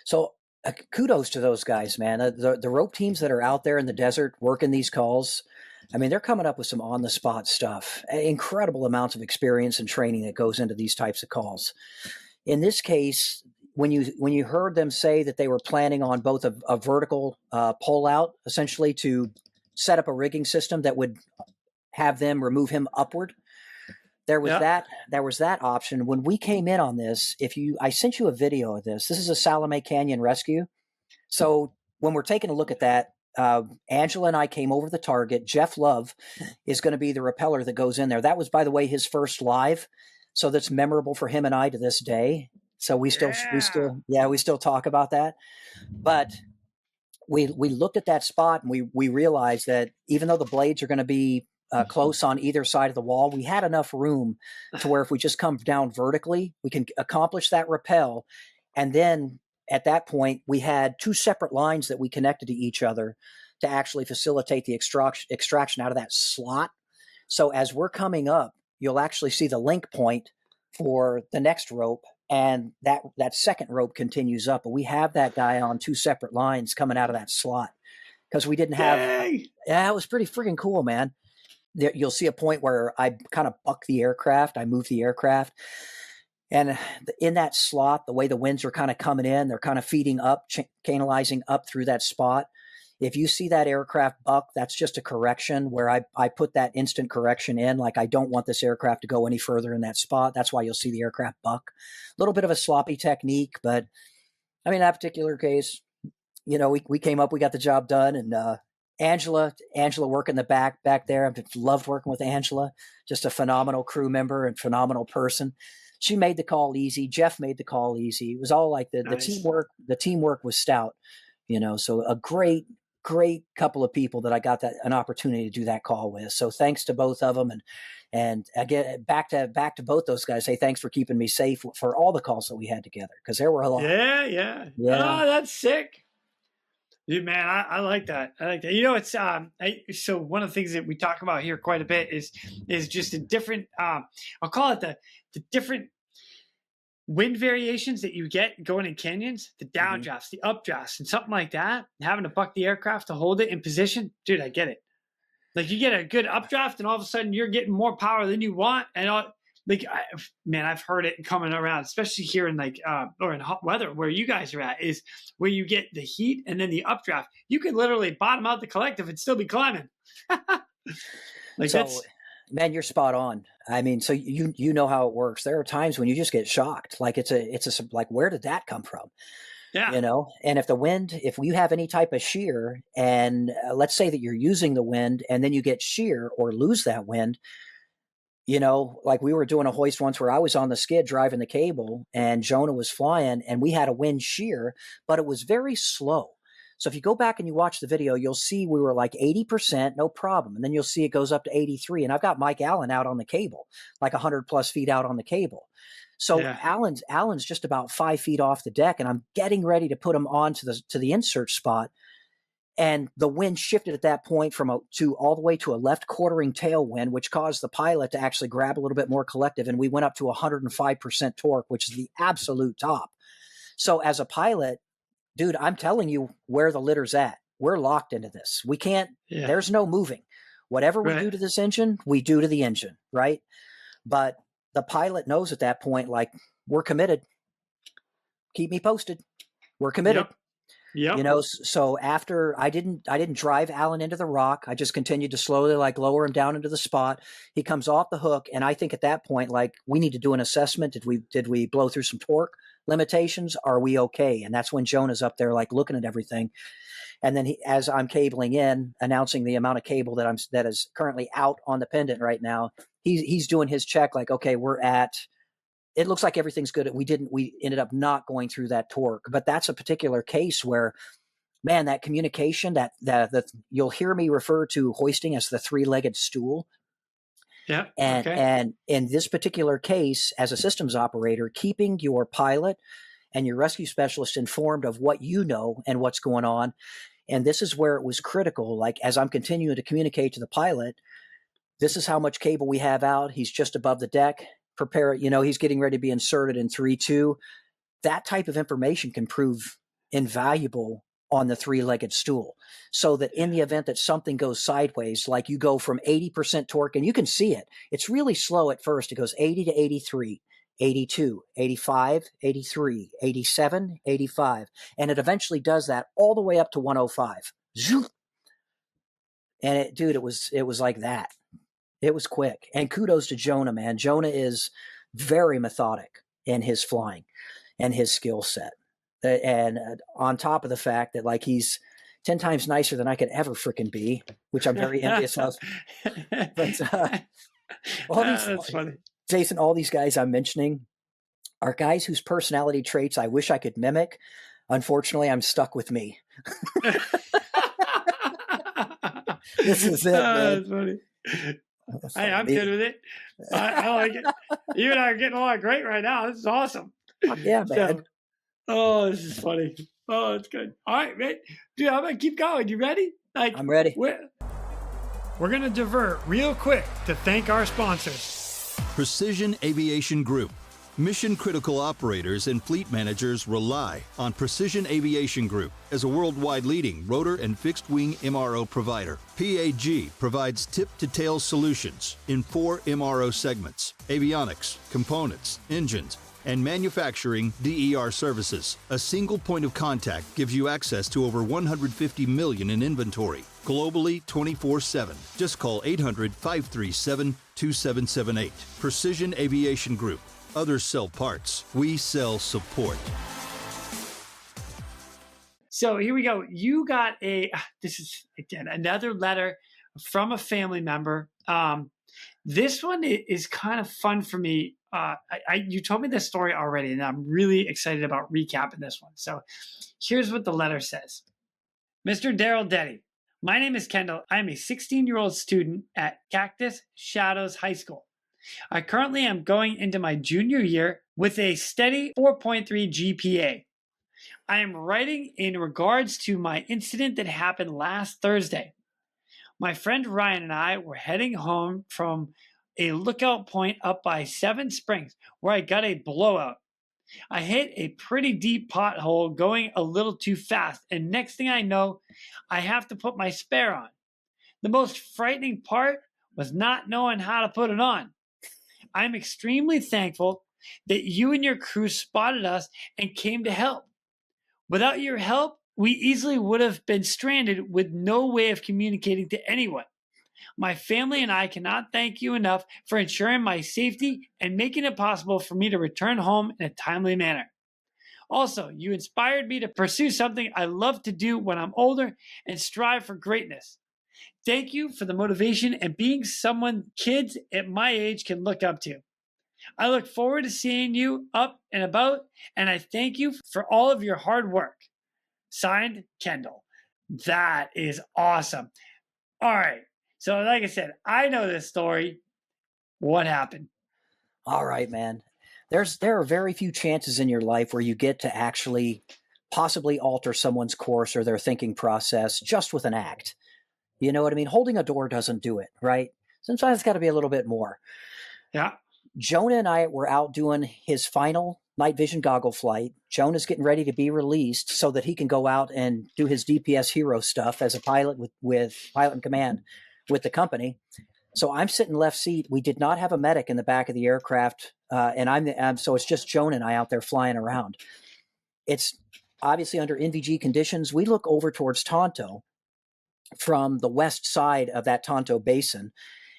So kudos to those guys, man. The rope teams that are out there in the desert working these calls, I mean, they're coming up with some on-the-spot stuff. Incredible amounts of experience and training that goes into these types of calls. In this case, when you heard them say that they were planning on both a vertical pull-out, essentially to set up a rigging system that would have them remove him upward, there was that option. When we came in on this, I sent you a video of this. This is a Salome Canyon rescue. So when we're taking a look at that, Angela and I came over the target. Jeff Love is going to be the rappeller that goes in there. That was, by the way, his first live. So that's memorable for him and I to this day. So we still talk about that. But we looked at that spot and we realized that even though the blades are going to be close on either side of the wall, we had enough room to where if we just come down vertically, we can accomplish that rappel. And then at that point, we had 2 separate lines that we connected to each other to actually facilitate the extraction out of that slot. So as we're coming up, you'll actually see the link point for the next rope, and that second rope continues up. But we have that guy on 2 separate lines coming out of that slot because we didn't have. Yeah, it was pretty freaking cool, man. You'll see a point where I kind of buck the aircraft. I move the aircraft. And in that slot, the way the winds are kind of coming in, they're kind of feeding up, canalizing up through that spot. If you see that aircraft buck, that's just a correction where I put that instant correction in. Like, I don't want this aircraft to go any further in that spot. That's why you'll see the aircraft buck. A little bit of a sloppy technique, but I mean, that particular case, we came up, we got the job done, and Angela working the back there. I've loved working with Angela, just a phenomenal crew member and phenomenal person. She made the call easy. Jeff made the call easy. It was all like the teamwork. The teamwork was stout, so a great great couple of people that I got an opportunity to do that call with. So thanks to both of them. And again, back to both those guys. Say thanks for keeping me safe for all the calls that we had together, because there were a lot. Yeah. Oh, that's sick. Dude, man, I like that. I like that. It's so one of the things that we talk about here quite a bit is just a different I'll call it the different wind variations that you get going in canyons, the downdrafts, the updrafts, and something like that. Having to buck the aircraft to hold it in position, dude, I get it. Like you get a good updraft, and all of a sudden you're getting more power than you want, and I've heard it coming around, especially here in or in hot weather where you guys are at, is where you get the heat and then the updraft. You can literally bottom out the collective and still be climbing. Man, you're spot on. I mean, so you know how it works. There are times when you just get shocked. Like like, where did that come from? Yeah. And if you have any type of shear, and let's say that you're using the wind and then you get shear or lose that wind, like we were doing a hoist once where I was on the skid driving the cable and Jonah was flying, and we had a wind shear, but it was very slow. So if you go back and you watch the video, you'll see we were like 80%, no problem. And then you'll see it goes up to 83. And I've got Mike Allen out on the cable, like 100 plus feet out on the cable. So yeah. Allen's just about 5 feet off the deck, and I'm getting ready to put him on to the insert spot. And the wind shifted at that point all the way to a left quartering tailwind, which caused the pilot to actually grab a little bit more collective. And we went up to 105% torque, which is the absolute top. So as a pilot, dude, I'm telling you where the litter's at. We're locked into this. We can't, there's no moving. Whatever we do to this engine, we do to the engine, right? But the pilot knows at that point, like, we're committed. Keep me posted. We're committed. Yep. So after I didn't drive Allen into the rock. I just continued to slowly lower him down into the spot. He comes off the hook. And I think at that point, we need to do an assessment. Did we blow through some torque limitations? Are we okay? And that's when Jonah's up there, looking at everything. And then as I'm cabling in, announcing the amount of cable that is currently out on the pendant right now, he's doing his check. Okay, it looks like everything's good. We ended up not going through that torque, but that's a particular case where, man, that communication that you'll hear me refer to hoisting as the 3-legged stool. Yeah. And in this particular case, as a systems operator, keeping your pilot and your rescue specialist informed of what you know and what's going on. And this is where it was critical. As I'm continuing to communicate to the pilot, this is how much cable we have out. He's just above the deck. Prepare, he's getting ready to be inserted in 3-2. That type of information can prove invaluable on the 3-legged stool, so that in the event that something goes sideways, you go from 80% torque, and you can see it. It's really slow at first. It goes 80 to 83, 82, 85, 83, 87, 85. And it eventually does that all the way up to 105. Zoom. And it was like that. It was quick. And kudos to Jonah, man. Jonah is very methodic in his flying and his skill set. And on top of the fact that he's 10 times nicer than I could ever freaking be, which I'm very envious of. But that's funny. Jason, all these guys I'm mentioning are guys whose personality traits I wish I could mimic. Unfortunately, I'm stuck with me. This is it, man. That's funny. Hey, I'm good with it. I like it. You and I are getting along great right now. This is awesome. Yeah, man. This is funny. Oh, it's good. All right, man. Dude, I'm going to keep going. You ready? I'm ready. We're going to divert real quick to thank our sponsors. Precision Aviation Group. Mission-critical operators and fleet managers rely on Precision Aviation Group as a worldwide leading rotor and fixed-wing MRO provider. PAG provides tip-to-tail solutions in 4 MRO segments: avionics, components, engines, and manufacturing DER services. A single point of contact gives you access to over 150 million in inventory, globally 24/7. Just call 800-537-2778. Precision Aviation Group. Others sell parts. We sell support. So here we go. You got this is, again, another letter from a family member. This one is kind of fun for me. You told me this story already, and I'm really excited about recapping this one. So here's what the letter says. Mr. Darrell Detty, my name is Kendall. I am a 16-year-old student at Cactus Shadows High School. I currently am going into my junior year with a steady 4.3 GPA. I am writing in regards to my incident that happened last Thursday. My friend Ryan and I were heading home from a lookout point up by Seven Springs where I got a blowout. I hit a pretty deep pothole going a little too fast, and next thing I know, I have to put my spare on. The most frightening part was not knowing how to put it on. I'm extremely thankful that you and your crew spotted us and came to help. Without your help, we easily would have been stranded with no way of communicating to anyone. My family and I cannot thank you enough for ensuring my safety and making it possible for me to return home in a timely manner. Also, you inspired me to pursue something I love to do when I'm older and strive for greatness. Thank you for the motivation and being someone kids at my age can look up to. I look forward to seeing you up and about, and I thank you for all of your hard work. Signed, Kendall. That is awesome. All right. So, like I said, I know this story. What happened? All right, man. There are very few chances in your life where you get to actually possibly alter someone's course or their thinking process just with an act. You know what I mean? Holding a door doesn't do it, right? Sometimes it's got to be a little bit more. Yeah. Jonah and I were out doing his final night vision goggle flight. Jonah's getting ready to be released so that he can go out and do his DPS hero stuff as a pilot with pilot in command with the company. So I'm sitting left seat. We did not have a medic in the back of the aircraft, and so it's just Jonah and I out there flying around. It's obviously under NVG conditions. We look over towards Tonto from the west side of that Tonto basin,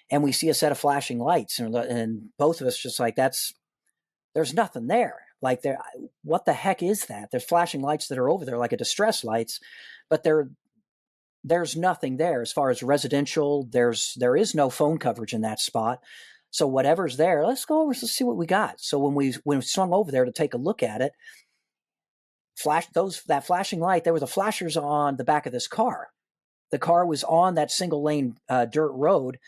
and we see a set of flashing lights, and both of us just like, there's nothing there. Like, what the heck is that? There's flashing lights that are over there, like a distress lights, but there's nothing there as far as residential. There is no phone coverage in that spot. So whatever's there, let's go over, let's see what we got. So when we swung over there to take a look at it, that flashing light, there were the flashers on the back of this car. The car was on that single lane dirt road.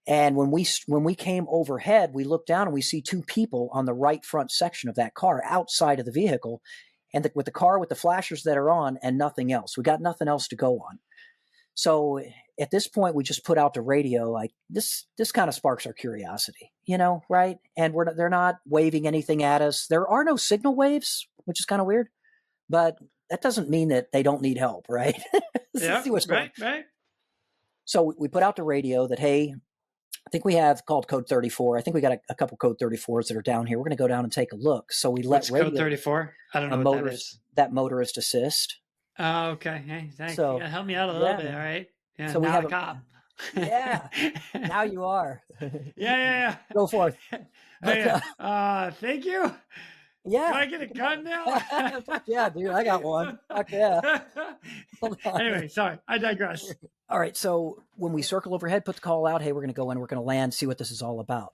And when we came overhead, we looked down and we see two people on the right front section of that car outside of the vehicle, and with the car with the flashers that are on and nothing else. We got nothing else to go on. So at this point, we just put out the radio. Like, this kind of sparks our curiosity, right? And they're not waving anything at us. There are no signal waves, which is kind of weird, but that doesn't mean that they don't need help, right? Yeah, see what's going on. Right. So we put out the radio that, hey, I think we have called code 34. I think we got a couple code 34s that are down here. We're going to go down and take a look. So we let code 34? I don't know what that is. That motorist assist. Oh, okay. Hey, thanks. So, you gotta help me out a little bit, all right? Yeah, so we have a cop. Yeah, now you are. Yeah. Go forth. Thank you. Yeah. Do I get a gun now? Yeah, dude, I got one. Fuck yeah. Anyway, sorry, I digress. All right, so when we circle overhead, put the call out, hey, we're going to go in, we're going to land, see what this is all about.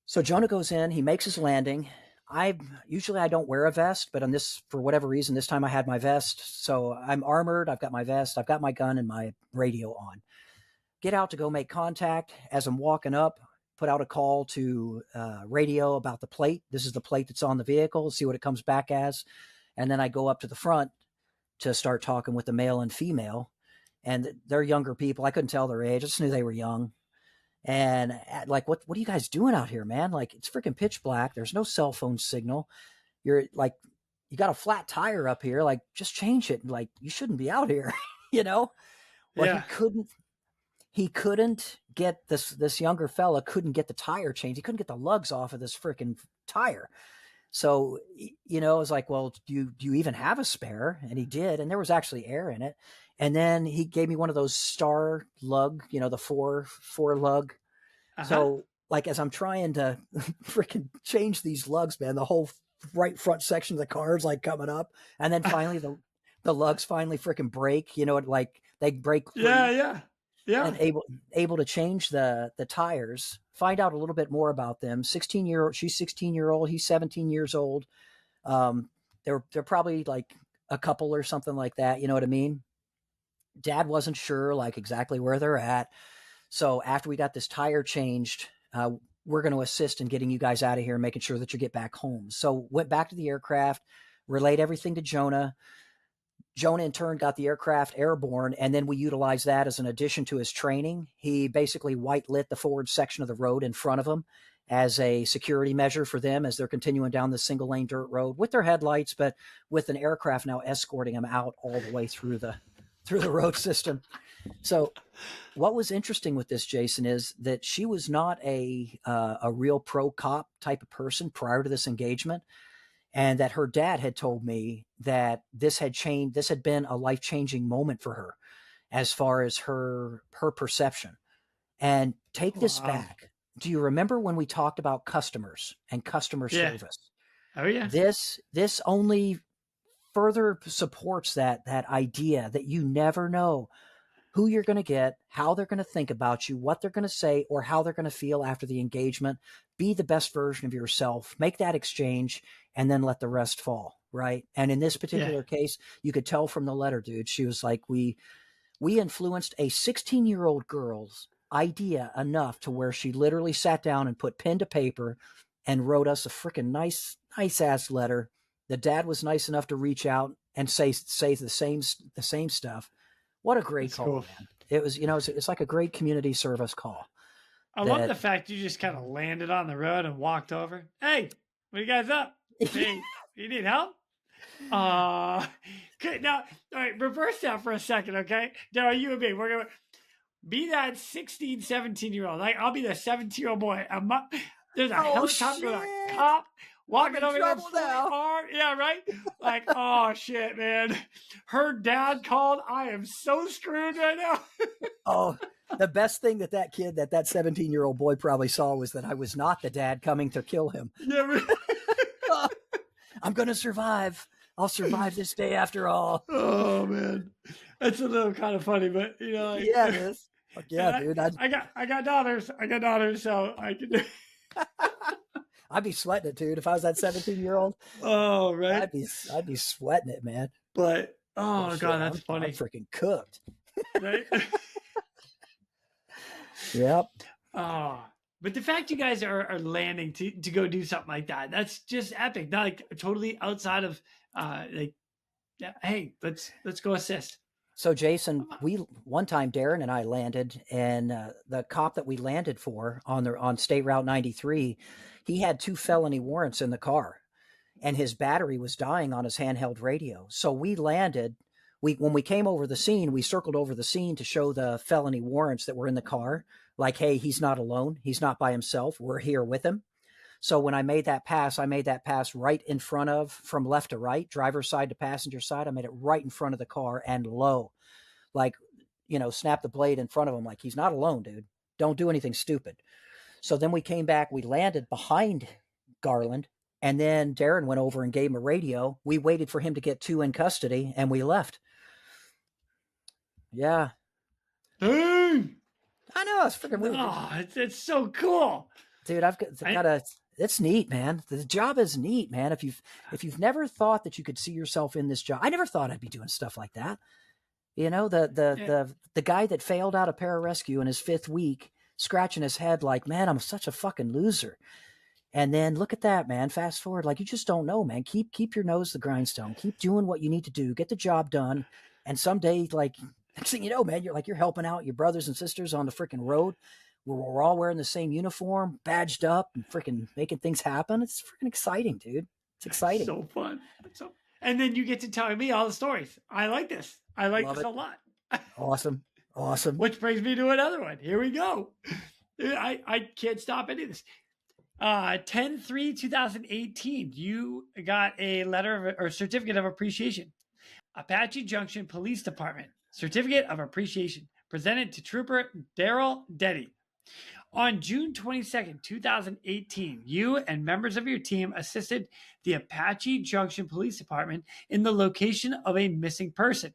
So Jonah goes in, he makes his landing. Usually I don't wear a vest, but on this, for whatever reason, this time I had my vest. So I'm armored. I've got my vest. I've got my gun and my radio on. Get out to go make contact. As I'm walking up, put out a call to radio about the plate. This is the plate that's on the vehicle. See what it comes back as. And then I go up to the front to start talking with the male and female. And they're younger people. I couldn't tell their age. I just knew they were young. And like, what are you guys doing out here, man? Like, it's freaking pitch black. There's no cell phone signal. You're like, you got a flat tire up here. Like, just change it. Like, you shouldn't be out here, Well, yeah. He couldn't get this younger fella couldn't get the tire changed. He couldn't get the lugs off of this freaking tire. So, it was like, well, do you even have a spare? And he did. And there was actually air in it. And then he gave me one of those star lug, the four lug. Uh-huh. So like, as I'm trying to freaking change these lugs, man, the whole right front section of the car is like coming up. And then finally the lugs finally freaking break, like they break. Yeah. And able to change the tires, find out a little bit more about them. She's 16-year-old. He's 17 years old. They're probably like a couple or something like that. You know what I mean? Dad wasn't sure like exactly where they're at. So after we got this tire changed, we're going to assist in getting you guys out of here and making sure that you get back home. So went back to the aircraft, relayed everything to Jonah. Jonah in turn got the aircraft airborne, and then we utilized that as an addition to his training. He basically white lit the forward section of the road in front of him as a security measure for them as they're continuing down the single lane dirt road with their headlights, but with an aircraft now escorting them out all the way through the road system. So what was interesting with this, Jason, is that she was not a real pro cop type of person prior to this engagement. And that her dad had told me that this had been a life-changing moment for her as far as her perception. And take this back. Do you remember when we talked about customers and customer service? Oh yeah. This only further supports that idea that you never know who you're going to get, how they're going to think about you, what they're going to say, or how they're going to feel after the engagement. Be the best version of yourself, make that exchange, and then let the rest fall, right? And in this particular case, you could tell from the letter, dude, she was like, we influenced a 16-year-old girl's idea enough to where she literally sat down and put pen to paper and wrote us a freaking nice ass letter. The dad was nice enough to reach out and say the same stuff. What a great call, cool. Man. It was, it's like a great community service call. I love the fact you just kind of landed on the road and walked over. Hey, what are you guys up? Hey, you need help? Good. Now, all right, reverse that for a second, okay? Darrell, you and me, we're going to be that 16, 17-year-old. Like, I'll be the 17-year-old boy. There's a helicopter with a cop walking over there car. Yeah, right? Like, oh, shit, man. Her dad called. I am so screwed right now. Oh, the best thing that 17-year-old boy probably saw was that I was not the dad coming to kill him. Yeah, right. I'm going to survive. I'll survive this day after all. Oh, man. That's a little kind of funny, but, like, yeah, it is. Yeah, dude. I got daughters. So I can I'd be sweating it, dude. If I was that 17-year-old. Oh, right. I'd be sweating it, man. But God, that's funny. I'm freaking cooked. Right? Yep. Oh, but the fact you guys are landing to go do something like that, that's just epic. Not like totally outside of hey, let's go assist. So Jason, one time Darren and I landed, and the cop that we landed for on State Route 93, he had 2 felony warrants in the car, and his battery was dying on his handheld radio. So we landed. When we came over the scene, we circled over the scene to show the felony warrants that were in the car. Like, hey, he's not alone. He's not by himself. We're here with him. So when I made that pass right in front of, from left to right, driver's side to passenger side. I made it right in front of the car and low, like, snap the blade in front of him. Like, he's not alone, dude. Don't do anything stupid. So then we came back, we landed behind Garland, and then Darren went over and gave him a radio. We waited for him to get 2 in custody, and we left. Yeah. Hey! I know, it's freaking weird. Oh, it's so cool. Dude, it's neat, man. The job is neat, man. If you've never thought that you could see yourself in this job, I never thought I'd be doing stuff like that. The guy that failed out of pararescue in his 5th week, scratching his head like, man, I'm such a fucking loser. And then look at that, man. Fast forward, like, you just don't know, man. Keep your nose to the grindstone. Keep doing what you need to do. Get the job done. And someday, like, next thing you know, man, you're helping out your brothers and sisters on the freaking road. We're all wearing the same uniform, badged up, and freaking making things happen. It's freaking exciting, dude. It's exciting. So fun. And then you get to tell me all the stories. I like this. I like Love this it. a lot. Awesome. Which brings me to another one. Here we go. I can't stop any of this. 10/3/2018, you got a letter or certificate of appreciation. Apache Junction Police Department Certificate of Appreciation presented to Trooper Darrell Detty. On June 22nd, 2018, you and members of your team assisted the Apache Junction Police Department in the location of a missing person.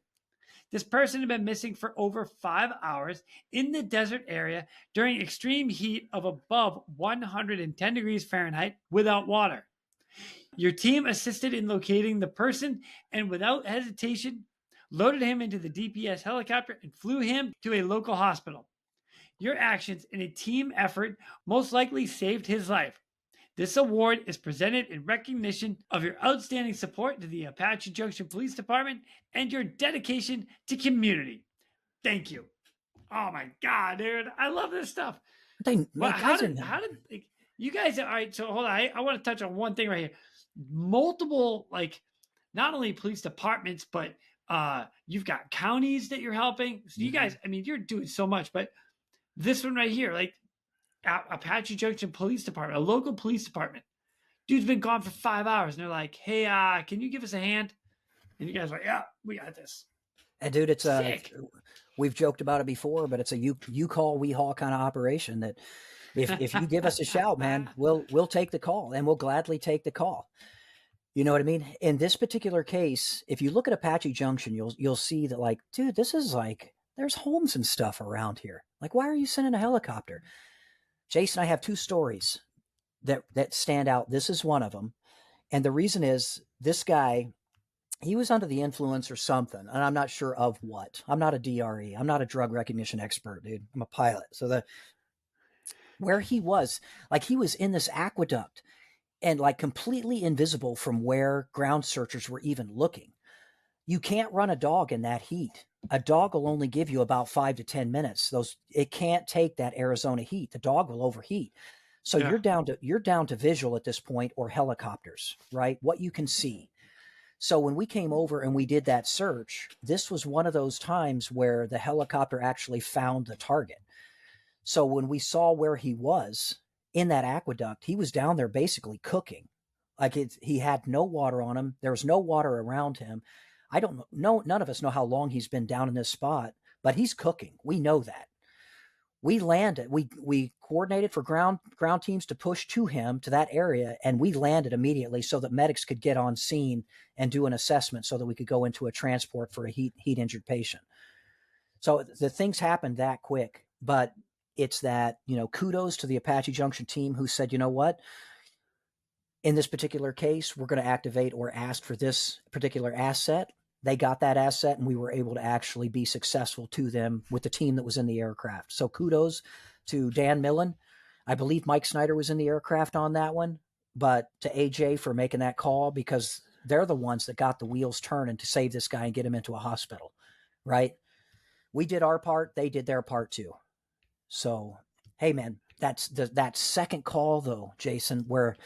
This person had been missing for over 5 hours in the desert area during extreme heat of above 110 degrees Fahrenheit without water. Your team assisted in locating the person and without hesitation loaded him into the DPS helicopter, and flew him to a local hospital. Your actions in a team effort most likely saved his life. This award is presented in recognition of your outstanding support to the Apache Junction Police Department and your dedication to community. Thank you. Oh my God, dude. I love this stuff. How did like, you guys, all right, so hold on. I want to touch on one thing right here. Multiple, like, not only police departments, but you've got counties that you're helping. So you guys, I mean, you're doing so much, but this one right here, like Apache Junction Police Department, a local police department, dude's been gone for 5 hours, and they're like, "Hey, can you give us a hand?" And you guys are like, "Yeah, we got this." And dude, it's Sick. We've joked about it before, but it's a you call, we haul kind of operation. That if you give us a shout, man, we'll take the call, and we'll gladly take the call. You know what I mean? In this particular case, if you look at Apache Junction, you'll see that, like, dude, this is like, there's homes and stuff around here. Like, why are you sending a helicopter? Jason, I have 2 stories that stand out. This is one of them. And the reason is, this guy, he was under the influence or something, and I'm not sure of what. I'm not a DRE. I'm not a drug recognition expert, dude. I'm a pilot. So where he was, like, he was in this aqueduct and, like, completely invisible from where ground searchers were even looking. You can't run a dog in that heat. A dog will only give you about 5 to 10 minutes. It can't take that Arizona heat. The dog will overheat. So you're down to visual at this point, or helicopters, right? What you can see. So when we came over and we did that search, this was one of those times where the helicopter actually found the target. So when we saw where he was in that aqueduct, he was down there basically cooking. Like, he had no water on him. There was no water around him. I don't know. None of us know how long he's been down in this spot, but he's cooking. We know that. We landed. We coordinated for ground teams to push to him, to that area, and we landed immediately so that medics could get on scene and do an assessment so that we could go into a transport for a heat injured patient. So the things happened that quick, but it's that, kudos to the Apache Junction team who said, you know what? In this particular case, we're going to activate or ask for this particular asset. They got that asset, and we were able to actually be successful to them with the team that was in the aircraft. So kudos to Dan Millen. I believe Mike Snyder was in the aircraft on that one, but to AJ for making that call, because they're the ones that got the wheels turning to save this guy and get him into a hospital, right? We did our part. They did their part too. So, hey, man, that's that second call, though, Jason, where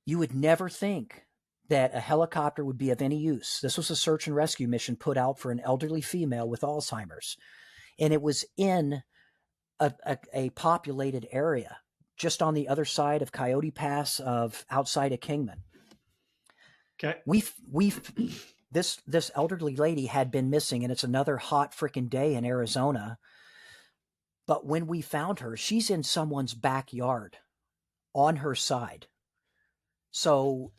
you would never think that a helicopter would be of any use. This was a search and rescue mission put out for an elderly female with Alzheimer's. And it was in a populated area just on the other side of Coyote Pass, outside of Kingman. Okay. This elderly lady had been missing, and it's another hot freaking day in Arizona. But when we found her, she's in someone's backyard on her side. So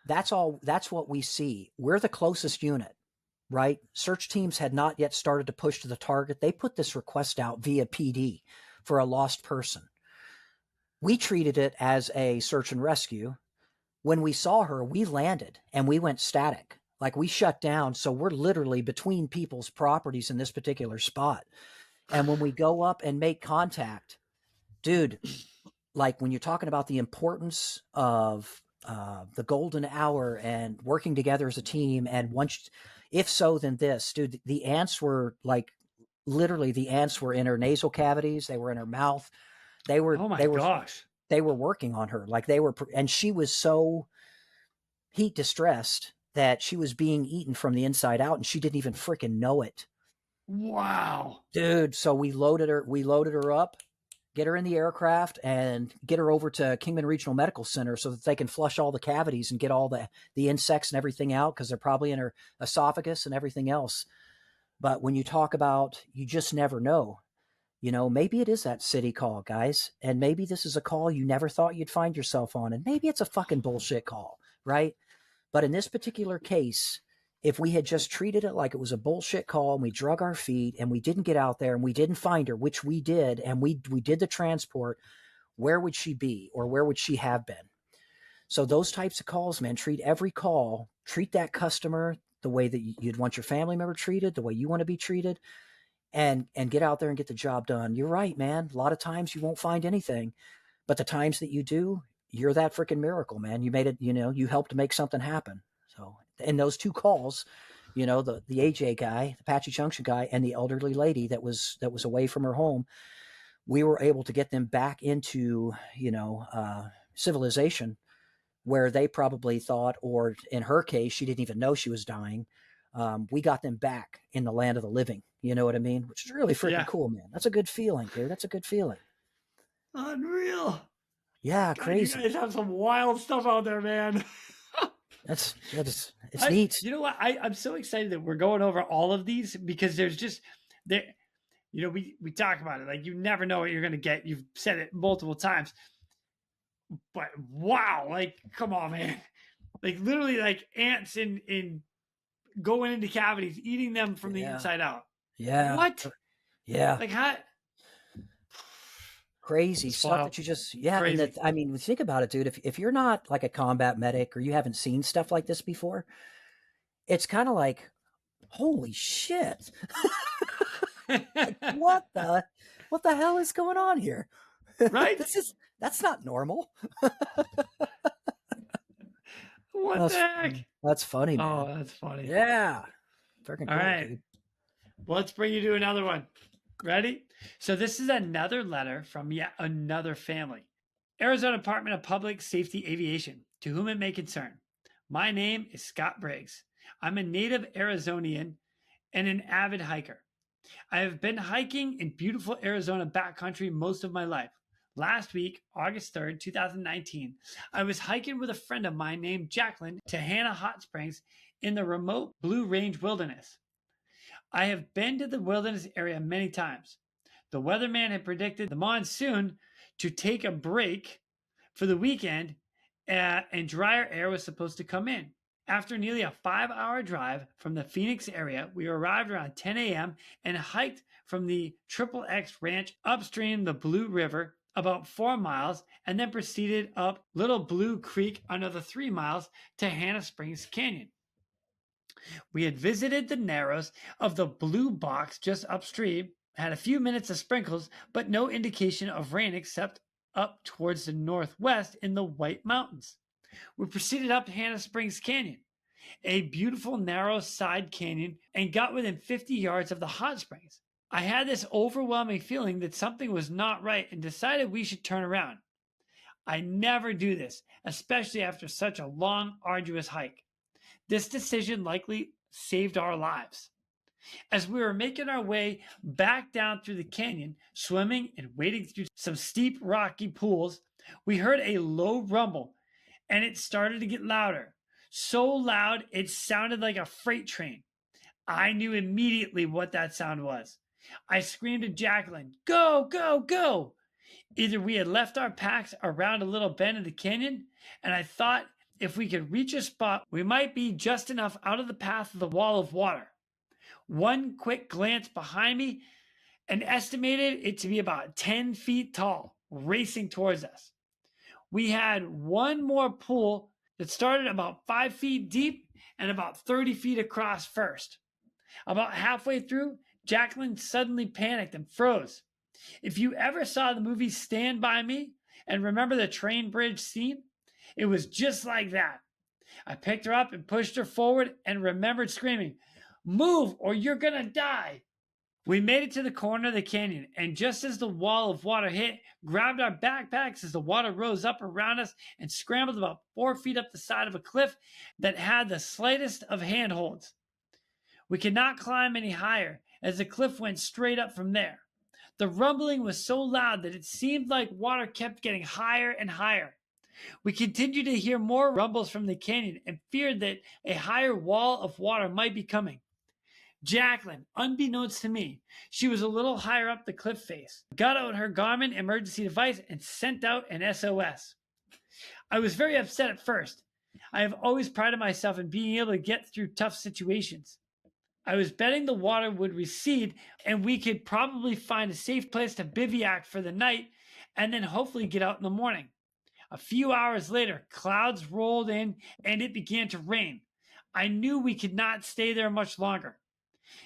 that's what we see. We're the closest unit, right? Search teams had not yet started to push to the target. They put this request out via PD for a lost person. We treated it as a search and rescue. When we saw her, we landed and we went static. Like, we shut down. So we're literally between people's properties in this particular spot. And when we go up and make contact, dude, like, when you're talking about the importance of the golden hour and working together as a team, and if so, then this, dude, the ants were like, literally, the ants were in her nasal cavities. They were in her mouth. They were, gosh, they were working on her. Like, and she was so heat distressed that she was being eaten from the inside out, and she didn't even freaking know it. Wow, dude. So we loaded her up, get her in the aircraft, and get her over to Kingman Regional Medical Center so that they can flush all the cavities and get all the insects and everything out, because they're probably in her esophagus and everything else. But when you talk about, you just never know, maybe it is that city call, guys. And maybe this is a call you never thought you'd find yourself on. And maybe it's a fucking bullshit call, right? But in this particular case, if we had just treated it like it was a bullshit call, and we drug our feet and we didn't get out there and we didn't find her, which we did, and we did the transport, where would she be, or where would she have been? So those types of calls, man, treat every call, treat that customer the way that you'd want your family member treated, the way you want to be treated, and get out there and get the job done. You're right, man. A lot of times you won't find anything, but the times that you do, you're that freaking miracle, man. You made it, you helped make something happen. So, and those 2 calls, the AJ guy, the Apache Junction guy, and the elderly lady that was away from her home, we were able to get them back into, civilization, where they probably thought, or in her case, she didn't even know she was dying. We got them back in the land of the living. You know what I mean? Which is really freaking cool, man. That's a good feeling, dude. That's a good feeling. Unreal. Yeah, God, crazy. You guys have some wild stuff out there, man. It's neat. You know what? I'm so excited that we're going over all of these, because there's just there. We talk about it like you never know what you're going to get. You've said it multiple times, but wow, like come on, man, like literally like ants in going into cavities, eating them from the inside out. Yeah. What? Yeah. Like how? Crazy stuff that you just, crazy. And I mean, think about it, dude. If you're not like a combat medic or you haven't seen stuff like this before, it's kind of like, holy shit. Like, what the hell is going on here? Right? That's not normal. What the heck? That's funny, man. Oh, that's funny. Yeah. Freaking cool, all right. Dude. Well, let's bring you to another one. Ready? So this is another letter from yet another family. Arizona Department of Public Safety Aviation, to whom it may concern. My name is Scott Briggs. I'm a native Arizonian and an avid hiker. I have been hiking in beautiful Arizona backcountry most of my life. Last week, August 3rd, 2019, I was hiking with a friend of mine named Jacqueline to Hannah Hot Springs in the remote Blue Range Wilderness. I have been to the wilderness area many times. The weatherman had predicted the monsoon to take a break for the weekend, and drier air was supposed to come in. After nearly a 5-hour drive from the Phoenix area, we arrived around 10 a.m. and hiked from the XXX Ranch upstream the Blue River about 4 miles, and then proceeded up Little Blue Creek another 3 miles to Hannah Springs Canyon. We had visited the narrows of the Blue Box just upstream, had a few minutes of sprinkles, but no indication of rain except up towards the northwest in the White Mountains. We proceeded up Hannah Springs Canyon, a beautiful narrow side canyon, and got within 50 yards of the hot springs. I had this overwhelming feeling that something was not right and decided we should turn around. I never do this, especially after such a long, arduous hike. This decision likely saved our lives. As we were making our way back down through the canyon, swimming and wading through some steep, rocky pools, we heard a low rumble, and it started to get louder. So loud, it sounded like a freight train. I knew immediately what that sound was. I screamed to Jacqueline, "Go, go, go!" Either we had left our packs around a little bend in the canyon, and I thought if we could reach a spot, we might be just enough out of the path of the wall of water. One quick glance behind me and estimated it to be about 10 feet tall, racing towards us. We had one more pool that started about 5 feet deep and about 30 feet across first. About halfway through, Jacqueline suddenly panicked and froze. If you ever saw the movie Stand By Me and remember the train bridge scene, it was just like that. I picked her up and pushed her forward and remembered screaming, "Move or you're gonna die." We made it to the corner of the canyon, and just as the wall of water hit, grabbed our backpacks as the water rose up around us and scrambled about 4 feet up the side of a cliff that had the slightest of handholds. We could not climb any higher as the cliff went straight up from there. The rumbling was so loud that it seemed like water kept getting higher and higher. We continued to hear more rumbles from the canyon and feared that a higher wall of water might be coming. Jacqueline, unbeknownst to me, she was a little higher up the cliff face, got out her Garmin emergency device and sent out an SOS. I was very upset at first. I have always prided myself in being able to get through tough situations. I was betting the water would recede and we could probably find a safe place to bivouac for the night and then hopefully get out in the morning. A few hours later, clouds rolled in and it began to rain. I knew we could not stay there much longer.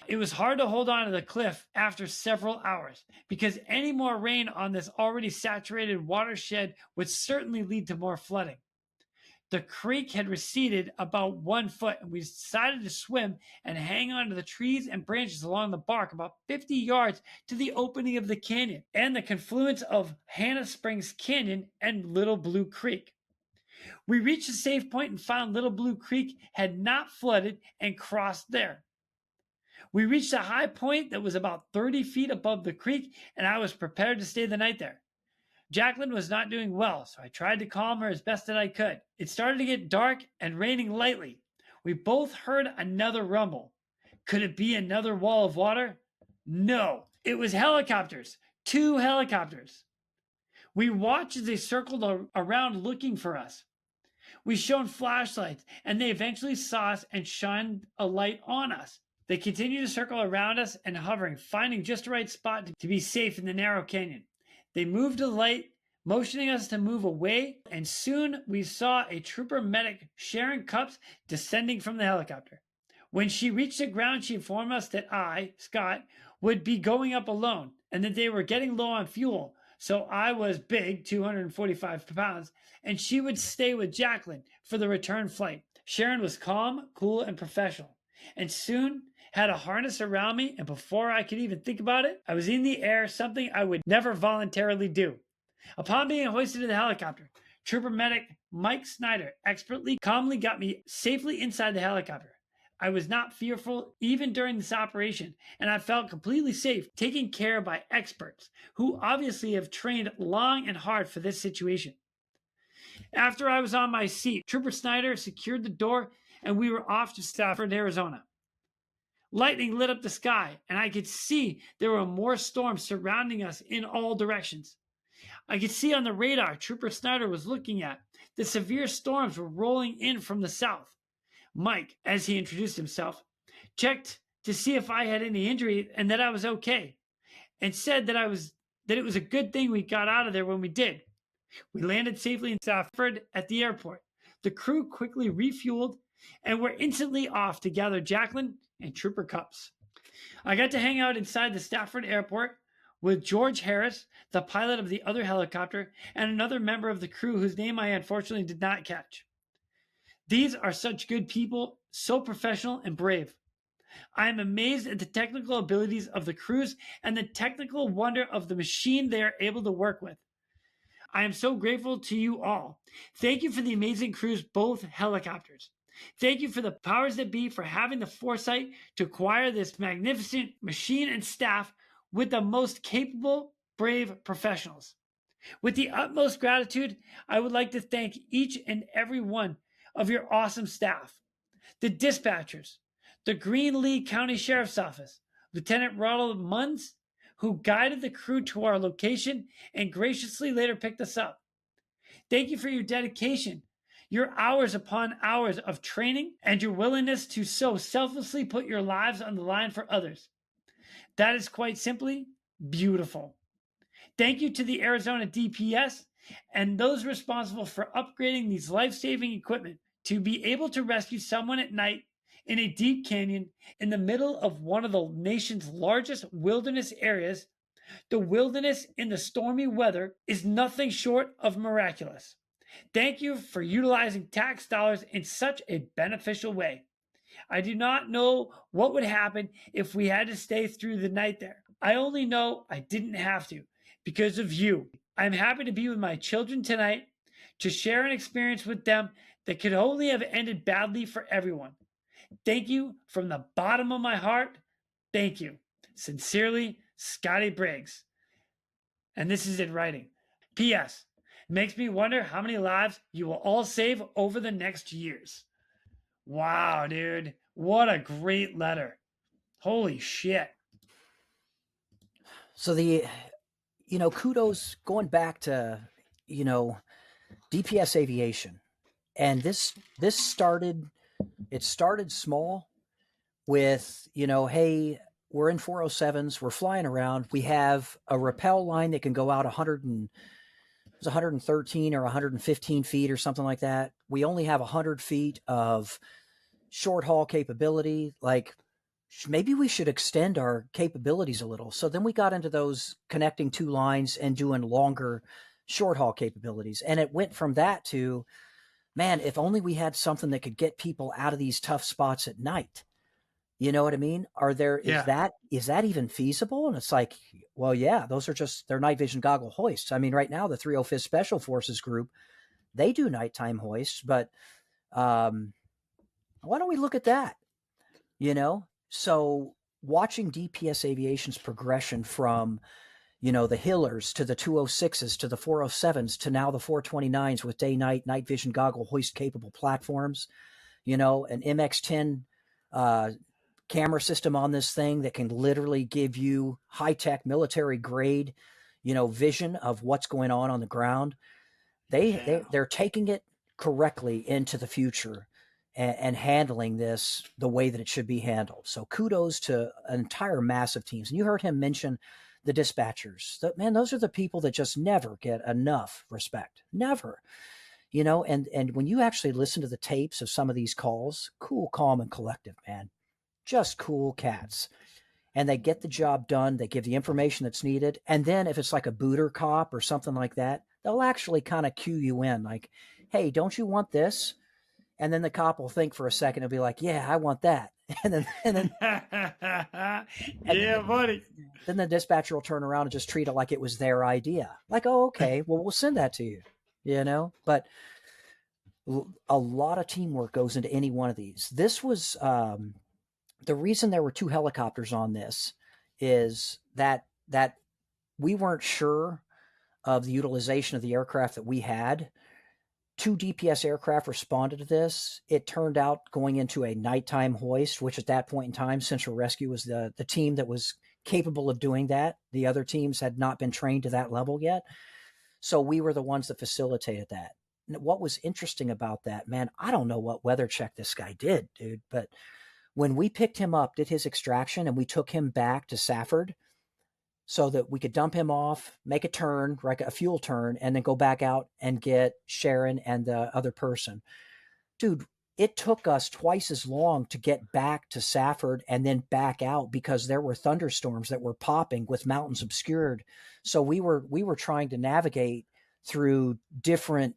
It was hard to hold on to the cliff after several hours because any more rain on this already saturated watershed would certainly lead to more flooding. The creek had receded about 1 foot, and we decided to swim and hang on to the trees and branches along the bark about 50 yards to the opening of the canyon and the confluence of Hannah Springs Canyon and Little Blue Creek. We reached a safe point and found Little Blue Creek had not flooded and crossed there. We reached a high point that was about 30 feet above the creek, and I was prepared to stay the night there. Jacqueline was not doing well, so I tried to calm her as best that I could. It started to get dark and raining lightly. We both heard another rumble. Could it be another wall of water? No, it was helicopters. 2 helicopters. We watched as they circled around looking for us. We shone flashlights, and they eventually saw us and shined a light on us. They continued to circle around us and hovering, finding just the right spot to be safe in the narrow canyon. They moved to the light, motioning us to move away, and soon we saw a trooper medic sharing cups descending from the helicopter. When she reached the ground, she informed us that I, Scott, would be going up alone and that they were getting low on fuel. So I was big, 245 pounds, and she would stay with Jacqueline for the return flight. Sharon was calm, cool, and professional, and soon had a harness around me, and before I could even think about it, I was in the air, something I would never voluntarily do. Upon being hoisted to the helicopter, Trooper Medic Mike Snyder expertly, calmly got me safely inside the helicopter. I was not fearful even during this operation, and I felt completely safe, taken care of by experts who obviously have trained long and hard for this situation. After I was on my seat, Trooper Snyder secured the door, and we were off to Stafford, Arizona. Lightning lit up the sky, and I could see there were more storms surrounding us in all directions. I could see on the radar Trooper Snyder was looking at the severe storms were rolling in from the south. Mike, as he introduced himself, checked to see if I had any injury and that I was okay, and said that it was a good thing we got out of there when we did. We landed safely in Stafford at the airport. The crew quickly refueled and were instantly off to gather Jacqueline and Trooper Cups. I got to hang out inside the Stafford airport with George Harris, the pilot of the other helicopter, and another member of the crew whose name I unfortunately did not catch. These are such good people, so professional and brave. I am amazed at the technical abilities of the crews and the technical wonder of the machine they are able to work with. I am so grateful to you all. Thank you for the amazing crews, both helicopters. Thank you for the powers that be for having the foresight to acquire this magnificent machine and staff with the most capable, brave professionals. With the utmost gratitude, I would like to thank each and every one of your awesome staff. The dispatchers, the Green Lee County Sheriff's Office, Lieutenant Ronald Munns, who guided the crew to our location and graciously later picked us up. Thank you for your dedication, your hours upon hours of training, and your willingness to so selflessly put your lives on the line for others. That is quite simply beautiful. Thank you to the Arizona DPS and those responsible for upgrading these life-saving equipment to be able to rescue someone at night in a deep canyon in the middle of one of the nation's largest wilderness areas. The wilderness in the stormy weather is nothing short of miraculous. Thank you for utilizing tax dollars in such a beneficial way. I do not know what would happen if we had to stay through the night there. I only know I didn't have to because of you. I'm happy to be with my children tonight to share an experience with them that could only have ended badly for everyone. Thank you from the bottom of my heart. Thank you. Sincerely, Scotty Briggs. And this is in writing. P.S. It makes me wonder how many lives you will all save over the next years. Wow, dude. What a great letter. Holy shit. So kudos going back to, DPS aviation. And this started small with, hey, we're in 407s, we're flying around. We have a rappel line that can go out 113 or 115 feet or something like that. We only have 100 feet of short haul capability. Like maybe we should extend our capabilities a little. So then we got into those connecting two lines and doing longer short haul capabilities. And it went from that to, man, if only we had something that could get people out of these tough spots at night. You know what I mean? Is that even feasible? And it's like, well, yeah, they're night vision goggle hoists. I mean, right now the 305th Special Forces group, they do nighttime hoists, but why don't we look at that? You know? So watching DPS Aviation's progression from, the Hillers to the 206s to the 407s to now the 429s with day-night night vision goggle hoist capable platforms, an MX-10 camera system on this thing that can literally give you high-tech military grade, vision of what's going on the ground. They're taking it correctly into the future and handling this the way that it should be handled. So kudos to an entire mass of teams. And you heard him mention the dispatchers. Those are the people that just never get enough respect. Never. And when you actually listen to the tapes of some of these calls, cool, calm, and collective, man. Just cool cats. And they get the job done. They give the information that's needed. And then if it's like a booter cop or something like that, they'll actually kind of cue you in like, hey, don't you want this? And then the cop will think for a second and be like, yeah, I want that. And then yeah, buddy. Then the dispatcher will turn around and just treat it like it was their idea. Like, oh, okay, well, we'll send that to you, But a lot of teamwork goes into any one of these. This was the reason there were two helicopters on this is that we weren't sure of the utilization of the aircraft that we had. 2 DPS aircraft responded to this. It turned out going into a nighttime hoist, which at that point in time, Central Rescue was the team that was capable of doing that. The other teams had not been trained to that level yet. So we were the ones that facilitated that. And what was interesting about that, man, I don't know what weather check this guy did, dude, but when we picked him up, did his extraction, and we took him back to Safford so that we could dump him off, make a turn, like a fuel turn, and then go back out and get Sharon and the other person. Dude, it took us twice as long to get back to Safford and then back out because there were thunderstorms that were popping with mountains obscured. So we were trying to navigate through different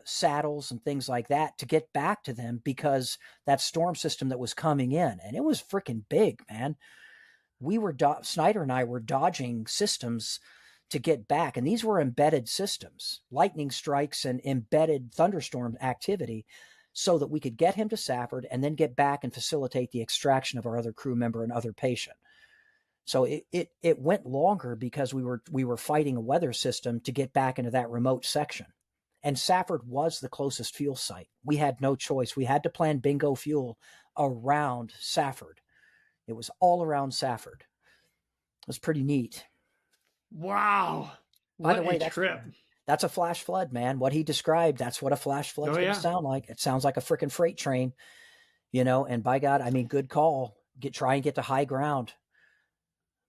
saddles and things like that to get back to them because that storm system that was coming in, and it was freaking big, man. We were Snyder and I were dodging systems to get back, and these were embedded systems, lightning strikes and embedded thunderstorm activity, so that we could get him to Safford and then get back and facilitate the extraction of our other crew member and other patient. So it went longer because we were fighting a weather system to get back into that remote section. And Safford was the closest fuel site. We had no choice. We had to plan bingo fuel around Safford. It was all around Safford. It was pretty neat. Wow. By the way, trip. That's a flash flood, man. What he described, that's what a flash flood's going to sound like. It sounds like a freaking freight train, and by God, I mean, good call. Try and get to high ground.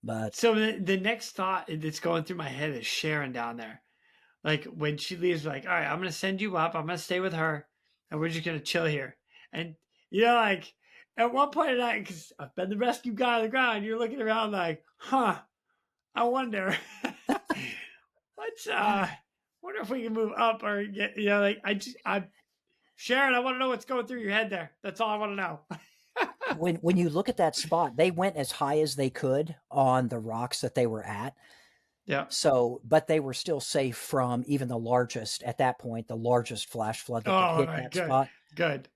But so the next thought that's going through my head is Sharon down there. Like when she leaves, like, all right, I'm going to send you up. I'm going to stay with her and we're just going to chill here. And, like at one point in the night, because I've been the rescue guy on the ground, you're looking around like, I wonder, wonder if we can move up or get, Sharon, I want to know what's going through your head there. That's all I want to know. when you look at that spot, they went as high as they could on the rocks that they were at. Yeah. So, but they were still safe from even the largest flash flood that could hit that spot. Good.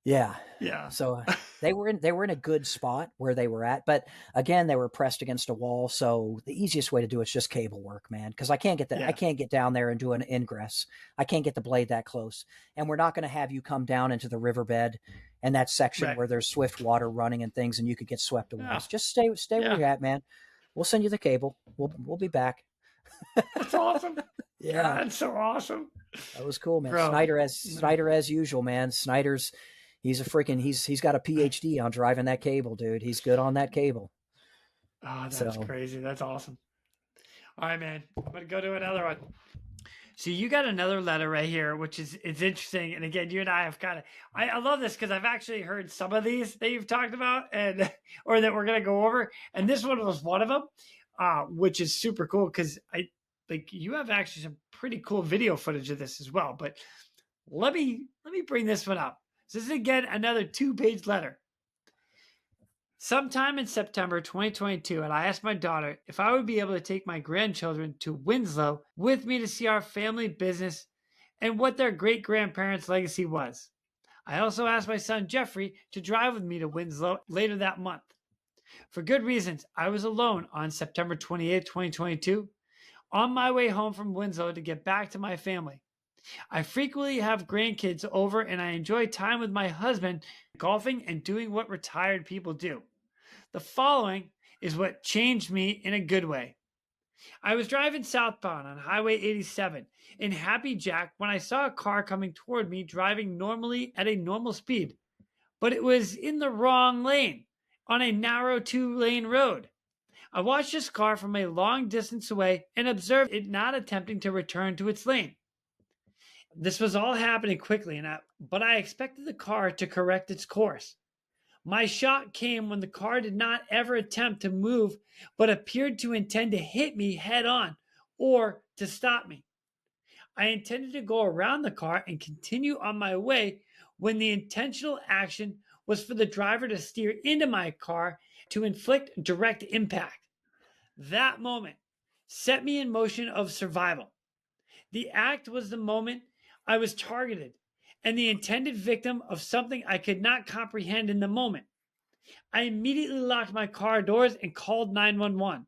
Yeah. Yeah. So they were in a good spot where they were at, but again, they were pressed against a wall. So the easiest way to do it is just cable work, man. Cause I can't get that. Yeah. I can't get down there and do an ingress. I can't get the blade that close, and we're not going to have you come down into the riverbed and that section where there's swift water running and things, and you could get swept away. Yeah. Just stay where you're at, man. We'll send you the cable. We'll be back. That's awesome. Yeah. God, that's so awesome. That was cool, man. Bro. Snyder as usual, man. Snyder's he's got a PhD on driving that cable, dude. He's good on that cable. Oh, that's crazy. That's awesome. All right, man. I'm gonna go to another one. So you got another letter right here, which is it's interesting. And again, you and I have I love this because I've actually heard some of these that you've talked about and or that we're gonna go over. And this one was one of them, which is super cool because you have actually some pretty cool video footage of this as well. But let me bring this one up. So this is again another 2-page letter. Sometime in September 2022, and I asked my daughter if I would be able to take my grandchildren to Winslow with me to see our family business and what their great-grandparents' legacy was. I also asked my son Jeffrey to drive with me to Winslow later that month. For good reasons, I was alone on September 28, 2022, on my way home from Winslow to get back to my family. I frequently have grandkids over and I enjoy time with my husband, golfing and doing what retired people do. The following is what changed me in a good way. I was driving southbound on Highway 87 in Happy Jack when I saw a car coming toward me driving normally at a normal speed, but it was in the wrong lane on a narrow 2-lane road. I watched this car from a long distance away and observed it not attempting to return to its lane. This was all happening quickly, but I expected the car to correct its course. My shock came when the car did not ever attempt to move, but appeared to intend to hit me head on or to stop me. I intended to go around the car and continue on my way when the intentional action was for the driver to steer into my car to inflict direct impact. That moment set me in motion of survival. The act was the moment I was targeted and the intended victim of something I could not comprehend in the moment. I immediately locked my car doors and called 911.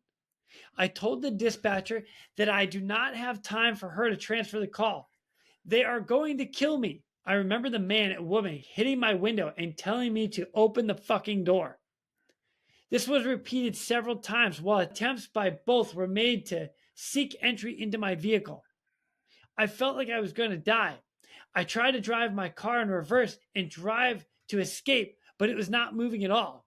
I told the dispatcher that I do not have time for her to transfer the call. They are going to kill me. I remember the man and woman hitting my window and telling me to open the fucking door. This was repeated several times while attempts by both were made to seek entry into my vehicle. I felt like I was going to die. I tried to drive my car in reverse and drive to escape, but it was not moving at all.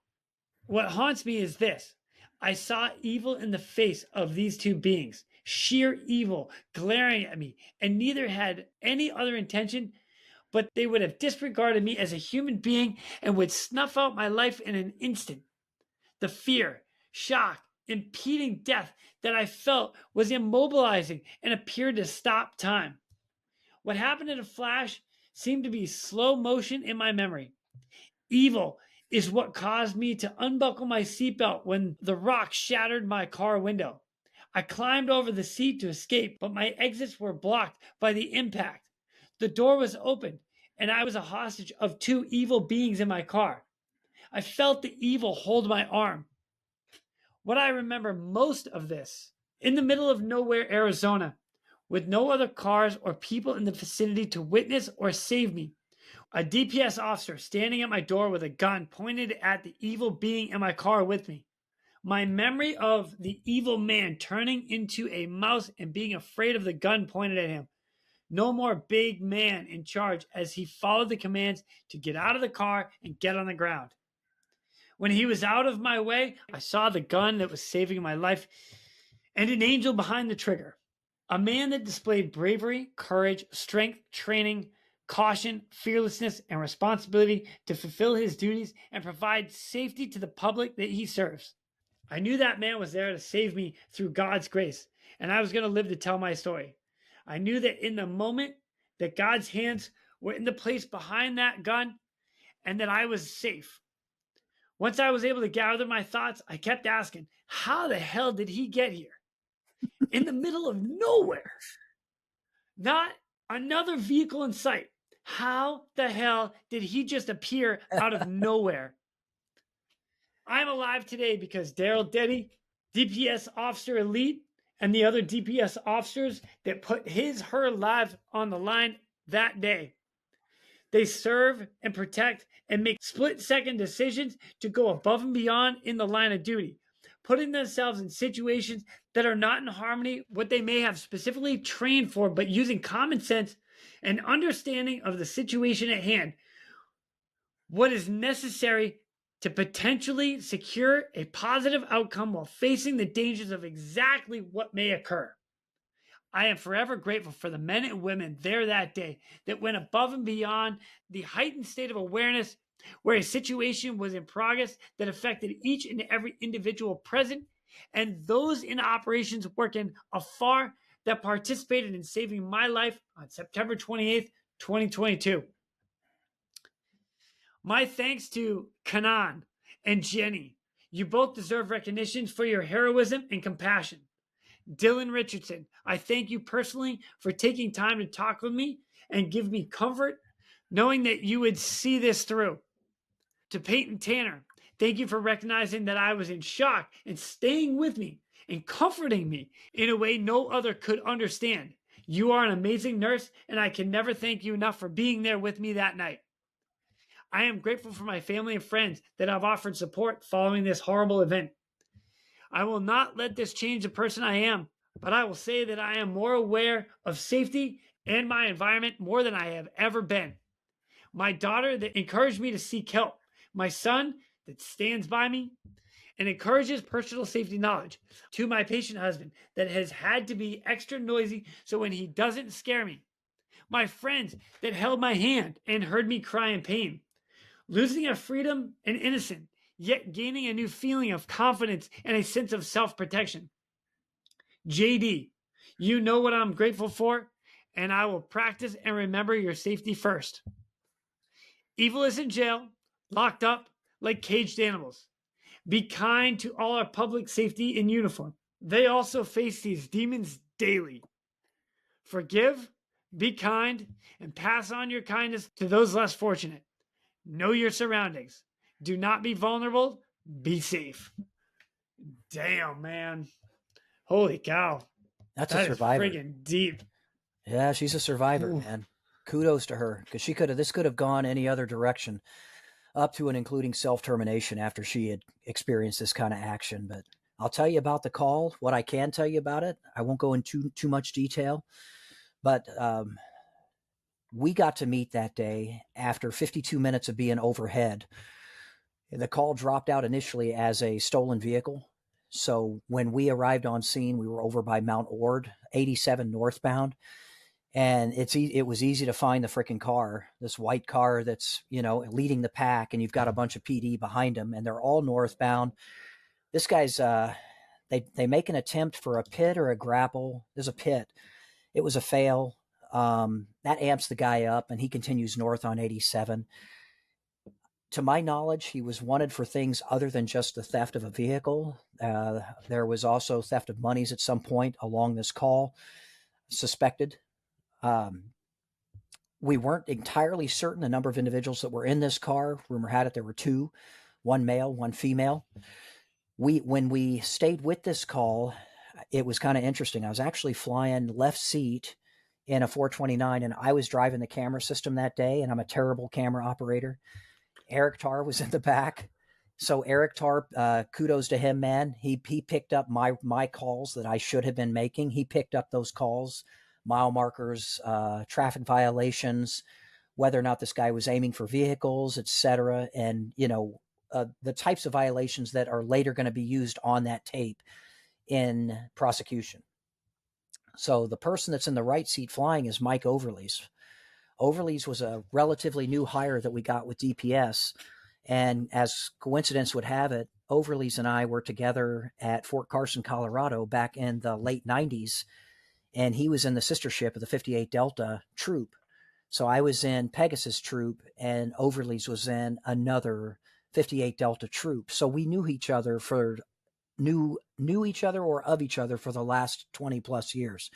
What haunts me is this. I saw evil in the face of these two beings, sheer evil glaring at me, and neither had any other intention, but they would have disregarded me as a human being and would snuff out my life in an instant. The fear, shock, impending death that I felt was immobilizing and appeared to stop time. What happened in a flash seemed to be slow motion in my memory. Evil is what caused me to unbuckle my seatbelt when the rock shattered my car window. I climbed over the seat to escape, but my exits were blocked by the impact. The door was open, and I was a hostage of two evil beings in my car. I felt the evil hold my arm. What I remember most of this, in the middle of nowhere, Arizona, with no other cars or people in the vicinity to witness or save me, a DPS officer standing at my door with a gun pointed at the evil being in my car with me. My memory of the evil man turning into a mouse and being afraid of the gun pointed at him. No more big man in charge as he followed the commands to get out of the car and get on the ground. When he was out of my way, I saw the gun that was saving my life and an angel behind the trigger. A man that displayed bravery, courage, strength, training, caution, fearlessness, and responsibility to fulfill his duties and provide safety to the public that he serves. I knew that man was there to save me through God's grace, and I was going to live to tell my story. I knew that in the moment that God's hands were in the place behind that gun and that I was safe. Once I was able to gather my thoughts, I kept asking, how the hell did he get here? In the middle of nowhere. Not another vehicle in sight. How the hell did he just appear out of nowhere? I'm alive today because Darrell Detty, DPS Officer Elite, and the other DPS officers that put her lives on the line that day. They serve and protect and make split-second decisions to go above and beyond in the line of duty, putting themselves in situations that are not in harmony with what they may have specifically trained for, but using common sense and understanding of the situation at hand, what is necessary to potentially secure a positive outcome while facing the dangers of exactly what may occur. I am forever grateful for the men and women there that day that went above and beyond the heightened state of awareness where a situation was in progress that affected each and every individual present, and those in operations working afar that participated in saving my life on September 28th, 2022. My thanks to Kanan and Jenny. You both deserve recognition for your heroism and compassion. Dylan Richardson, I thank you personally for taking time to talk with me and give me comfort, knowing that you would see this through. To Peyton Tanner, thank you for recognizing that I was in shock and staying with me and comforting me in a way no other could understand. You are an amazing nurse, and I can never thank you enough for being there with me that night. I am grateful for my family and friends that have offered support following this horrible event. I will not let this change the person I am, but I will say that I am more aware of safety and my environment more than I have ever been. My daughter that encouraged me to seek help. My son that stands by me and encourages personal safety knowledge. To my patient husband that has had to be extra noisy so when he doesn't scare me. My friends that held my hand and heard me cry in pain. Losing a freedom and innocence, yet gaining a new feeling of confidence and a sense of self-protection. JD, you know what I'm grateful for, and I will practice and remember your safety first. Evil is in jail, locked up like caged animals. Be kind to all our public safety in uniform. They also face these demons daily. Forgive, be kind, and pass on your kindness to those less fortunate. Know your surroundings. Do not be vulnerable. Be safe. Damn, man. Holy cow. That's a survivor. Friggin' deep. Yeah, she's a survivor, Ooh. man. Kudos to her, because this could have gone any other direction, up to and including self-termination after she had experienced this kind of action. But I'll tell you about the call, what I can tell you about it. I won't go into too much detail, but we got to meet that day after 52 minutes of being overhead. The call dropped out initially as a stolen vehicle. So when we arrived on scene, we were over by Mount Ord, 87 northbound. And it was easy to find the freaking car, this white car that's, leading the pack, and you've got a bunch of PD behind them, and they're all northbound. This guy's, they make an attempt for a pit or a grapple. There's a pit. It was a fail. That amps the guy up, and he continues north on 87. To my knowledge, he was wanted for things other than just the theft of a vehicle. There was also theft of monies at some point along this call, suspected. We weren't entirely certain the number of individuals that were in this car. Rumor had it there were two, one male, one female. When we stayed with this call, it was kind of interesting. I was actually flying left seat in a 429, and I was driving the camera system that day, and I'm a terrible camera operator. Eric Tarr was in the back. So Eric Tarr, kudos to him, man. He picked up my calls that I should have been making. He picked up those calls, mile markers, traffic violations, whether or not this guy was aiming for vehicles, etc. And, the types of violations that are later going to be used on that tape in prosecution. So the person that's in the right seat flying is Mike Overlees. Overlees was a relatively new hire that we got with DPS. And as coincidence would have it, Overlees and I were together at Fort Carson, Colorado back in the late 90s. And he was in the sister ship of the 58 Delta troop. So I was in Pegasus troop, and Overlees was in another 58 Delta troop. So we knew each other knew each other or of each other for the last 20 plus years.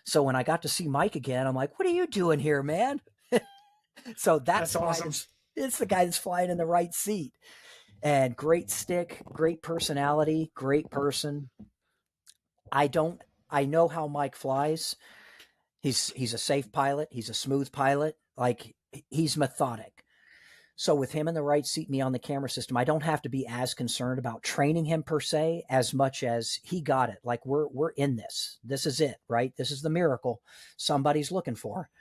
So when I got to see Mike again, I'm like, what are you doing here, man? So that's awesome. It's the guy that's flying in the right seat. And great stick, great personality, great person. I know how Mike flies. He's a safe pilot. He's a smooth pilot. Like, he's methodic. So with him in the right seat, me on the camera system, I don't have to be as concerned about training him per se, as much as he got it. Like, we're in this. This is it, right? This is the miracle somebody's looking for.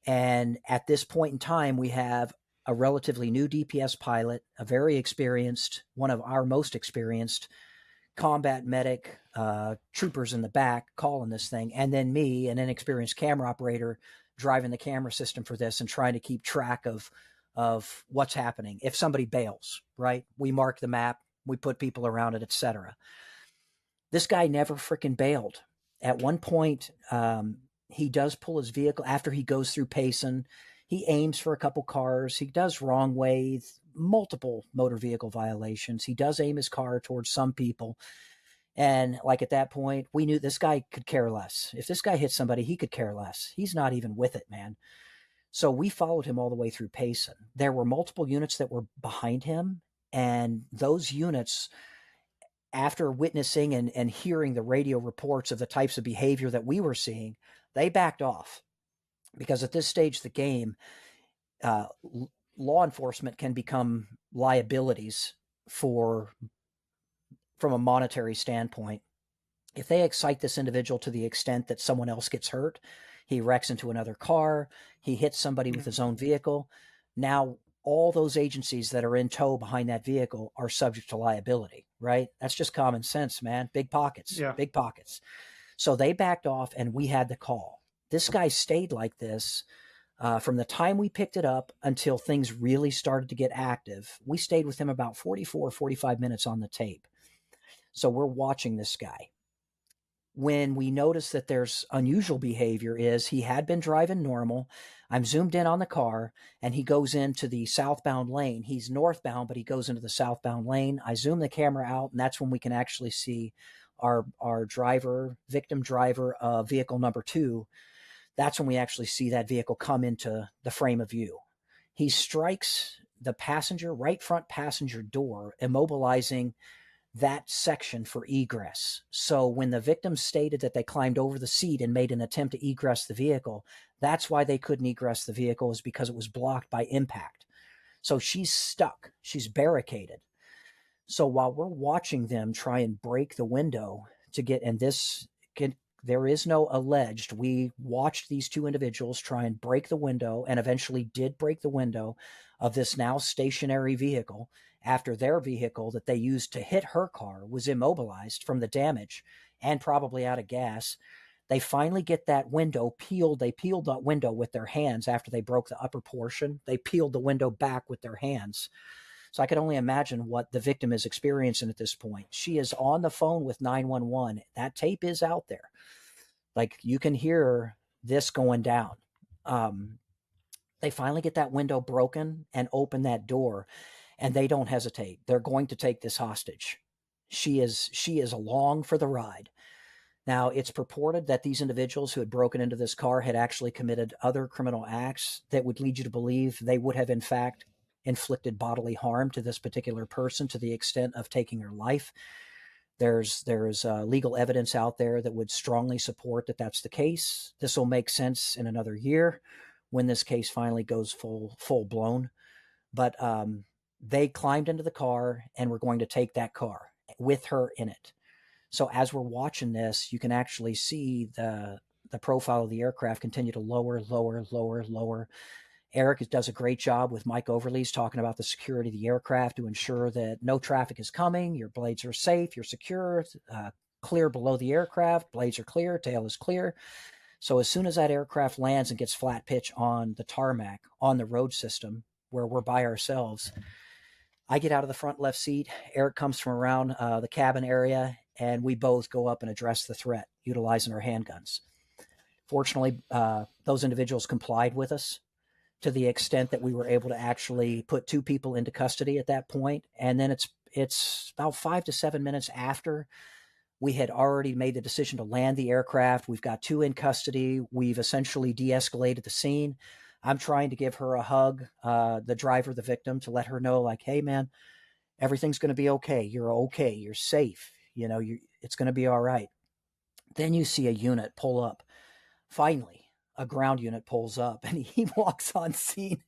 And at this point in time, we have a relatively new DPS pilot, a very experienced, one of our most experienced, combat medic, troopers in the back calling this thing, and then me, an inexperienced camera operator, driving the camera system for this and trying to keep track of what's happening. If somebody bails, right, we mark the map, we put people around it, etc. This guy never freaking bailed. At one point, he does pull his vehicle after he goes through Payson. He aims for a couple cars. He does wrong way, multiple motor vehicle violations. He does aim his car towards some people. And like at that point, we knew this guy could care less. If this guy hits somebody, he could care less. He's not even with it, man. So we followed him all the way through Payson. There were multiple units that were behind him. And those units, after witnessing and hearing the radio reports of the types of behavior that we were seeing, they backed off. Because at this stage of the game, law enforcement can become liabilities from a monetary standpoint. If they excite this individual to the extent that someone else gets hurt, he wrecks into another car, he hits somebody with his own vehicle, now all those agencies that are in tow behind that vehicle are subject to liability, right? That's just common sense, man. Big pockets, big pockets. So they backed off and we had the call. This guy stayed like this from the time we picked it up until things really started to get active. We stayed with him about 45 minutes on the tape. So we're watching this guy. When we notice that there's unusual behavior is he had been driving normal. I'm zoomed in on the car and he goes into the southbound lane. He's northbound, but he goes into the southbound lane. I zoom the camera out and that's when we can actually see our victim driver of vehicle number 2. That's when we actually see that vehicle come into the frame of view. He strikes the right front passenger door, immobilizing that section for egress. So when the victim stated that they climbed over the seat and made an attempt to egress the vehicle, that's why they couldn't egress the vehicle, is because it was blocked by impact. So she's stuck. She's barricaded. So while we're watching them try and break the window to get, there is no alleged, we watched these two individuals try and break the window and eventually did break the window of this now stationary vehicle after their vehicle that they used to hit her car was immobilized from the damage and probably out of gas. They finally get that window peeled. They peeled that window with their hands after they broke the upper portion. They peeled the window back with their hands. So I could only imagine what the victim is experiencing at this point. She is on the phone with 911. That tape is out there. Like, you can hear this going down. They finally get that window broken and open that door, and they don't hesitate. They're going to take this hostage. She is along for the ride. Now, it's purported that these individuals who had broken into this car had actually committed other criminal acts that would lead you to believe they would have, in fact, inflicted bodily harm to this particular person to the extent of taking her life. There's legal evidence out there that would strongly support that that's the case. This will make sense in another year when this case finally goes full blown. But they climbed into the car and were going to take that car with her in it. So as we're watching this, you can actually see the profile of the aircraft continue to lower. Eric does a great job with Mike Overlees talking about the security of the aircraft to ensure that no traffic is coming, your blades are safe, you're secure, clear below the aircraft, blades are clear, tail is clear. So as soon as that aircraft lands and gets flat pitch on the tarmac, on the road system, where we're by ourselves, I get out of the front left seat, Eric comes from around the cabin area, and we both go up and address the threat, utilizing our handguns. Fortunately, those individuals complied with us to the extent that we were able to actually put 2 people into custody at that point. And then it's about 5 to 7 minutes after we had already made the decision to land the aircraft. We've got 2 in custody. We've essentially de-escalated the scene. I'm trying to give her a hug, the driver, the victim, to let her know, like, hey, man, everything's going to be okay. You're okay. You're safe. It's going to be all right. Then you see a unit pull up. Finally, a ground unit pulls up and he walks on scene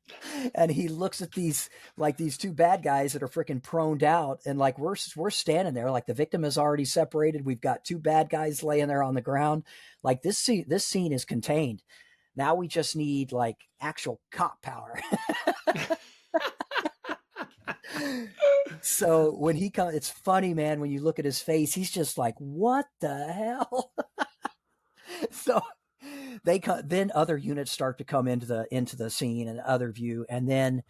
and he looks at these 2 bad guys that are freaking proned out. And like, we're standing there, like the victim is already separated. We've got 2 bad guys laying there on the ground. Like, this scene is contained. Now we just need like actual cop power. So when he comes, it's funny, man, when you look at his face, he's just like, what the hell? So they come, then other units start to come into the scene and other view. And then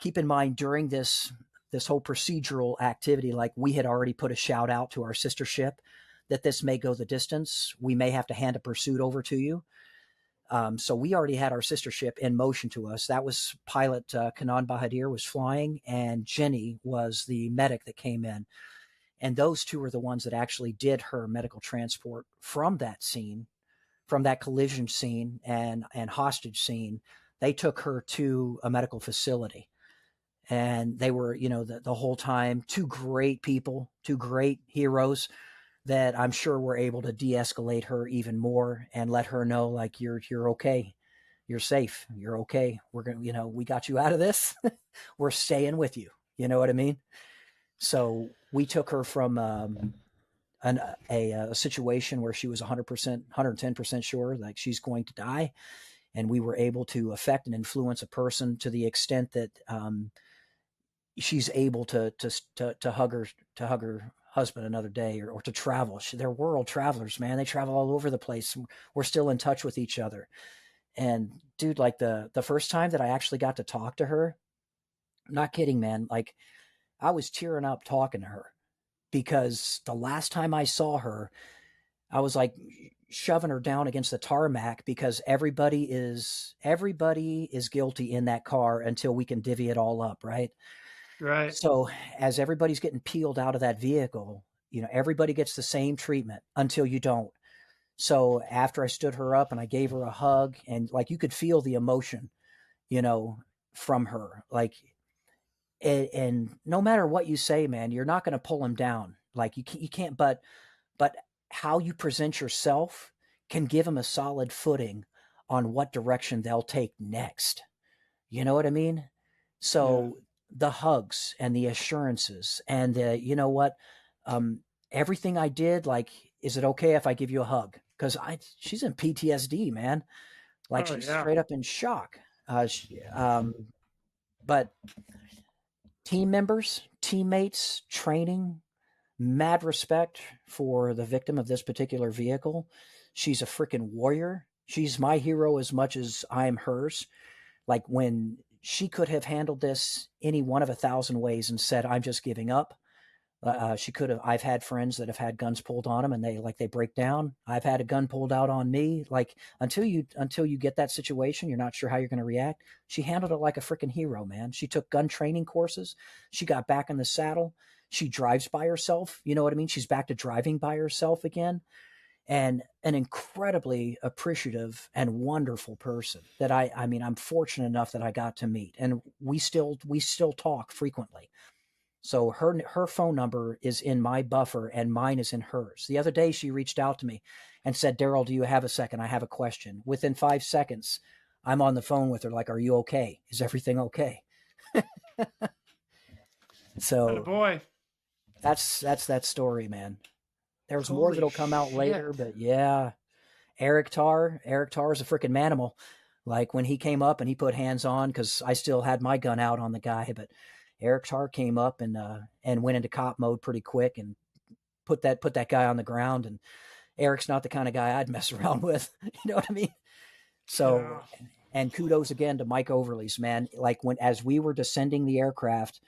keep in mind during this whole procedural activity, like we had already put a shout out to our sister ship that this may go the distance. We may have to hand a pursuit over to you. So we already had our sister ship in motion to us. That was pilot Kanan Bahadir was flying, and Jenny was the medic that came in. And those two were the ones that actually did her medical transport from that scene, from that collision scene and hostage scene. They took her to a medical facility. And they were, the whole time, two great people, two great heroes that I'm sure were able to de-escalate her even more and let her know, like, you're okay. You're safe. You're okay. We're going to, we got you out of this. We're staying with you. You know what I mean? So we took her from a situation where she was 100%, 110% sure, like she's going to die. And we were able to affect and influence a person to the extent that she's able to hug her husband another day or to travel. They're world travelers, man. They travel all over the place. We're still in touch with each other. And dude, like the first time that I actually got to talk to her, I'm not kidding, man. Like I was tearing up talking to her because the last time I saw her, I was like shoving her down against the tarmac because everybody is guilty in that car until we can divvy it all up. Right. Right. So as everybody's getting peeled out of that vehicle, everybody gets the same treatment until you don't. So after I stood her up and I gave her a hug, and like you could feel the emotion, from her, like, and no matter what you say, man, you're not going to pull him down. Like you can't, but how you present yourself can give them a solid footing on what direction they'll take next. You know what I mean? So the hugs and the assurances and everything I did, like, is it okay if I give you a hug? Cause she's in PTSD, man. Like she's straight up in shock. But team members, teammates, training, mad respect for the victim of this particular vehicle. She's a freaking warrior. She's my hero as much as I'm hers. Like when she could have handled this any one of 1,000 ways and said, I'm just giving up. She could have. I've had friends that have had guns pulled on them and they break down. I've had a gun pulled out on me. Like until you get that situation, you're not sure how you're going to react. She handled it like a freaking hero, man. She took gun training courses. She got back in the saddle. She drives by herself. You know what I mean? She's back to driving by herself again. And an incredibly appreciative and wonderful person that I'm fortunate enough that I got to meet, and we still talk frequently. So her phone number is in my buffer and mine is in hers. The other day she reached out to me and said, Darrell, do you have a second? I have a question. Within 5 seconds, I'm on the phone with her. Like, are you okay? Is everything okay? So boy, that's that story, man. There's more that'll come out later, but yeah. Eric Tarr is a freaking manimal. Like when he came up and he put hands on, because I still had my gun out on the guy, but Eric Tarr came up and went into cop mode pretty quick and put that guy on the ground. And Eric's not the kind of guy I'd mess around with. You know what I mean? So, and kudos again to Mike Overly's, man. Like as we were descending the aircraft,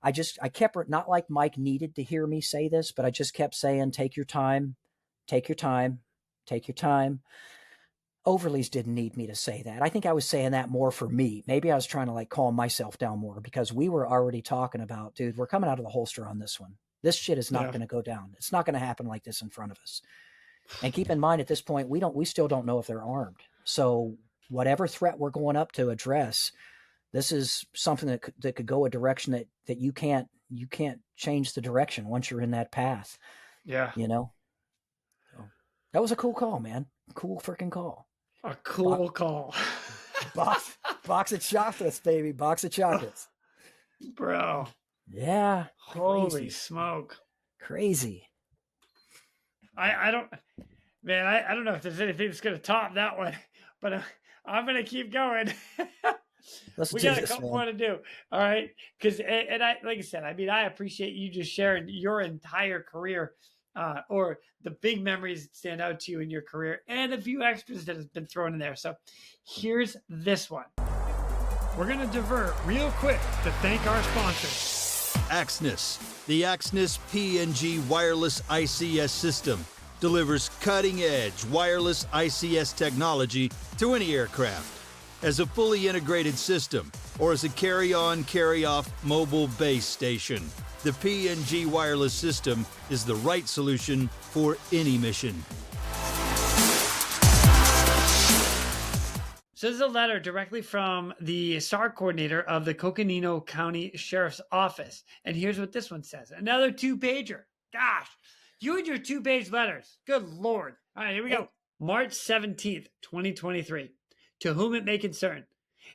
I kept, not like Mike needed to hear me say this, but I just kept saying, take your time, take your time, take your time. Overly's didn't need me to say that. I think I was saying that more for me. Maybe I was trying to like calm myself down more because we were already talking about, dude, we're coming out of the holster on this one. This shit is not going to go down. It's not going to happen like this in front of us. And keep in mind at this point, we still don't know if they're armed. So whatever threat we're going up to address, this is something that could go a direction that you can't change the direction once you're in that path. Yeah. So that was a cool call, man. Cool freaking call. A cool call. box of chocolates, baby. Box of chocolates. Bro. Yeah. Holy smoke. Crazy. I don't know if there's anything that's going to top that one, but I'm going to keep going. Let's We do got a this, couple man. more to do. All right. Because, and I, like I said, I mean, I appreciate you just sharing your entire career, or the big memories that stand out to you in your career, and a few extras that has been thrown in there. So here's this one. We're going to divert real quick to thank our sponsors. Axnis. The Axnis PNG wireless ICS system delivers cutting-edge wireless ICS technology to any aircraft as a fully integrated system or as a carry-on, carry-off mobile base station. The PNG wireless system is the right solution for any mission. So this is a letter directly from the SAR coordinator of the Coconino County Sheriff's Office. And here's what this one says. Another 2-pager. Gosh, you and your 2-page letters. Good Lord. All right, here we go. March 17th, 2023. To whom it may concern.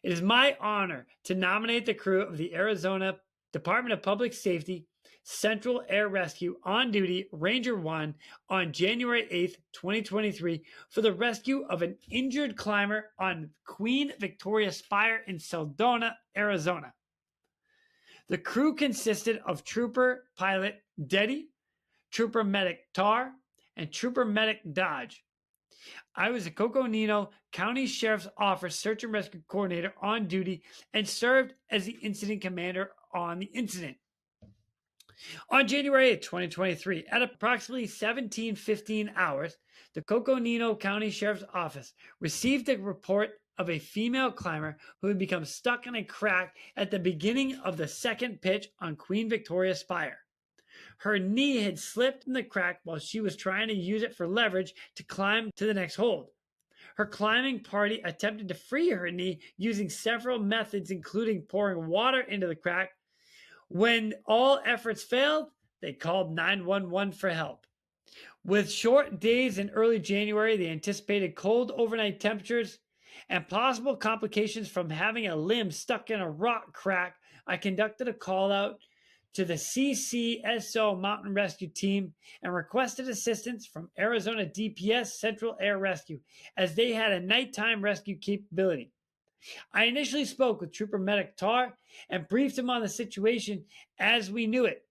It is my honor to nominate the crew of the Arizona Department of Public Safety Central Air Rescue on duty Ranger 1 on January 8th, 2023 for the rescue of an injured climber on Queen Victoria Spire in Sedona, Arizona. The crew consisted of Trooper Pilot Detty, Trooper Medic Tar, and Trooper Medic Dodge. I was a Coconino County Sheriff's Office Search and Rescue Coordinator on duty and served as the incident commander on the incident. On January 8, 2023, at approximately 17:15 hours, the Coconino County Sheriff's Office received a report of a female climber who had become stuck in a crack at the beginning of the second pitch on Queen Victoria Spire. Her knee had slipped in the crack while she was trying to use it for leverage to climb to the next hold. Her climbing party attempted to free her knee using several methods, including pouring water into the crack. When all efforts failed, they called 911 for help. With short days in early January, they anticipated cold overnight temperatures and possible complications from having a limb stuck in a rock crack. I conducted a call out to the CCSO Mountain Rescue Team and requested assistance from Arizona DPS Central Air Rescue as they had a nighttime rescue capability. I initially spoke with Trooper Medic Tar and briefed him on the situation as we knew it.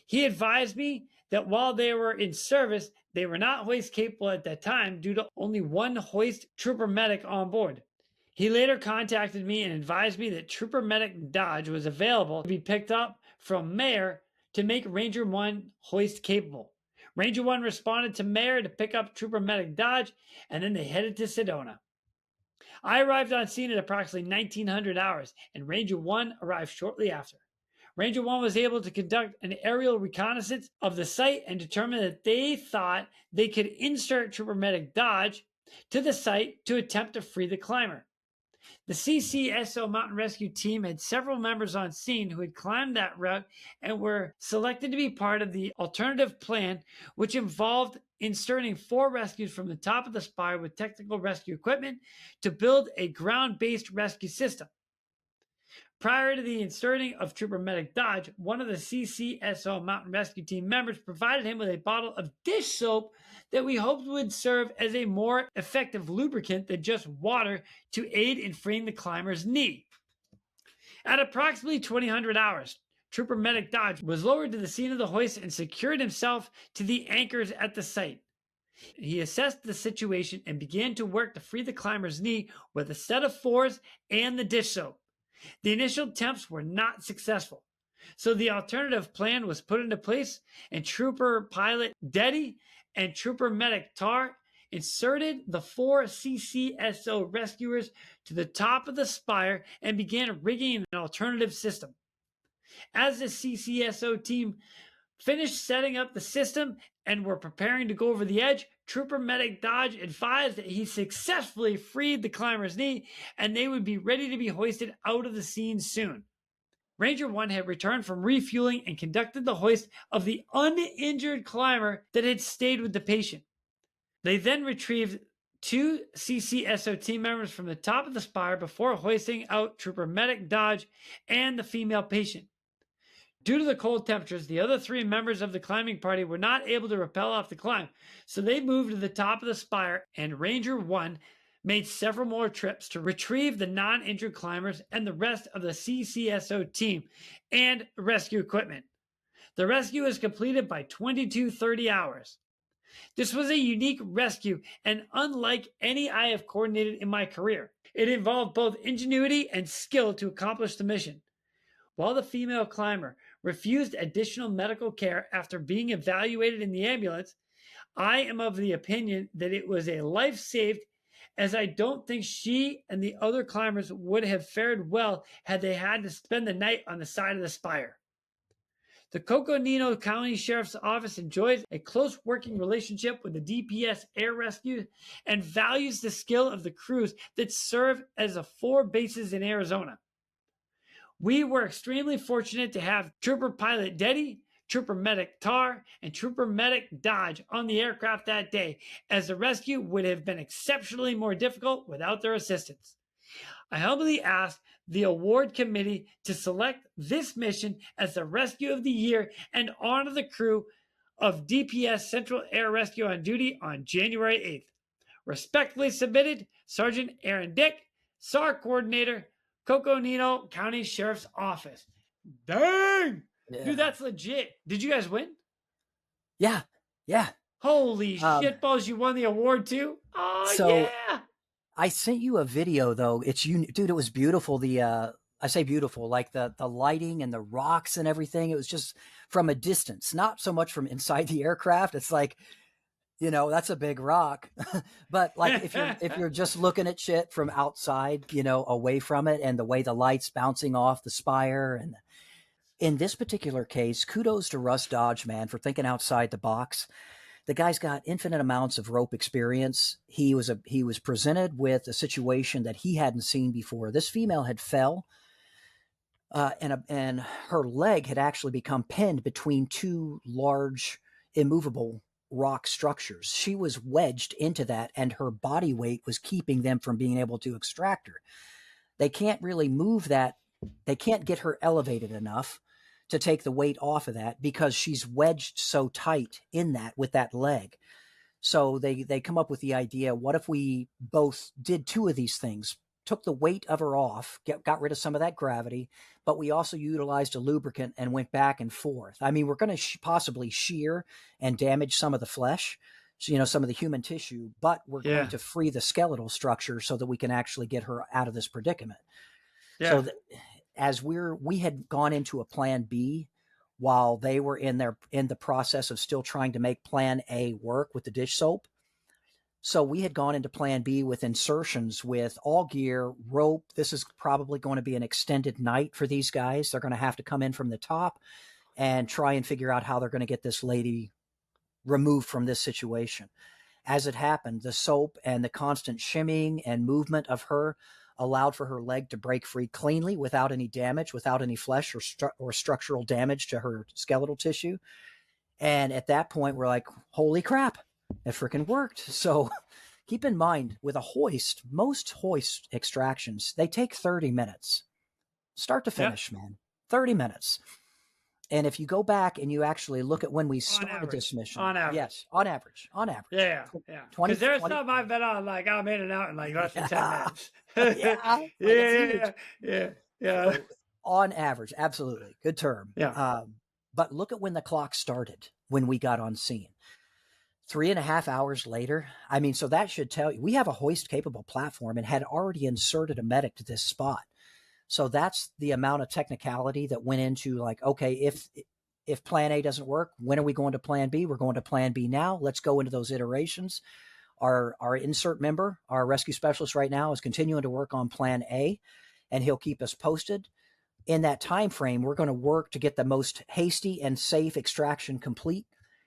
He advised me that while they were in service, they were not hoist capable at that time due to only one hoist trooper medic on board. He later contacted me and advised me that Trooper Medic Dodge was available to be picked up from Mayor to make Ranger 1 hoist capable. Ranger 1 responded to Mayor to pick up Trooper Medic Dodge, and then they headed to Sedona. I arrived on scene at approximately 1900 hours, and Ranger 1 arrived shortly after. Ranger 1 was able to conduct an aerial reconnaissance of the site and determined that they thought they could insert Trooper Medic Dodge to the site to attempt to free the climber. The CCSO Mountain Rescue Team had several members on scene who had climbed that route and were selected to be part of the alternative plan, which involved inserting 4 rescues from the top of the spire with technical rescue equipment to build a ground-based rescue system. Prior to the inserting of Trooper Medic Dodge, one of the CCSO Mountain Rescue Team members provided him with a bottle of dish soap that we hoped would serve as a more effective lubricant than just water to aid in freeing the climber's knee. At approximately 2000 hours, Trooper Medic Dodge was lowered to the scene of the hoist and secured himself to the anchors at the site. He assessed the situation and began to work to free the climber's knee with a set of 4s and the dish soap. The initial attempts were not successful, so the alternative plan was put into place, and Trooper Pilot Detty and Trooper Medic Tar inserted the 4 CCSO rescuers to the top of the spire and began rigging an alternative system. As the CCSO team finished setting up the system and were preparing to go over the edge, Trooper Medic Dodge advised that he successfully freed the climber's knee and they would be ready to be hoisted out of the scene soon. Ranger 1 had returned from refueling and conducted the hoist of the uninjured climber that had stayed with the patient. They then retrieved 2 CCSO team members from the top of the spire before hoisting out Trooper Medic Dodge and the female patient. Due to the cold temperatures, the other 3 members of the climbing party were not able to rappel off the climb, so they moved to the top of the spire, and Ranger 1 made several more trips to retrieve the non-injured climbers and the rest of the CCSO team and rescue equipment. The rescue was completed by 22:30 hours. This was a unique rescue and unlike any I have coordinated in my career. It involved both ingenuity and skill to accomplish the mission. While the female climber refused additional medical care after being evaluated in the ambulance, I am of the opinion that it was a life saved, as I don't think she and the other climbers would have fared well had they had to spend the night on the side of the spire. The Coconino County Sheriff's Office enjoys a close working relationship with the DPS Air Rescue and values the skill of the crews that serve as the 4 bases in Arizona. We were extremely fortunate to have Trooper Pilot Detty, Trooper Medic Tar, and Trooper Medic Dodge on the aircraft that day, as the rescue would have been exceptionally more difficult without their assistance. I humbly ask the award committee to select this mission as the Rescue of the Year and honor the crew of DPS Central Air Rescue on duty on January 8th. Respectfully submitted, Sergeant Aaron Dick, SAR Coordinator, Coconino County Sheriff's Office. Dang! Yeah. Dude, that's legit. Did you guys win? Yeah. Holy shitballs, you won the award too? Oh, So- yeah! I sent you a video though. Dude, it was beautiful. I say beautiful, like the lighting and the rocks and everything. It was just from a distance, not so much from inside the aircraft. It's like, that's a big rock. But like if you're just looking at shit from outside, away from it, and the way the light's bouncing off the spire. And in this particular case, kudos to Russ Dodge, man, for thinking outside the box. The guy's got infinite amounts of rope experience. He was presented with a situation that he hadn't seen before. This female had fell, and her leg had actually become pinned between 2 large, immovable rock structures. She was wedged into that, and her body weight was keeping them from being able to extract her. They can't really move that. They can't get her elevated enough to take the weight off of that because she's wedged so tight in that with that leg. So they come up with the idea, what if we both did 2 of these things, took the weight of her off, got rid of some of that gravity, but we also utilized a lubricant and went back and forth. I mean, we're going to possibly shear and damage some of the flesh, some of the human tissue, but we're going to free the skeletal structure so that we can actually get her out of this predicament. Yeah. So as we had gone into a plan B while they were in the process of still trying to make plan A work with the dish soap. So we had gone into plan B with insertions with all gear, rope. This is probably going to be an extended night for these guys. They're going to have to come in from the top and try and figure out how they're going to get this lady removed from this situation. As it happened, the soap and the constant shimmying and movement of her allowed for her leg to break free cleanly without any damage, without any flesh or structural damage to her skeletal tissue. And at that point, we're like, holy crap, it freaking worked. So keep in mind, with a hoist, most hoist extractions, they take 30 minutes. Start to finish, man. 30 minutes. And if you go back and you actually look at when we started this mission. On average. Yes, on average. Yeah. Because there's some I've been on, like, I'm in and out in like less than 10 minutes. Yeah. So, on average, absolutely. Good term. Yeah. But look at when the clock started, when we got on scene. 3.5 hours later. I mean, so that should tell you, we have a hoist capable platform and had already inserted a medic to this spot. So that's the amount of technicality that went into, like, okay, if plan A doesn't work, when are we going to plan B? We're going to plan B now. Let's go into those iterations. Our insert member, our rescue specialist right now, is continuing to work on plan A, and he'll keep us posted. In that time frame, we're going to work to get the most hasty and safe extraction complete.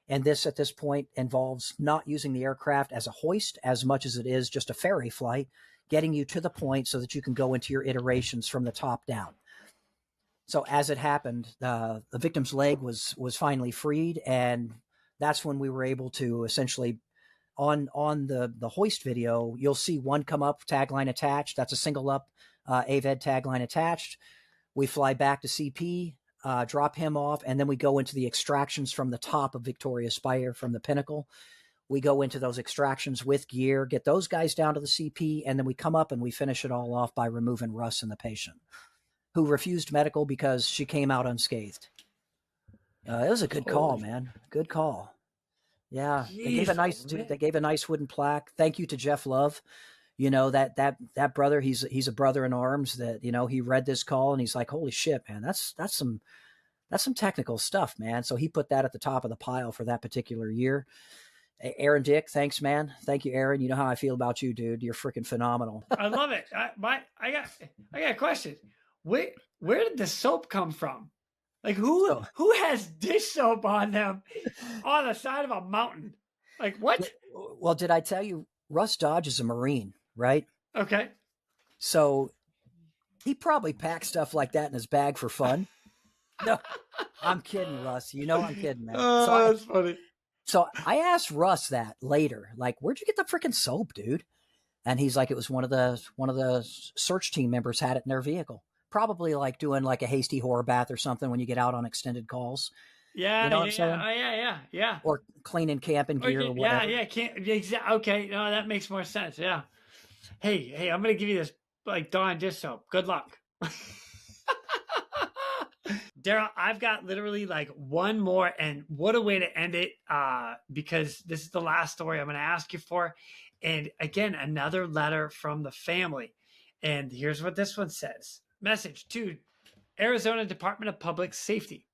And this, at this point, involves not using the aircraft as a hoist as much as it is just a ferry flight, getting you to the point so that you can go into your iterations from the top down. So as it happened, the victim's leg was finally freed, and that's when we were able to essentially, on the hoist video, you'll see one come up, tagline attached. That's a single up AVED tagline attached. We fly back to CP, drop him off, and then we go into the extractions from the top of Victoria Spire, from the pinnacle. We go into those extractions with gear, get those guys down to the CP, and then we come up and we finish it all off by removing Russ and the patient, who refused medical because she came out unscathed. It was a good call, man. Good call. Yeah, Jeez, they gave a nice wooden plaque. Thank you to Jeff Love. You know, that brother, he's a brother in arms that, you know, he read this call and he's like, holy shit, man, that's some technical stuff, man. So he put that at the top of the pile for that particular year. Aaron Dick, thanks, man. Thank you, Aaron. You know how I feel about you, dude. You're freaking phenomenal. I love it. I got a question. Where did the soap come from? Like who has dish soap on them on the side of a mountain? Like what? Well, did I tell you Russ Dodge is a Marine, right? Okay. So he probably packed stuff like that in his bag for fun. No, I'm kidding, Russ. You know I'm kidding, man. Oh, that's funny. So I asked Russ that later, like, where'd you get the freaking soap, dude? And he's like, it was one of the search team members had it in their vehicle. Probably like doing like a hasty horror bath or something when you get out on extended calls. Yeah, you know what I'm saying? Yeah. Or cleaning camping gear or whatever. Yeah. Okay, no, that makes more sense. Yeah. Hey, I'm gonna give you this like Dawn dish soap. Good luck. Darrell, I've got literally like one more, and what a way to end it, because this is the last story I'm going to ask you for. And again, another letter from the family. And here's what this one says. Message to Arizona Department of Public Safety.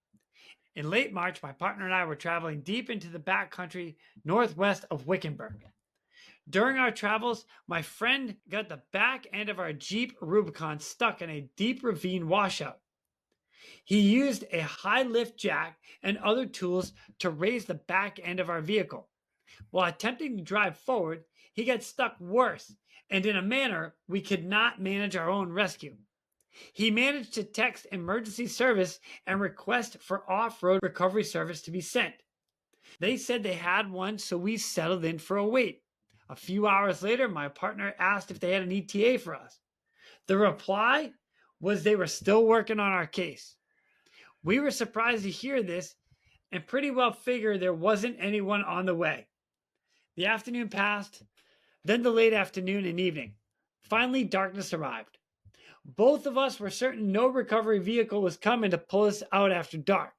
In late March, my partner and I were traveling deep into the backcountry northwest of Wickenburg. During our travels, my friend got the back end of our Jeep Rubicon stuck in a deep ravine washout. He used a high lift jack and other tools to raise the back end of our vehicle. While attempting to drive forward, he got stuck worse, and in a manner we could not manage our own rescue. He managed to text emergency service and request for off-road recovery service to be sent. They said they had one, so we settled in for a wait. A few hours later, my partner asked if they had an ETA for us. The reply was they were still working on our case. We were surprised to hear this and pretty well figured there wasn't anyone on the way. The afternoon passed, then the late afternoon and evening. Finally, darkness arrived. Both of us were certain no recovery vehicle was coming to pull us out after dark.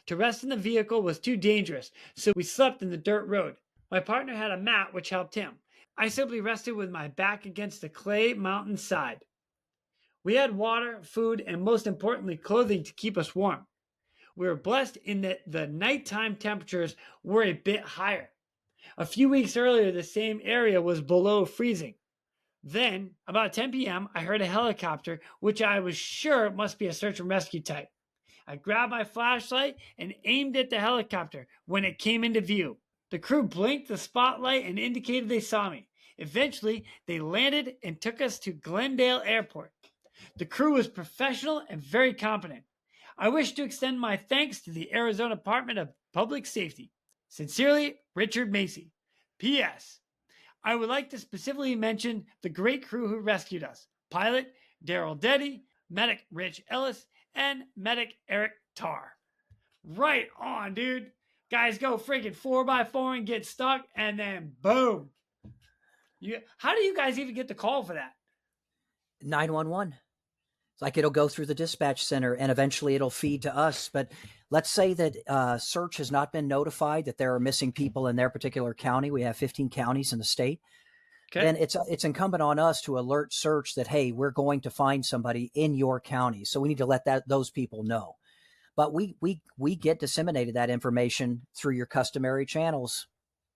To rest in the vehicle was too dangerous, so we slept in the dirt road. My partner had a mat which helped him. I simply rested with my back against the clay mountain side. We had water, food, and most importantly, clothing to keep us warm. We were blessed in that the nighttime temperatures were a bit higher. A few weeks earlier, the same area was below freezing. Then, about 10 p.m., I heard a helicopter, which I was sure must be a search and rescue type. I grabbed my flashlight and aimed at the helicopter when it came into view. The crew blinked the spotlight and indicated they saw me. Eventually, they landed and took us to Glendale Airport. The crew was professional and very competent. I wish to extend my thanks to the Arizona Department of Public Safety. Sincerely, Richard Macy. P.S. I would like to specifically mention the great crew who rescued us. Pilot Darrell Detty, medic Rich Ellis, and medic Eric Tarr. Right on, dude. Guys go freaking 4x4 and get stuck, and then boom. How do you guys even get the call for that? 911. It's like it'll go through the dispatch center and eventually it'll feed to us. But let's say that search has not been notified that there are missing people in their particular county. We have 15 counties in the state. Okay. Then it's incumbent on us to alert search that, hey, we're going to find somebody in your county. So we need to let those people know. But we get disseminated that information through your customary channels,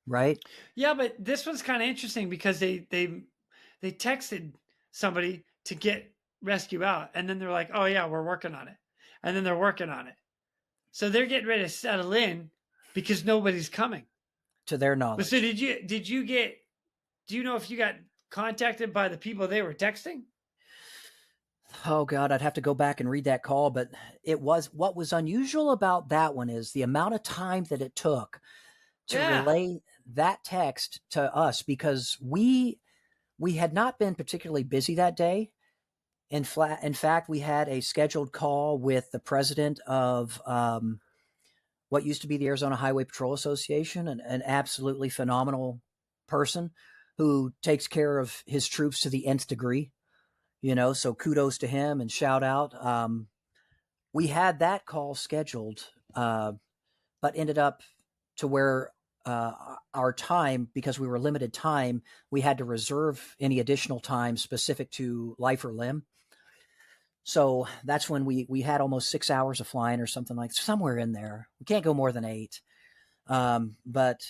right? Yeah, but this one's kind of interesting because they texted somebody to get rescue out, and then they're like, oh yeah, we're working on it, and then they're working on it, so they're getting ready to settle in because nobody's coming to their knowledge. So do you know if you got contacted by the people they were texting? Oh God, I'd have to go back and read that call, but what was unusual about that one is the amount of time that it took to relay that text to us, because we had not been particularly busy that day. In fact, we had a scheduled call with the president of what used to be the Arizona Highway Patrol Association, an absolutely phenomenal person who takes care of his troops to the nth degree, so kudos to him and shout out. We had that call scheduled, but ended up to where our time, because we were limited time, we had to reserve any additional time specific to life or limb. So that's when we had almost 6 hours of flying or something, like somewhere in there. We can't go more than 8. But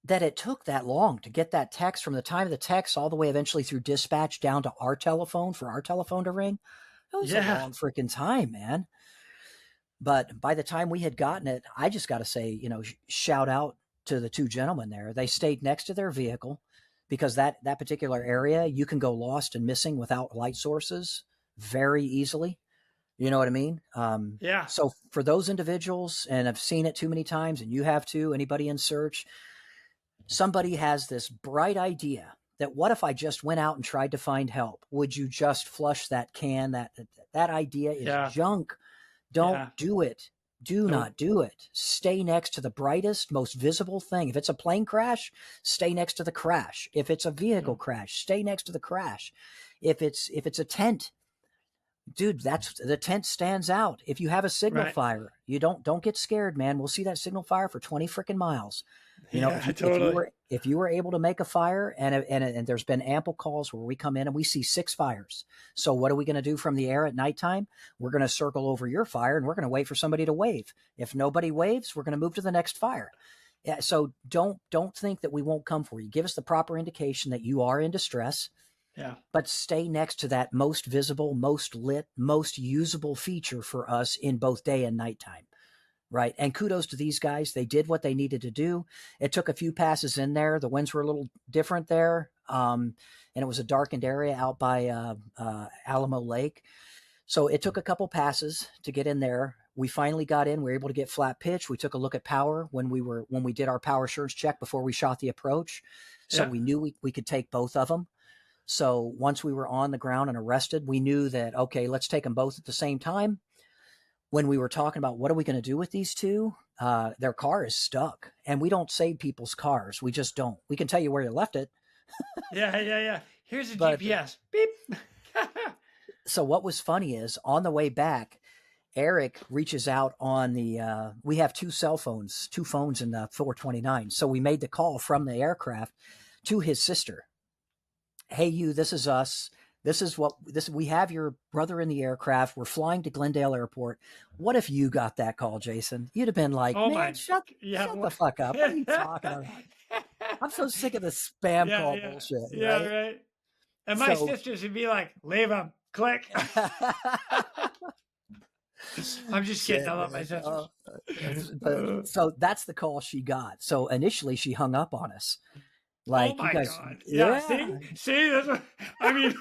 that it took that long to get that text, from the time of the text all the way eventually through dispatch down to our telephone, for our telephone to ring. It was a long freaking time, man. But by the time we had gotten it, I just got to say, shout out to the 2 gentlemen there. They stayed next to their vehicle, because that particular area, you can go lost and missing without light sources very easily. You know what I mean? So for those individuals, and I've seen it too many times, and you have too, anybody in search, somebody has this bright idea that, what if I just went out and tried to find help? Would you just flush that can? That idea is junk. Don't do it. Do not do it. Stay next to the brightest, most visible thing. If it's a plane crash, stay next to the crash. If it's a vehicle crash, stay next to the crash. If it's a tent, dude, the tent stands out. If you have a signal fire, you don't get scared, man. We'll see that signal fire for 20 freaking miles. If you were able to make a fire, and there's been ample calls where we come in and we see 6 fires. So what are we going to do from the air at nighttime? We're going to circle over your fire, and we're going to wait for somebody to wave. If nobody waves, we're going to move to the next fire. Yeah, so don't think that we won't come for you. Give us the proper indication that you are in distress. Yeah. But stay next to that most visible, most lit, most usable feature for us in both day and nighttime. Right. And kudos to these guys. They did what they needed to do. It took a few passes in there. The winds were a little different there. And it was a darkened area out by Alamo Lake. So it took a couple passes to get in there. We finally got in. We were able to get flat pitch. We took a look at power when we did our power assurance check before we shot the approach. So we knew we could take both of them. So once we were on the ground and arrested, we knew that, okay, let's take them both at the same time. When we were talking about what are we going to do with these 2, their car is stuck, and we don't save people's cars. We just don't. We can tell you where you left it. Yeah. Here's a GPS. Beep. So what was funny is, on the way back, Eric reaches out on the, we have 2 cell phones, 2 phones in the 429. So we made the call from the aircraft to his sister. Hey, you, this is us. We have your brother in the aircraft. We're flying to Glendale Airport. What if you got that call, Jason? You'd have been like, shut the fuck up. What are you talking about? I'm so sick of this spam call bullshit. Yeah, right. And my sisters would be like, leave him, click. I'm just kidding. I love my sisters. So that's the call she got. So initially she hung up on us. Like, oh my you guys, God. Yeah. See, that's what, I mean,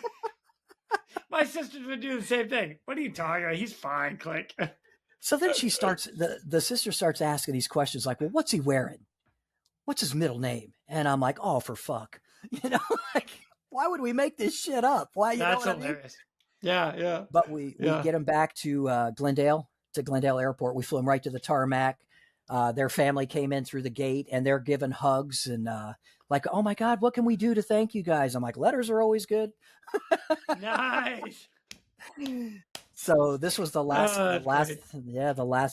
my sisters would do the same thing. What are you talking about? He's fine. Click. So then she starts, the sister starts asking these questions like, well, what's he wearing? What's his middle name? And I'm like, oh, for fuck. Like, why would we make this shit up? Why? That's hilarious. Yeah. But we get him back to Glendale Airport. We flew him right to the tarmac. Their family came in through the gate, and they're giving hugs and like, oh my God, what can we do to thank you guys? I'm like, letters are always good. Nice. So this was the last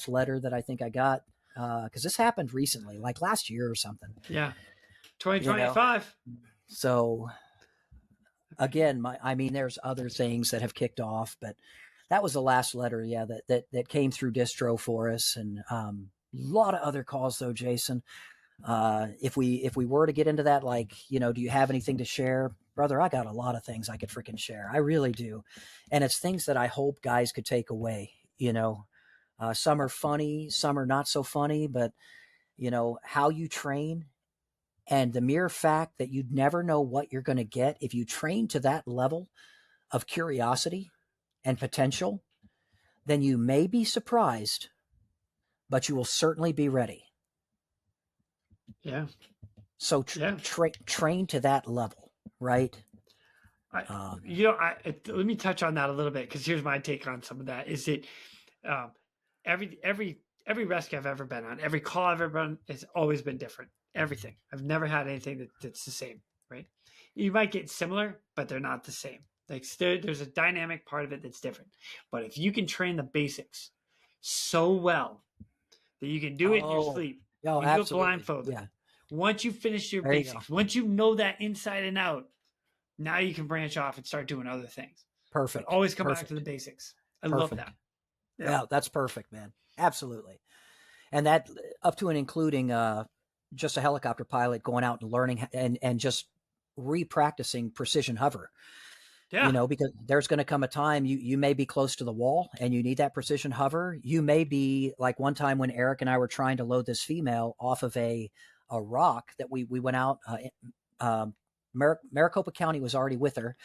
letter that I think I got, because this happened recently, like last year or something. Yeah, 2025. So again, there's other things that have kicked off, but that was the last letter, that came through distro for us, and a lot of other calls though, Jason. If we were to get into that, like, do you have anything to share? Brother, I got a lot of things I could freaking share. I really do. And it's things that I hope guys could take away, some are funny, some are not so funny, but how you train, and the mere fact that you'd never know what you're going to get if you train to that level of curiosity and potential, then you may be surprised, but you will certainly be ready. Yeah. So train to that level, right? Let me touch on that a little bit, because here's my take on some of that. Is that every every rescue I've ever been on, every call I've ever been, it's always been different. Everything. I've never had anything that's the same, right? You might get similar, but they're not the same. Like there's a dynamic part of it that's different. But if you can train the basics so well that you can do it in your sleep, you do it blindfolded. Yeah. Once you finish your basics, once you know that inside and out, now you can branch off and start doing other things. Perfect. But always come back to the basics. I love that. Yeah, that's perfect, man. Absolutely. And that up to and including just a helicopter pilot going out and learning and just re-practicing precision hover. Yeah. You know, because there's going to come a time you may be close to the wall and you need that precision hover. You may be like one time when Eric and I were trying to load this female off of a rock that we went out. Maricopa County was already with her.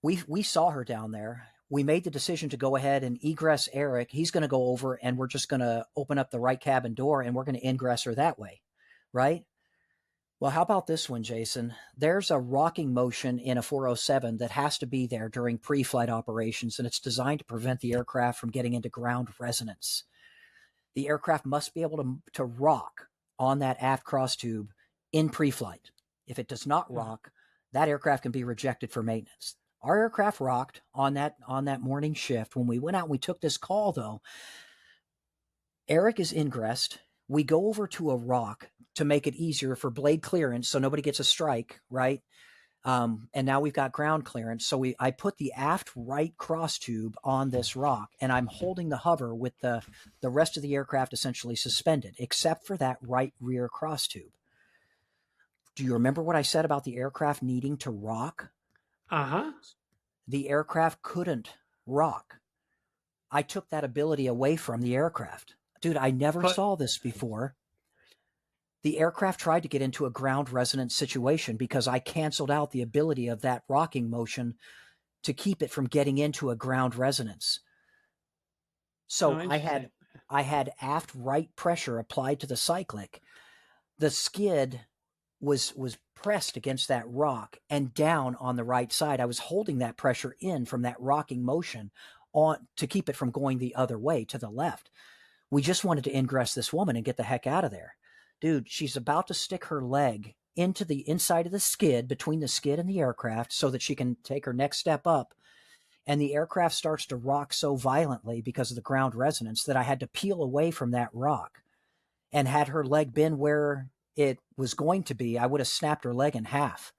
We saw her down there. We made the decision to go ahead and egress Eric. He's going to go over and we're just going to open up the right cabin door and we're going to ingress her that way. Right? Well, how about this one, Jason? There's a rocking motion in a 407 that has to be there during pre-flight operations, and it's designed to prevent the aircraft from getting into ground resonance. The aircraft must be able to rock on that aft cross tube in pre-flight. If it does not rock, that aircraft can be rejected for maintenance. Our aircraft rocked on that morning shift. When we went out and we took this call, though, Eric is ingressed. We go over to a rock to make it easier for blade clearance so nobody gets a strike, right? And now we've got ground clearance. So I put the aft right cross tube on this rock and I'm holding the hover with the rest of the aircraft essentially suspended, except for that right rear cross tube. Do you remember what I said about the aircraft needing to rock? Uh-huh. The aircraft couldn't rock. I took that ability away from the aircraft. Dude, I never saw this before. The aircraft tried to get into a ground resonance situation because I canceled out the ability of that rocking motion to keep it from getting into a ground resonance. So I had aft right pressure applied to the cyclic. The skid was pressed against that rock and down on the right side. I was holding that pressure in from that rocking motion on to keep it from going the other way to the left. We just wanted to ingress this woman and get the heck out of there. Dude, she's about to stick her leg into the inside of the skid, between the skid and the aircraft, so that she can take her next step up. And the aircraft starts to rock so violently because of the ground resonance that I had to peel away from that rock. And had her leg been where it was going to be, I would have snapped her leg in half.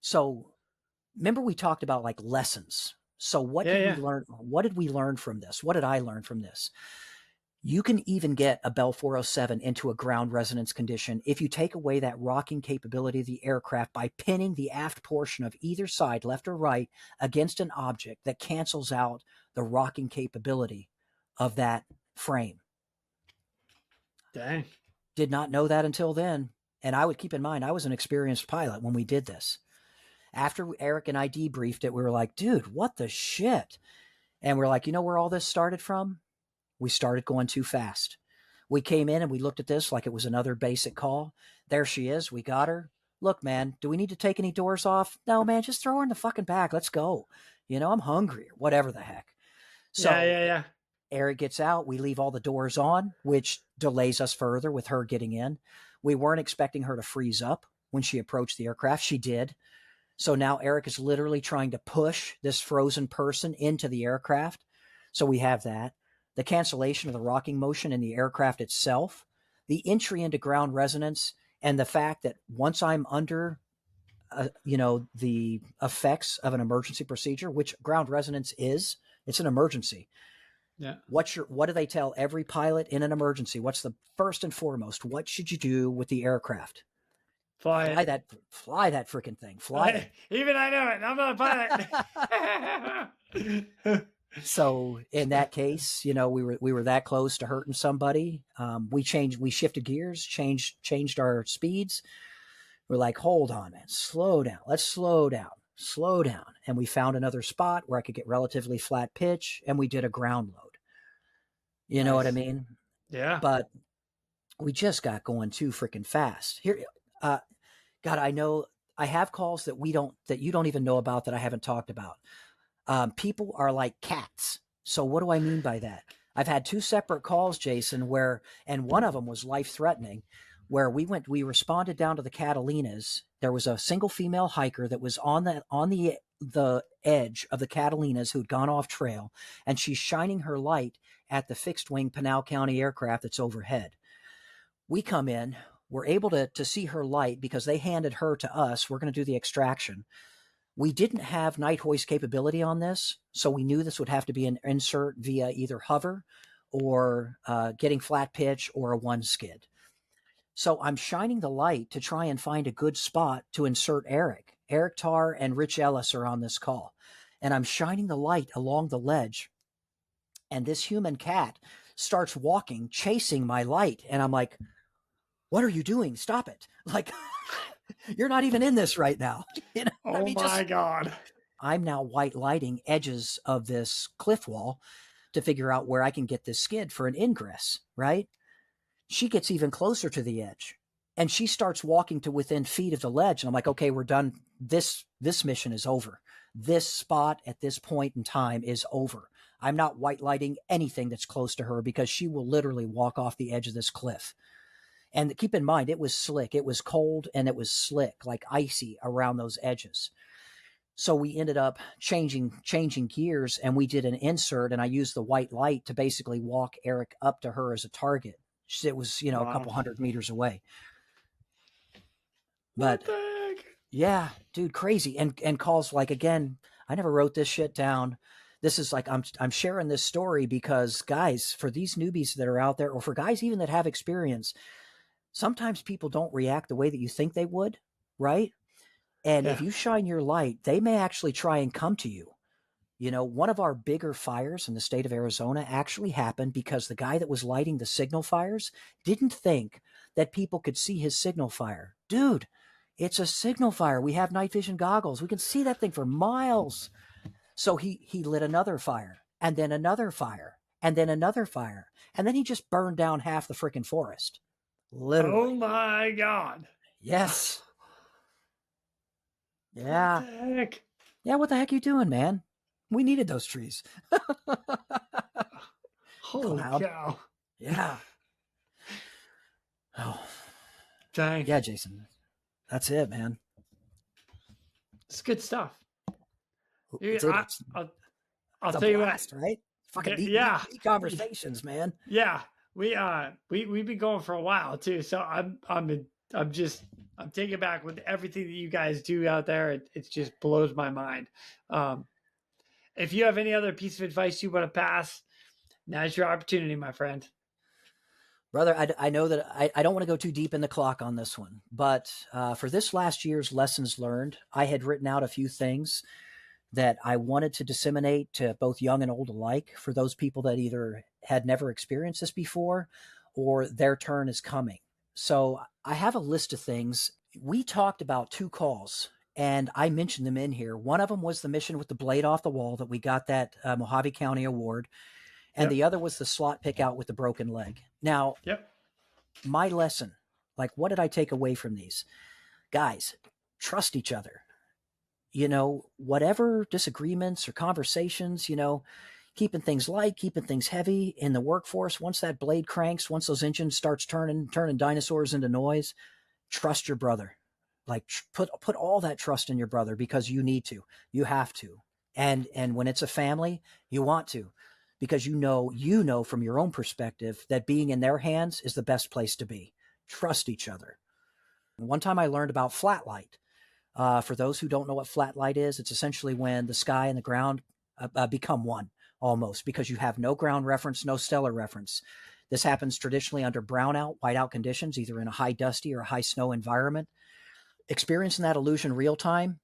So remember we talked about like lessons. So what did we learn? What did we learn from this? What did I learn from this? You can even get a Bell 407 into a ground resonance condition if you take away that rocking capability of the aircraft by pinning the aft portion of either side, left or right, against an object that cancels out the rocking capability of that frame. Dang. Did not know that until then. And I would keep in mind, I was an experienced pilot when we did this. After Eric and I debriefed it, we were like, dude, what the shit? And we're like, you know where all this started from? We started going too fast. We came in and we looked at this like it was another basic call. There she is. We got her. Look, man, do we need to take any doors off? No, man, just throw her in the fucking back. Let's go. You know, I'm hungry or whatever the heck. So yeah. Eric gets out. We leave all the doors on, which delays us further with her getting in. We weren't expecting her to freeze up when she approached the aircraft. She did. So now Eric is literally trying to push this frozen person into the aircraft. So we have that. The cancellation of the rocking motion in the aircraft itself, the entry into ground resonance, and the fact that once I'm under, the effects of an emergency procedure, which ground resonance is, it's an emergency. Yeah. What do they tell every pilot in an emergency? What's the first and foremost? What should you do with the aircraft? Fly that freaking thing. Fly it. Even I know it. I'm not a pilot. So in that case, we were that close to hurting somebody. We shifted gears, changed our speeds. We're like, hold on, man, slow down. Let's slow down. And we found another spot where I could get relatively flat pitch, and we did a ground load. You know what I mean? Yeah. But we just got going too freaking fast. Here, God, I know I have calls that you don't even know about that I haven't talked about. People are like cats. So what do I mean by that? I've had 2 separate calls, Jason, and one of them was life-threatening, where we responded down to the Catalinas. There was a single female hiker that was on the edge of the Catalinas who'd gone off trail, and she's shining her light at the fixed-wing Pinal County aircraft that's overhead. We come in, we're able to see her light because they handed her to us. We're going to do the extraction. We didn't have night hoist capability on this, so we knew this would have to be an insert via either hover or getting flat pitch or a 1 skid. So I'm shining the light to try and find a good spot to insert Eric. Eric Tarr and Rich Ellis are on this call. And I'm shining the light along the ledge. And this human cat starts walking, chasing my light. And I'm like, what are you doing? Stop it. Like, you're not even in this right now. You know? Oh my God. I'm now white lighting edges of this cliff wall to figure out where I can get this skid for an ingress, right? She gets even closer to the edge and she starts walking to within feet of the ledge. And I'm like, okay, we're done. This mission is over. This spot at this point in time is over. I'm not white lighting anything that's close to her because she will literally walk off the edge of this cliff. And keep in mind, it was slick. It was cold and it was slick, like icy around those edges. So we ended up changing gears and we did an insert, and I used the white light to basically walk Eric up to her as a target. It was, a couple 100 meters away. But what the heck? Yeah, dude, crazy. And calls like, again, I never wrote this shit down. This is like, I'm sharing this story because, guys, for these newbies that are out there, or for guys even that have experience, sometimes people don't react the way that you think they would, right? And if you shine your light, they may actually try and come to you. One of our bigger fires in the state of Arizona actually happened because the guy that was lighting the signal fires didn't think that people could see his signal fire. Dude, it's a signal fire. We have night vision goggles. We can see that thing for miles. So he lit another fire, and then another fire, and then another fire. And then he just burned down half the freaking forest. Literally. Oh my God. Yes. Yeah. What the heck? Yeah, what the heck are you doing, man? We needed those trees. Holy cow. Yeah. Oh. Dang. Yeah, Jason. That's it, man. It's good stuff. It's I'll tell you what, right? Fucking deep conversations, man. Yeah. We've been going for a while too. So I'm taken back with everything that you guys do out there. It just blows my mind. If you have any other piece of advice you want to pass, now's your opportunity, my friend. Brother, I know that I don't want to go too deep in the clock on this one, but for this last year's lessons learned, I had written out a few things that I wanted to disseminate to both young and old alike for those people that either had never experienced this before or their turn is coming. So I have a list of things. We talked about 2 calls, and I mentioned them in here. One of them was the mission with the blade off the wall that we got that Mojave County award. And the other was the slot pick out with the broken leg. Now, my lesson, like, what did I take away from these? Guys, trust each other. Whatever disagreements or conversations, keeping things light, keeping things heavy in the workforce. Once that blade cranks, once those engines starts turning dinosaurs into noise, trust your brother. Like, put all that trust in your brother because you need to, you have to. And when it's a family, you want to. Because you know from your own perspective that being in their hands is the best place to be. Trust each other. One time I learned about flat light. For those who don't know what flat light is, it's essentially when the sky and the ground become one almost because you have no ground reference, no stellar reference. This happens traditionally under brownout, whiteout conditions, either in a high dusty or a high snow environment. Experiencing that illusion real time,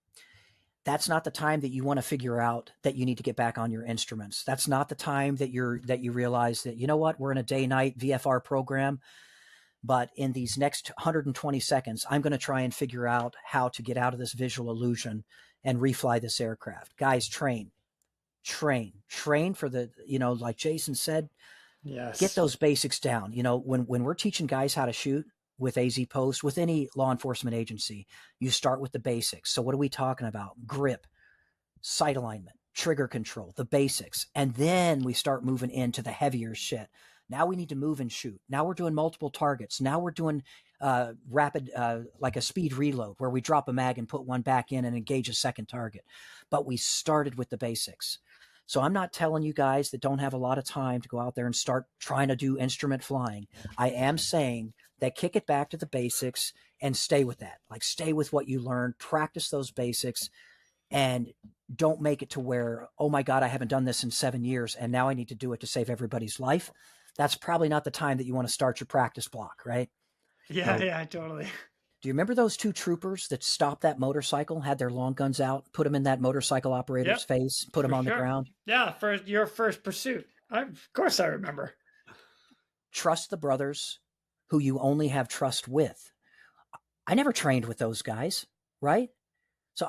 that's not the time that you want to figure out that you need to get back on your instruments. That's not the time that you realize that, you know what, we're in a day-night VFR program, but in these next 120 seconds, I'm going to try and figure out how to get out of this visual illusion and refly this aircraft. Guys, train for the, like Jason said, get those basics down. When we're teaching guys how to shoot with AZ Post, with any law enforcement agency, you start with the basics. So what are we talking about? Grip, sight alignment, trigger control, the basics. And then we start moving into the heavier shit. Now we need to move and shoot. Now we're doing multiple targets. Now we're doing rapid, like a speed reload where we drop a mag and put one back in and engage a second target. But we started with the basics. So I'm not telling you guys that don't have a lot of time to go out there and start trying to do instrument flying. I am saying that kick it back to the basics and stay with that. Like stay with what you learned, practice those basics, and don't make it to where, oh my God, I haven't done this in 7 years and now I need to do it to save everybody's life. That's probably not the time that you want to start your practice block, right? Yeah, yeah, totally. Do you remember those two troopers that stopped that motorcycle, had their long guns out, put them in that motorcycle operator's face, put him on the ground? Yeah, your first pursuit. Of course I remember. Trust the brothers who you only have trust with. I never trained with those guys, right? So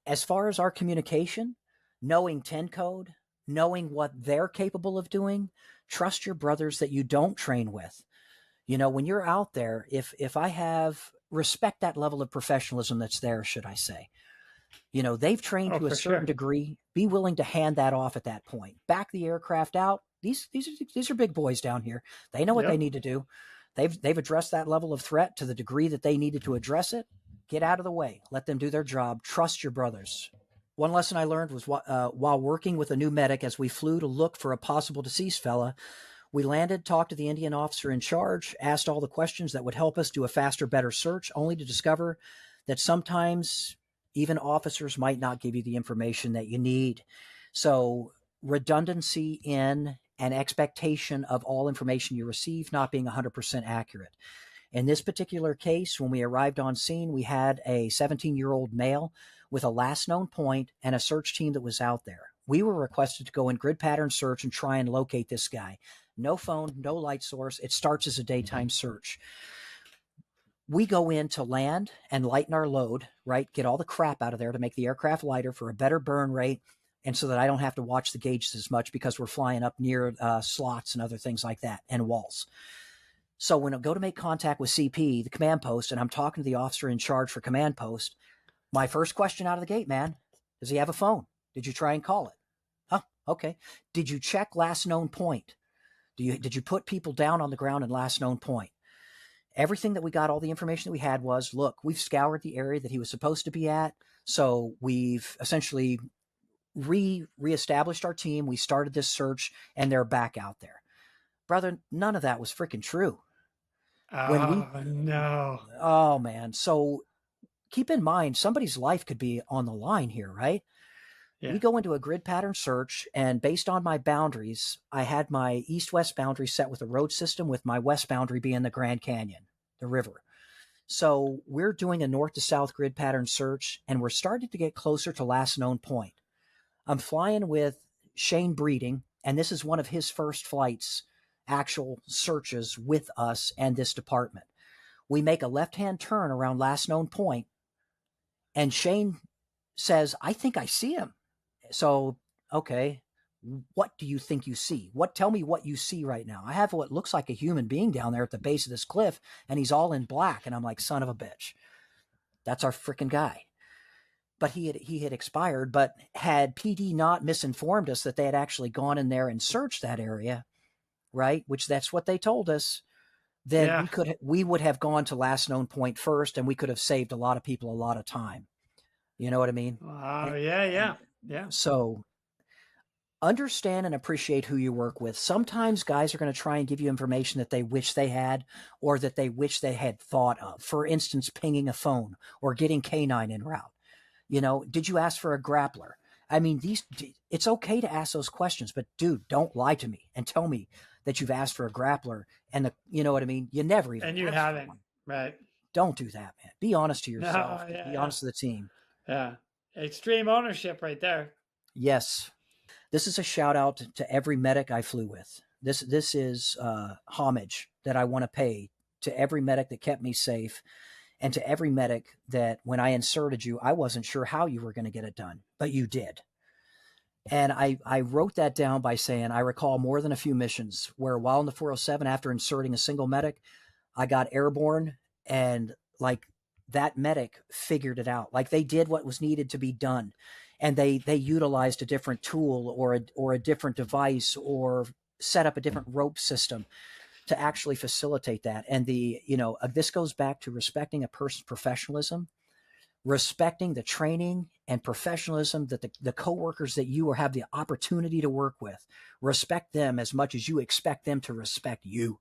as far as our communication, knowing 10 code, knowing what they're capable of doing, trust your brothers that you don't train with. You know, when you're out there, if I have respect that level of professionalism that's there, should I say, you know, they've trained to a certain degree, be willing to hand that off at that point, back the aircraft out. These are big boys down here. They know what they need to do. They've addressed that level of threat to the degree that they needed to address it. Get out of the way. Let them do their job. Trust your brothers. One lesson I learned was while working with a new medic as we flew to look for a possible deceased fella, we landed, talked to the Indian officer in charge, asked all the questions that would help us do a faster, better search, only to discover that sometimes even officers might not give you the information that you need. So redundancy in and expectation of all information you receive not being 100% accurate. In this particular case, when we arrived on scene, we had a 17-year-old male with a last known point and a search team that was out there. We were requested to go in grid pattern search and try and locate this guy. No phone, no light source. It starts as a daytime search. We go in to land and lighten our load, right? Get all the crap out of there to make the aircraft lighter for a better burn rate. And so that I don't have to watch the gauges as much because we're flying up near slots and other things like that and walls. So when I go to make contact with CP, the command post, and I'm talking to the officer in charge for command post, my first question out of the gate, man, does he have a phone? Did you try and call it? Oh, okay. Did you check last known point? Did you put people down on the ground in last known point? Everything that we got, all the information that we had was, look, we've scoured the area that he was supposed to be at. So we've essentially reestablished our team. We started this search and they're back out there. Brother, none of that was freaking true. No. Oh, man. So keep in mind, somebody's life could be on the line here, right? Yeah. We go into a grid pattern search, and based on my boundaries, I had my east-west boundary set with a road system, with my west boundary being the Grand Canyon, the river. So we're doing a north to south grid pattern search, and we're starting to get closer to last known point. I'm flying with Shane Breeding, and this is one of his first flights, actual searches with us and this department. We make a left-hand turn around last known point, and Shane says, I think I see him. So, okay, what do you think you see? Tell me what you see right now. I have what looks like a human being down there at the base of this cliff, and he's all in black. And I'm like, son of a bitch. That's our freaking guy. But he had expired, but had PD not misinformed us that they had actually gone in there and searched that area, right? Which that's what they told us. Then we would have gone to last known point first, and we could have saved a lot of people a lot of time. You know what I mean? Wow. Yeah. So understand and appreciate who you work with. Sometimes guys are going to try and give you information that they wish they had, or that they wish they had thought of. For instance, pinging a phone or getting K9 en route. You know, did you ask for a grappler? I mean, it's okay to ask those questions, but dude, don't lie to me and tell me that you've asked for a grappler and you know what I mean? You never even. And you haven't, right? Don't do that, man. Be honest to yourself. Be honest to the team. Yeah. Extreme ownership right there. Yes. This is a shout out to every medic I flew with. This is homage that I want to pay to every medic that kept me safe, and to every medic that when I inserted you, I wasn't sure how you were going to get it done, but you did. And I wrote that down by saying, I recall more than a few missions where while in the 407, after inserting a single medic, I got airborne, and like that medic figured it out. Like they did what was needed to be done. and they utilized a different tool or a different device or set up a different rope system to actually facilitate that. And this goes back to respecting a person's professionalism, respecting the training and professionalism that the coworkers that you have the opportunity to work with. Respect them as much as you expect them to respect you.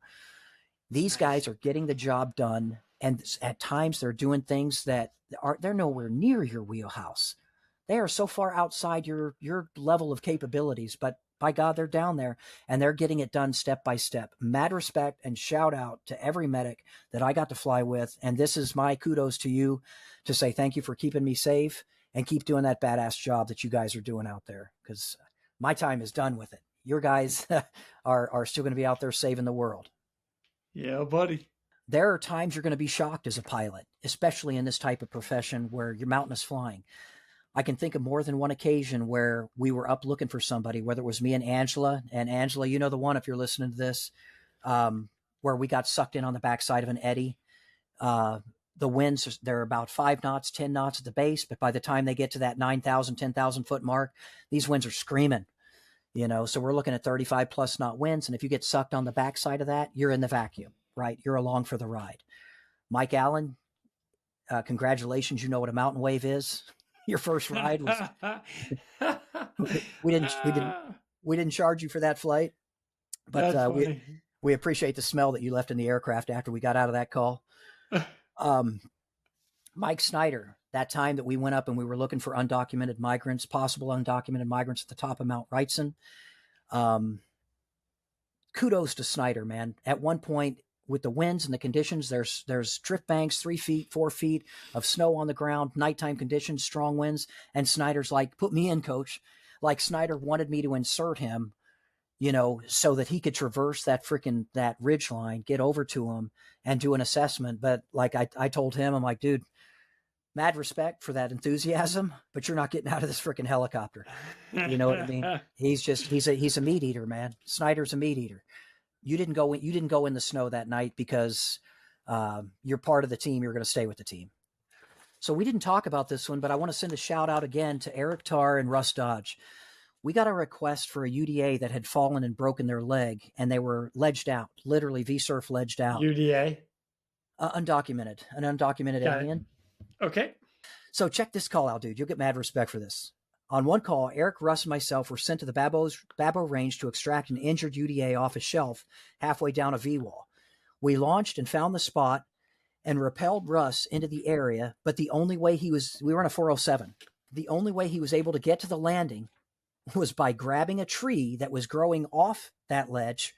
These guys are getting the job done, and at times they're doing things that they're nowhere near your wheelhouse. They are so far outside your level of capabilities, but by God, they're down there and they're getting it done step by step. Mad respect and shout out to every medic that I got to fly with. And this is my kudos to you to say thank you for keeping me safe and keep doing that badass job that you guys are doing out there, because my time is done with it. Your guys are still going to be out there saving the world. Yeah, buddy. There are times you're going to be shocked as a pilot, especially in this type of profession where you're mountainous flying. I can think of more than one occasion where we were up looking for somebody, whether it was me and Angela, you know the one if you're listening to this, where we got sucked in on the backside of an eddy. The winds, they're about 5 knots, 10 knots at the base, but by the time they get to that 9,000, 10,000 foot mark, these winds are screaming, so we're looking at 35 plus knot winds. And if you get sucked on the backside of that, you're in the vacuum, right? You're along for the ride. Mike Allen, congratulations. You know what a mountain wave is. Your first ride was we didn't charge you for that flight, but we appreciate the smell that you left in the aircraft after we got out of that call. Mike Snyder, that time that we went up and we were looking for undocumented migrants, possible undocumented migrants at the top of Mount Wrightson. Kudos to Snyder, man. At one point, with the winds and the conditions, there's drift banks, 3 feet, 4 feet of snow on the ground, nighttime conditions, strong winds. And Snyder's like, put me in, coach. Like Snyder wanted me to insert him, so that he could traverse that ridge line, get over to him and do an assessment. But like I told him, I'm like, dude, mad respect for that enthusiasm, but you're not getting out of this freaking helicopter. You know what I mean? He's a meat eater, man. Snyder's a meat eater. You didn't go in the snow that night because you're part of the team. You're going to stay with the team. So we didn't talk about this one, but I want to send a shout out again to Eric Tarr and Russ Dodge. We got a request for a UDA that had fallen and broken their leg, and they were ledged out, literally V-surf ledged out. UDA? An undocumented alien. Okay. So check this call out, dude. You'll get mad respect for this. On one call, Eric, Russ, and myself were sent to the Babo Range to extract an injured UDA off a shelf halfway down a V-wall. We launched and found the spot and rappelled Russ into the area, but the only way we were in a 407. The only way he was able to get to the landing was by grabbing a tree that was growing off that ledge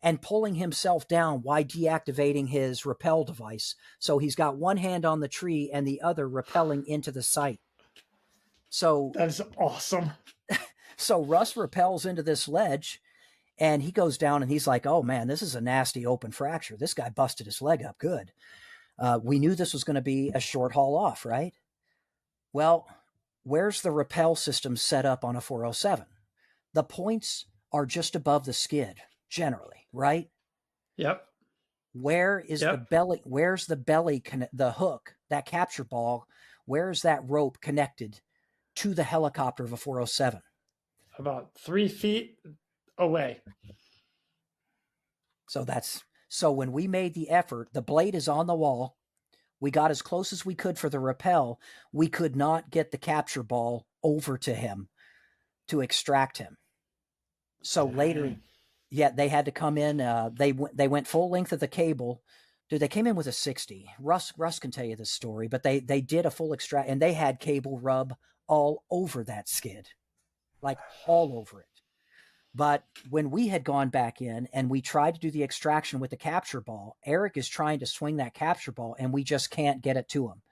and pulling himself down while deactivating his rappel device. So he's got one hand on the tree and the other rappelling into the site. So that is awesome. So Russ rappels into this ledge and he goes down and he's like, oh man, this is a nasty open fracture. This guy busted his leg up good. We knew this was going to be a short haul off, right? Well, where's the rappel system set up on a 407? The points are just above the skid, generally, right? Yep. Where's the belly, the hook, that capture ball, where's that rope connected to the helicopter of a 407? About 3 feet away. So when we made the effort, the blade is on the wall. We got as close as we could for the rappel. We could not get the capture ball over to him to extract him. So later, they had to come in. They went full length of the cable. Dude, they came in with a 60. Russ can tell you this story, but they did a full extract, and they had cable rub all over that skid, like all over it. But when we had gone back in and we tried to do the extraction with the capture ball, Eric is trying to swing that capture ball and we just can't get it to him.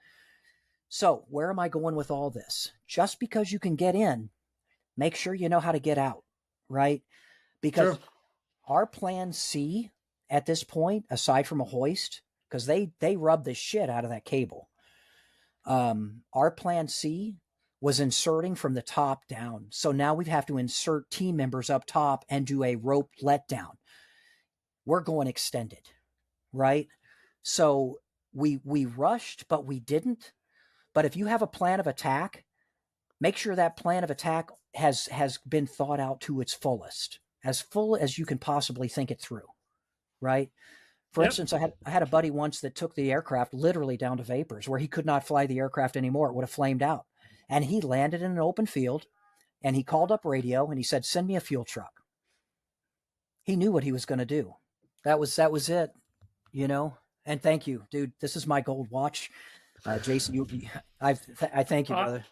So where am I going with all this? Just because you can get in, make sure you know how to get out, right? Because our plan C at this point, aside from a hoist, because they rub the shit out of that cable. Our plan C was inserting from the top down. So now we have to insert team members up top and do a rope letdown. We're going extended, right? So we rushed, but we didn't. But if you have a plan of attack, make sure that plan of attack has been thought out to its fullest, as full as you can possibly think it through, right? For instance, I had a buddy once that took the aircraft literally down to vapors where he could not fly the aircraft anymore. It would have flamed out. And he landed in an open field and he called up radio and he said, send me a fuel truck. He knew what he was going to do. That was it, and thank you, dude. This is my gold watch. Jason, I thank you, brother.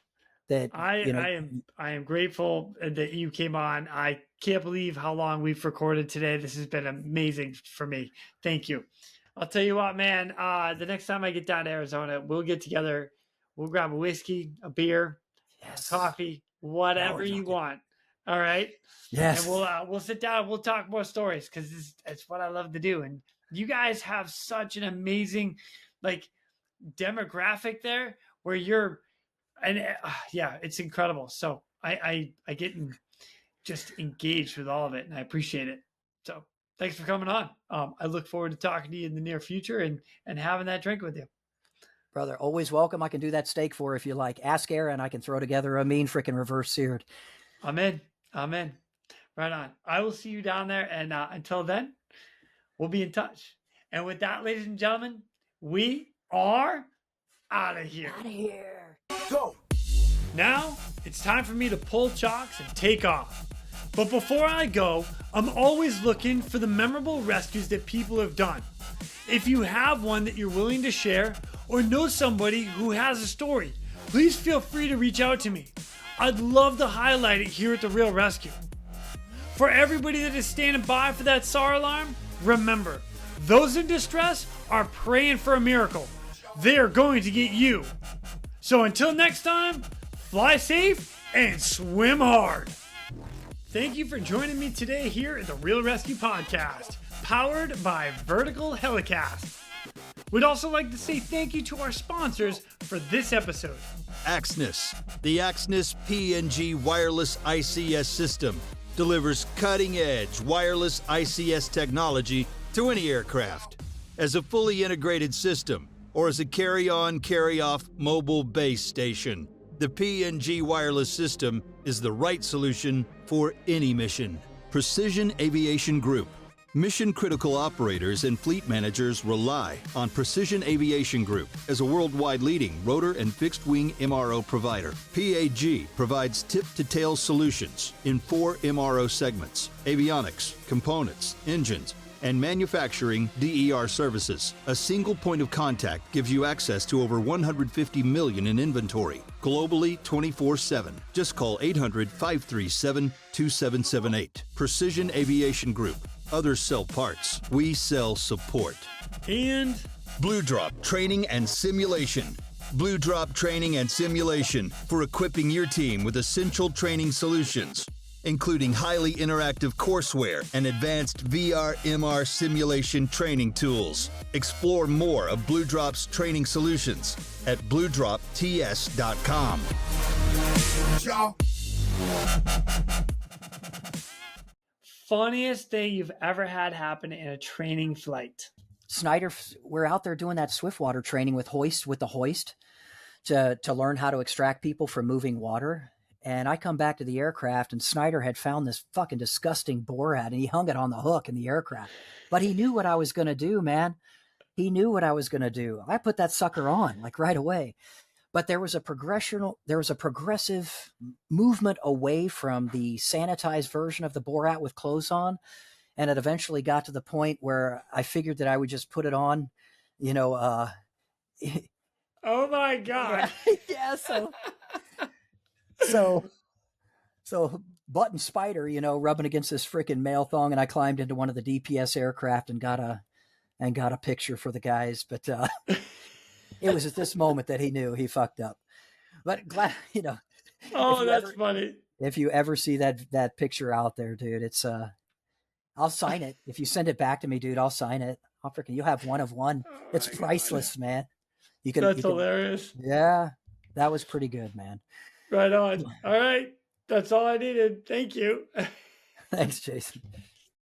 That I am grateful that you came on. I can't believe how long we've recorded today. This has been amazing for me. Thank you. I'll tell you what, man, the next time I get down to Arizona, we'll get together. We'll grab a whiskey, a beer, coffee, whatever you want. All right. Yes. And we'll sit down. We'll talk more stories because it's what I love to do. And you guys have such an amazing, demographic there where you're, and it's incredible. So I get just engaged with all of it, and I appreciate it. So thanks for coming on. I look forward to talking to you in the near future and having that drink with you. Brother, always welcome. I can do that steak for if you like. Ask Aaron. I can throw together a mean freaking reverse seared. I'm in. Right on. I will see you down there. And until then, we'll be in touch. And with that, ladies and gentlemen, we are out of here. Go! Now, it's time for me to pull chocks and take off. But before I go, I'm always looking for the memorable rescues that people have done. If you have one that you're willing to share or know somebody who has a story, please feel free to reach out to me. I'd love to highlight it here at the Real ResQ. For everybody that is standing by for that SAR alarm, remember, those in distress are praying for a miracle. They are going to get you. So until next time, fly safe and swim hard. Thank you for joining me today here at the Real ResQ Podcast, powered by Vertical Helicast. We'd also like to say thank you to our sponsors for this episode. Axnis. The Axnis PNG wireless ICS system delivers cutting-edge wireless ICS technology to any aircraft as a fully integrated system or as a carry-on, carry-off mobile base station. The PNG wireless system is the right solution for any mission. Precision Aviation Group. Mission-critical operators and fleet managers rely on Precision Aviation Group as a worldwide leading rotor and fixed-wing MRO provider. PAG provides tip-to-tail solutions in 4 MRO segments: avionics, components, engines, and manufacturing DER services. A single point of contact gives you access to over 150 million in inventory, globally 24/7. Just call 800-537-2778. Precision Aviation Group. Others sell parts. We sell support. And Blue Drop Training and Simulation. Blue Drop Training and Simulation for equipping your team with essential training solutions, including highly interactive courseware and advanced VR/MR simulation training tools. Explore more of Blue Drop's training solutions at bluedropts.com. funniest thing you've ever had happen in a training flight? Snyder, we're out there doing that swiftwater training with the Hoist to learn how to extract people from moving water. And I come back to the aircraft and Snyder had found this fucking disgusting borat and he hung it on the hook in the aircraft. But he knew what I was going to do, man. He knew what I was going to do. I put that sucker on right away. But there was a progressive movement away from the sanitized version of the borat with clothes on. And it eventually got to the point where I figured that I would just put it on, oh my God. Yeah. So button spider, rubbing against this freaking male thong. And I climbed into one of the DPS aircraft and got a picture for the guys. But, it was at this moment that he knew he fucked up. But glad, Oh, that's funny. If you ever see that picture out there, dude, it's I'll sign it. If you send it back to me, dude, I'll sign it. You'll have one of one. Oh, it's priceless, God, man. That's hilarious. Yeah, that was pretty good, man. Right on. All right. That's all I needed. Thank you. Thanks, Jason.